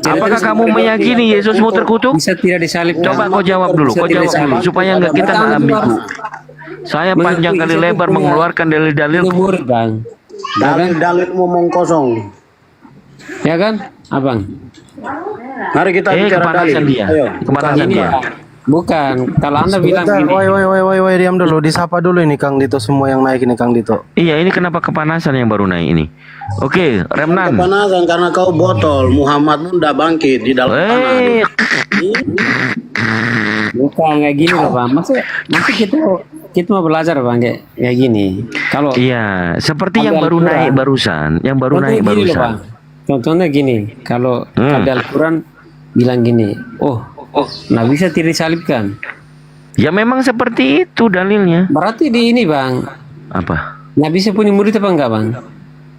Apakah kamu meyakini Yesusmu terkutuk? bisa tidak disalibkan. Coba kau jawab dulu, Bisa kau tidak jawab dulu disalibkan. supaya nggak kita Berarti nggak Anda ambigu. harus Saya panjang kali mengakui lebar saya punya- mengeluarkan dalil-dalil. itu murid, Bang. Dalil ngomong kosong. Ya kan, Abang? Mari kita bicara Kepanasan dalil. dia, Ayo. kepanasan Ini dia. Bang. Bukan. Kalau Anda bilang Bentar, gini, woi, diam dulu. Disapa dulu ini Kang Dito, semua yang naik ini Kang Dito. Iya, ini kenapa kepanasan yang baru naik ini? Oke, Remnan. Kepanasan karena kau botol. Muhammad pun udah bangkit di dalam tanah. bukan kayak gini loh, Bang. Maksud kita mau belajar, Bang, kayak gini. Kalau Iya, seperti yang Ambil baru Al-Quran. naik barusan, yang baru contohnya naik gini loh, barusan. Bang. Contohnya gini, kalau ada Al-Quran bilang gini, oh, nah bisa tidak disalibkan. Ya memang seperti itu dalilnya. Berarti di ini, Bang, Apa? nah bisa punya murid apa enggak, Bang?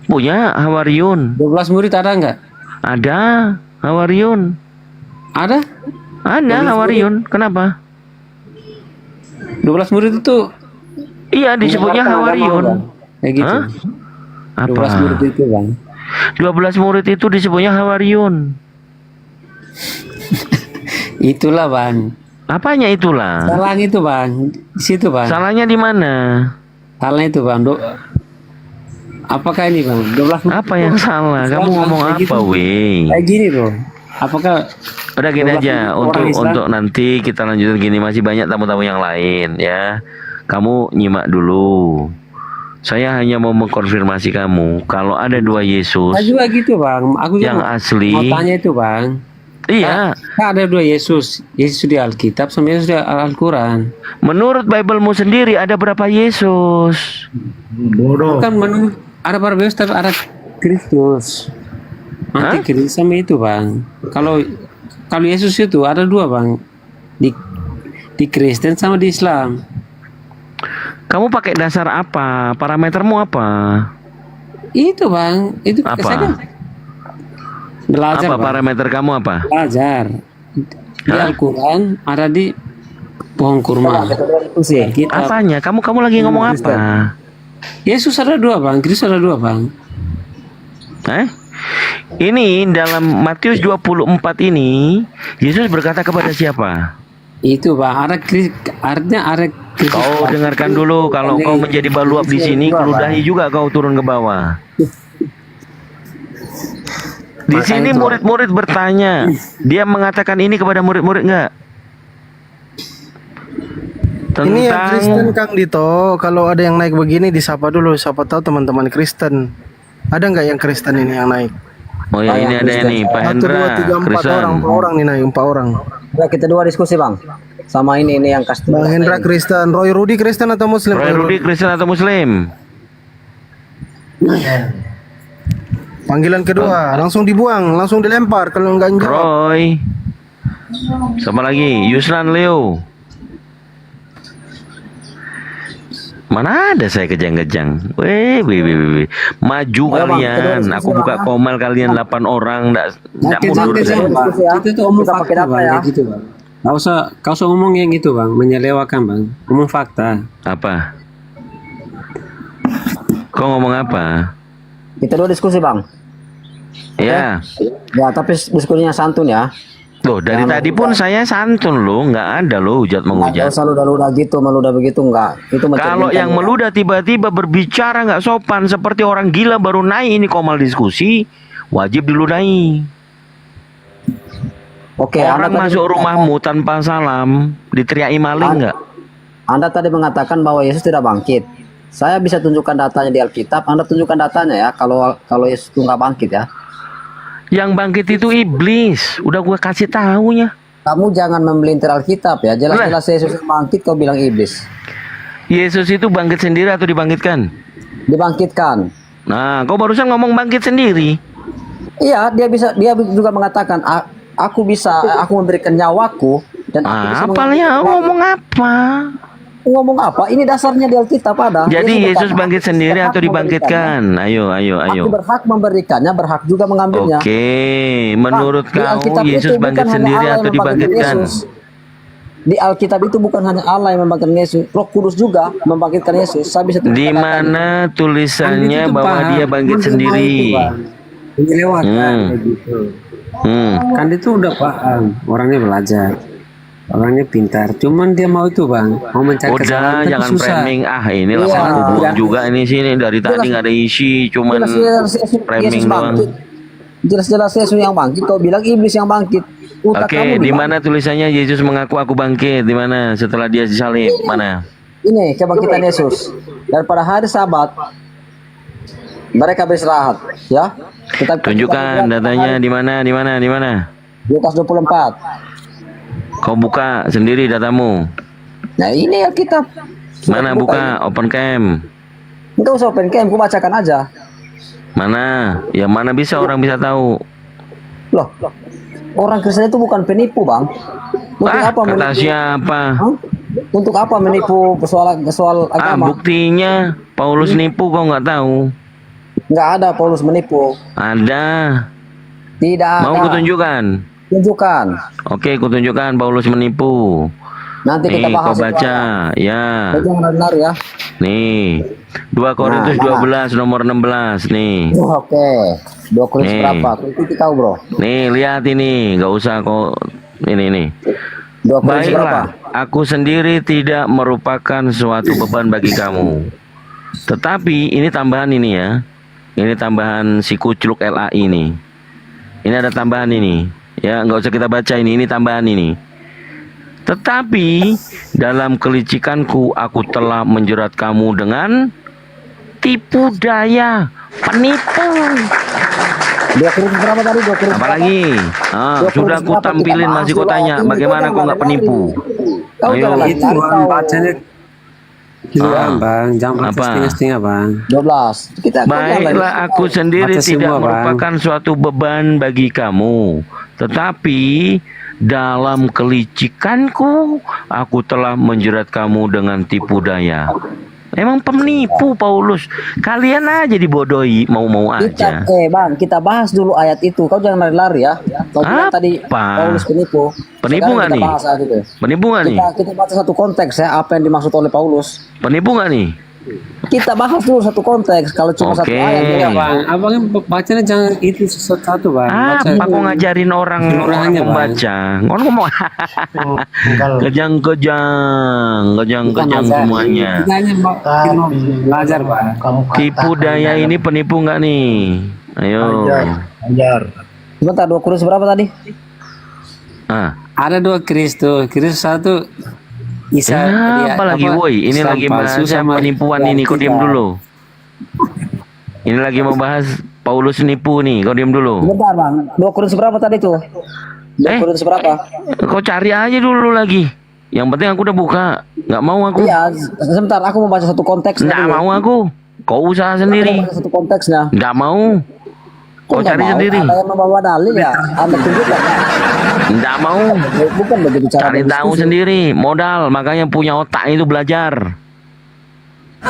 Punya Hawariun. 12 murid ada enggak? Ada Hawariun. Ada? Ada Hawariun. Kenapa? 12 murid itu Iya, disebutnya menyebarkan agama, Hawariun. Bang. Kayak gitu. Hah? Apa? 12 murid itu, Bang. 12 murid itu disebutnya Hawariun. Itulah, Bang. Apanya itulah? Salahnya itu, Bang. Di situ, Bang. Salahnya di mana? Salahnya itu, Bang. Apakah ini, Bang? 12 murid Apa yang salah? Kamu ngomong kayak gitu. apa, weh? Kayak gini loh. Apakah Udah gini 12 aja orang Islam. untuk nanti kita lanjutin gini, masih banyak tamu-tamu yang lain ya. Kamu nyimak dulu. Saya hanya mau mengkonfirmasi kamu kalau ada dua Yesus Saya juga gitu, Bang. Aku juga yang asli. mau tanya itu, Bang. Iya, Kan ada dua Yesus. Yesus di Alkitab sama Yesus di Al-Quran. menurut Biblemu sendiri ada berapa Yesus? Kan menurut ada para Yesus tapi ada Kristus. Nanti Kristus sama itu, Bang. Kalau Yesus itu ada dua, Bang. Di Kristen sama di Islam. Kamu pakai dasar apa? Parametermu apa? Itu, Bang. Itu Apa? saya kan belajar, Apa Bang. parameter kamu apa? Belajar. Di Hah? Al-Quran ada di pohon kurma. Kita Apanya? Kamu lagi ngomong apa? Yesus ada dua, Bang. Kristus ada dua, Bang. Ini dalam Matius 24 ini Yesus berkata kepada siapa? Itu, Bang. Artinya ada Kristus. Kau dengarkan dulu, kalau kau menjadi baluap di sini, keludahi juga kau turun ke bawah. Di sini murid-murid bertanya, dia mengatakan ini kepada murid-murid enggak? Ini yang Kristen Tentang Kang Dito, kalau ada yang naik begini disapa dulu, siapa tahu teman-teman Kristen. Ada nggak yang Kristen ini yang naik? oh ya ini ada nih Pak 1, Hendra, 2, 3, 4 Kristen. orang, 4 orang nih naik, 4 orang. Ya, kita dua diskusi bang. Sama ini yang custom. Bang Hendra Kristen, Roy Rudi Kristen atau Muslim? Roy Rudi Kristen atau Muslim? Panggilan kedua, langsung dibuang, langsung dilempar kalau nggak jawab. Roy. Sama lagi Yusran Leo. Mana ada saya kejang-kejang. Weh. Maju kalian. Aku buka komal kalian 8 orang. Nggak mundur saya. Itu tuh omong fakta, Bang. Kayak gitu, Bang. Kau usah ngomong yang gitu, Bang. Menyelewakan, Bang. Ngomong fakta. Apa? Kau ngomong apa? Kita dua diskusi bang. Ya. Ya tapi diskusinya santun ya. Loh, dari tadi pun saya santun loh, nggak ada loh hujat Nggak menghujat. usah ludah-ludah gitu, meludah begitu enggak. Itu Kalau yang meludah tiba-tiba berbicara nggak sopan seperti orang gila baru naik ini komal diskusi, wajib diludahi. Oke, Orang Anda masuk tadi, rumahmu tanpa salam, diteriaki maling nggak? Anda tadi mengatakan bahwa Yesus tidak bangkit. Saya bisa tunjukkan datanya di Alkitab. Anda tunjukkan datanya ya. Kalau Yesus itu nggak bangkit ya. Yang bangkit itu iblis. Udah gue kasih tahunya. Kamu jangan memelintir Alkitab ya. Jelas-jelas Yesus bangkit, kau bilang iblis. Yesus itu bangkit sendiri atau dibangkitkan? Dibangkitkan. Nah, kau barusan ngomong bangkit sendiri. Iya, dia juga mengatakan aku memberikan nyawaku dan aku bisa ngomong apa? Ngomong apa? Ini dasarnya di Alkitab ada. Jadi Yesus bangkit sendiri atau dibangkitkan? Ayo. Aku berhak memberikannya, berhak juga mengambilnya. Oke, menurut kamu Yesus bangkit sendiri atau dibangkitkan? Di Alkitab itu bukan hanya Allah yang membangkitkan Yesus, Roh Kudus juga membangkitkan Yesus. Di mana tulisannya bahwa dia bangkit sendiri? Menyelewatkan gitu. Kan itu udah paham, orangnya belajar. Orangnya pintar, cuman dia mau itu bang, mau mencari kesalahan. Udah, jangan framing. Ini lah aku juga ini sini dari tadi nggak ada isi, cuman framing doang. Jelas-jelas Yesus yang bangkit, kau bilang iblis yang bangkit. Oke, di mana tulisannya Yesus mengaku aku bangkit? Di mana setelah dia disalib? Mana? Ini kebangkitan Yesus. Dan pada hari Sabat mereka beristirahat, ya. Tunjukkan datanya di mana? Lukas 24. Kau buka sendiri datamu. Nah ini Alkitab. Mana buka? Open cam. Enggak usah open cam, aku bacakan aja. Mana? Yang mana bisa orang bisa tahu? Loh, orang Kristen itu bukan penipu bang. Untuk apa kata menipu? Siapa? Untuk apa menipu soal agama? Buktinya Paulus nipu kau nggak tahu? Nggak ada Paulus menipu. Ada. Tidak ada. Mau kutunjukkan? Tunjukkan. Oke, kutunjukkan Paulus menipu. Nanti kita bahas. Kau baca, ya. Benar ya. Nih, 2 Korintus 12 nomor 16 nih. Oke. 2 Korintus berapa? Itu tahu bro. Nih, lihat ini, nggak usah kau ini. Baiklah, aku sendiri tidak merupakan suatu beban bagi kamu. Tetapi ini tambahan ini ya. Ini tambahan si kucluk LAI ini. Ini ada tambahan ini. Ya, nggak usah kita baca ini tambahan ini. Tetapi dalam kelicikanku aku telah menjerat kamu dengan tipu daya, penipu. Apalagi? Sudah aku tampilin masih kau tanya, bagaimana kau nggak penipu? Ayo. Itu bacanya bang, jangan setengah-setengah bang. 12. Baiklah, aku sendiri tidak merupakan suatu beban bagi kamu. Tetapi dalam kelicikanku aku telah menjerat kamu dengan tipu daya. Emang penipu Paulus. Kalian aja dibodohi, mau-mau aja. Bang, kita bahas dulu ayat itu. Kau jangan lari-lari ya. Kau bilang tadi Paulus penipu. Penipu nggak nih? Penipu nggak nih? Kita baca satu konteks ya, apa yang dimaksud oleh Paulus. Penipu nggak nih? Kita bahas dulu satu konteks. Kalau cuma satu ayat ya bang, abangnya bacanya jangan itu satu bang. Apa kok ngajarin orang membaca? Ngomong kejang semuanya. Belajar bang. Tipu daya ini penipu nggak nih? Ayo. Ajar. Sebentar, 2 Korintus berapa tadi? Ada 2 Kristus. Kristus satu. Apalagi woi, ini lagi bahas penipuan ini, kau diam dulu. Ini lagi mau bahas Paulus nipu nih, kau diam dulu. Bentar bang, 2 Korintus berapa tadi tuh? 2 Korintus berapa? Kau cari aja dulu lagi. Yang penting aku udah buka. Nggak mau aku. Iya, sebentar, aku mau baca satu konteks. Nggak mau aku. Kau usaha sendiri. Baca satu konteksnya. Nggak mau. Kau cari sendiri. Ada yang membawa dalil ya, Anda tunjukkan. Nggak mau. Bukan begitu cara. Cari tahu sendiri, modal. Makanya punya otak itu belajar.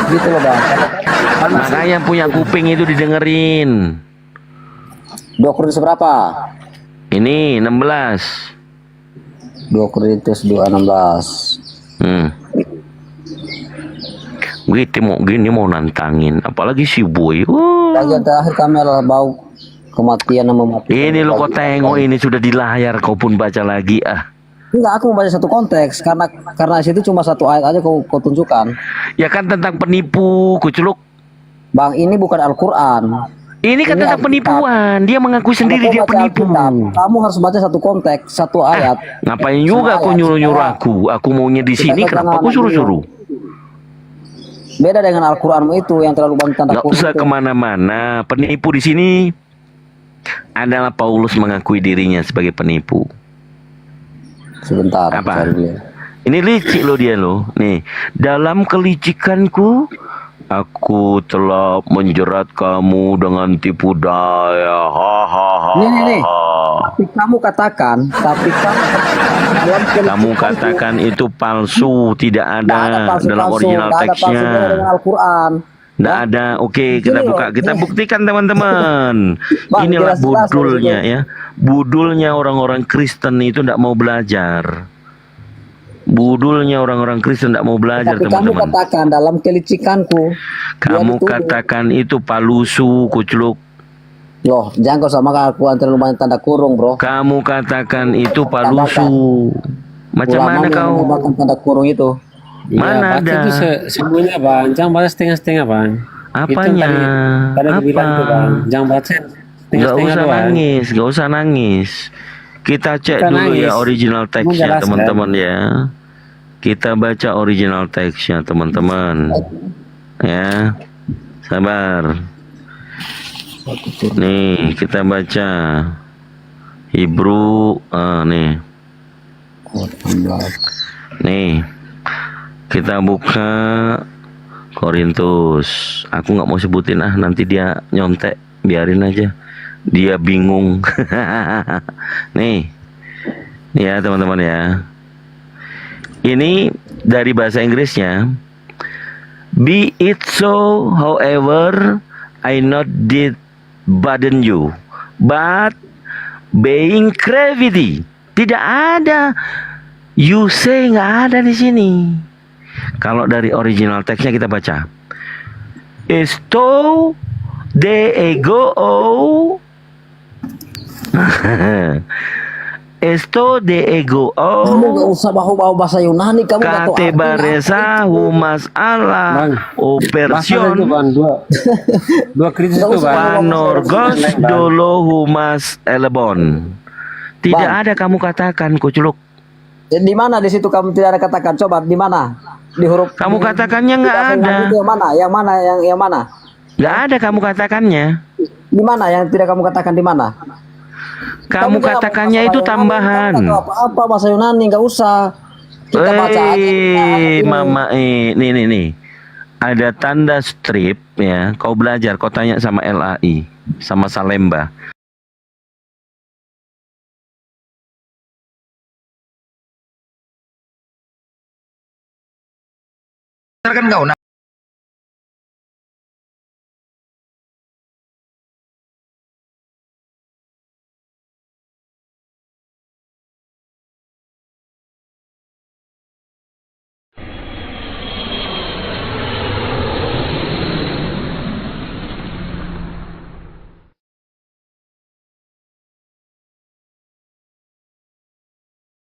Gitu loh bang. Makanya punya kuping itu didengerin. 2 Korintus berapa? Ini 16. 2 Korintus 2:16. Gini mau nantangin, apalagi si boy. Bagian terakhir kami adalah bau kematian yang mematikan. Ini lo kau tengok, ini sudah di layar, kau pun baca lagi Enggak, aku mau baca satu konteks karena situ cuma satu ayat aja kau tunjukkan. Ya kan tentang penipu, kuculuk. Bang, ini bukan Al-Qur'an. Ini kan tentang penipuan. Dia mengaku sendiri dia penipu. Kamu harus baca satu konteks, satu ayat. Ngapain juga kau nyuruh-nyuruh aku? Aku maunya di sini, kenapa aku suruh-suruh? Beda dengan Al-Qur'anmu itu yang terlalu banyak tanda kutip. Gak usah kemana-mana. Penipu di sini adalah Paulus mengakui dirinya sebagai penipu. Sebentar, Apa? cari dulu. Ini licik loh dia loh. Nih, dalam kelicikanku aku telah menjerat kamu dengan tipu daya. Ha. Nih. Tapi kamu katakan dalam Kamu katakan itu palsu, tidak nggak ada ada palsu-palsu, dalam original nggak ada palsunya teksnya. dengan Al-Quran. Nggak ada. Oke, kita Ini buka, loh, kita ini. buktikan teman-teman. Bang, Inilah jelas-jelas budulnya loh, ya. Budulnya orang-orang Kristen itu tidak mau belajar. Budulnya orang-orang Kristen tidak mau belajar, Tapi kamu teman-teman. katakan dalam kelicikanku. dia Kamu dituduh. katakan itu palusu, kucluk. Loh, jangan kau sama aku terlalu banyak tanda kurung, bro. Kamu katakan itu palusu. Macam Ulama mana yang kau? menambahkan tanda kurung itu. Mana baca ada? itu semuanya bang, jangan baca setengah-setengah bang. Apanya? Tadi aku bilang itu bang, Apa? jangan baca Gak setengah-setengah usah doang. nangis, gak usah nangis. Kita cek Bukan dulu ya nangis. original Kamu teksnya, jelaskan. teman-teman ya. Kita baca original teksnya, teman-teman. Ya, sabar. Nih, kita baca Hebrew. Nih, kita buka Korintus. Aku nggak mau sebutin nanti dia nyontek, biarin aja. Dia bingung. Nih ya teman-teman ya. Ini dari bahasa Inggrisnya. Be it so, however, I not did burden you, but being gravity. Tidak ada. You say nggak ada di sini. Kalau dari original teksnya kita baca. Esto de ego. Esto de ego. Kamu gak usah bahu-bahu bahasa Yunani, kamu gak tahu Kate artinya baresa humas Allah Bang, opersion itu bang, dua kritis Nggak itu usah, bang. panorgos dolo humas elebon. Tidak Bang. ada kamu katakan, kuculuk. Di mana di situ kamu tidak ada katakan? Coba di mana? Di huruf. Kamu katakannya di nggak bahasa ada. Yunani itu yang mana? Yang mana? Nggak ada kamu katakannya. Di mana yang tidak kamu katakan di mana? Kamu bilang katakannya bahasa itu Yunani, tambahan. kamu nggak tahu apa-apa bahasa Yunani, nggak usah. Kita baca aja. Mama, nih. Ada tanda strip ya. Kau belajar, kau tanya sama LAI, sama Salemba. Kan kau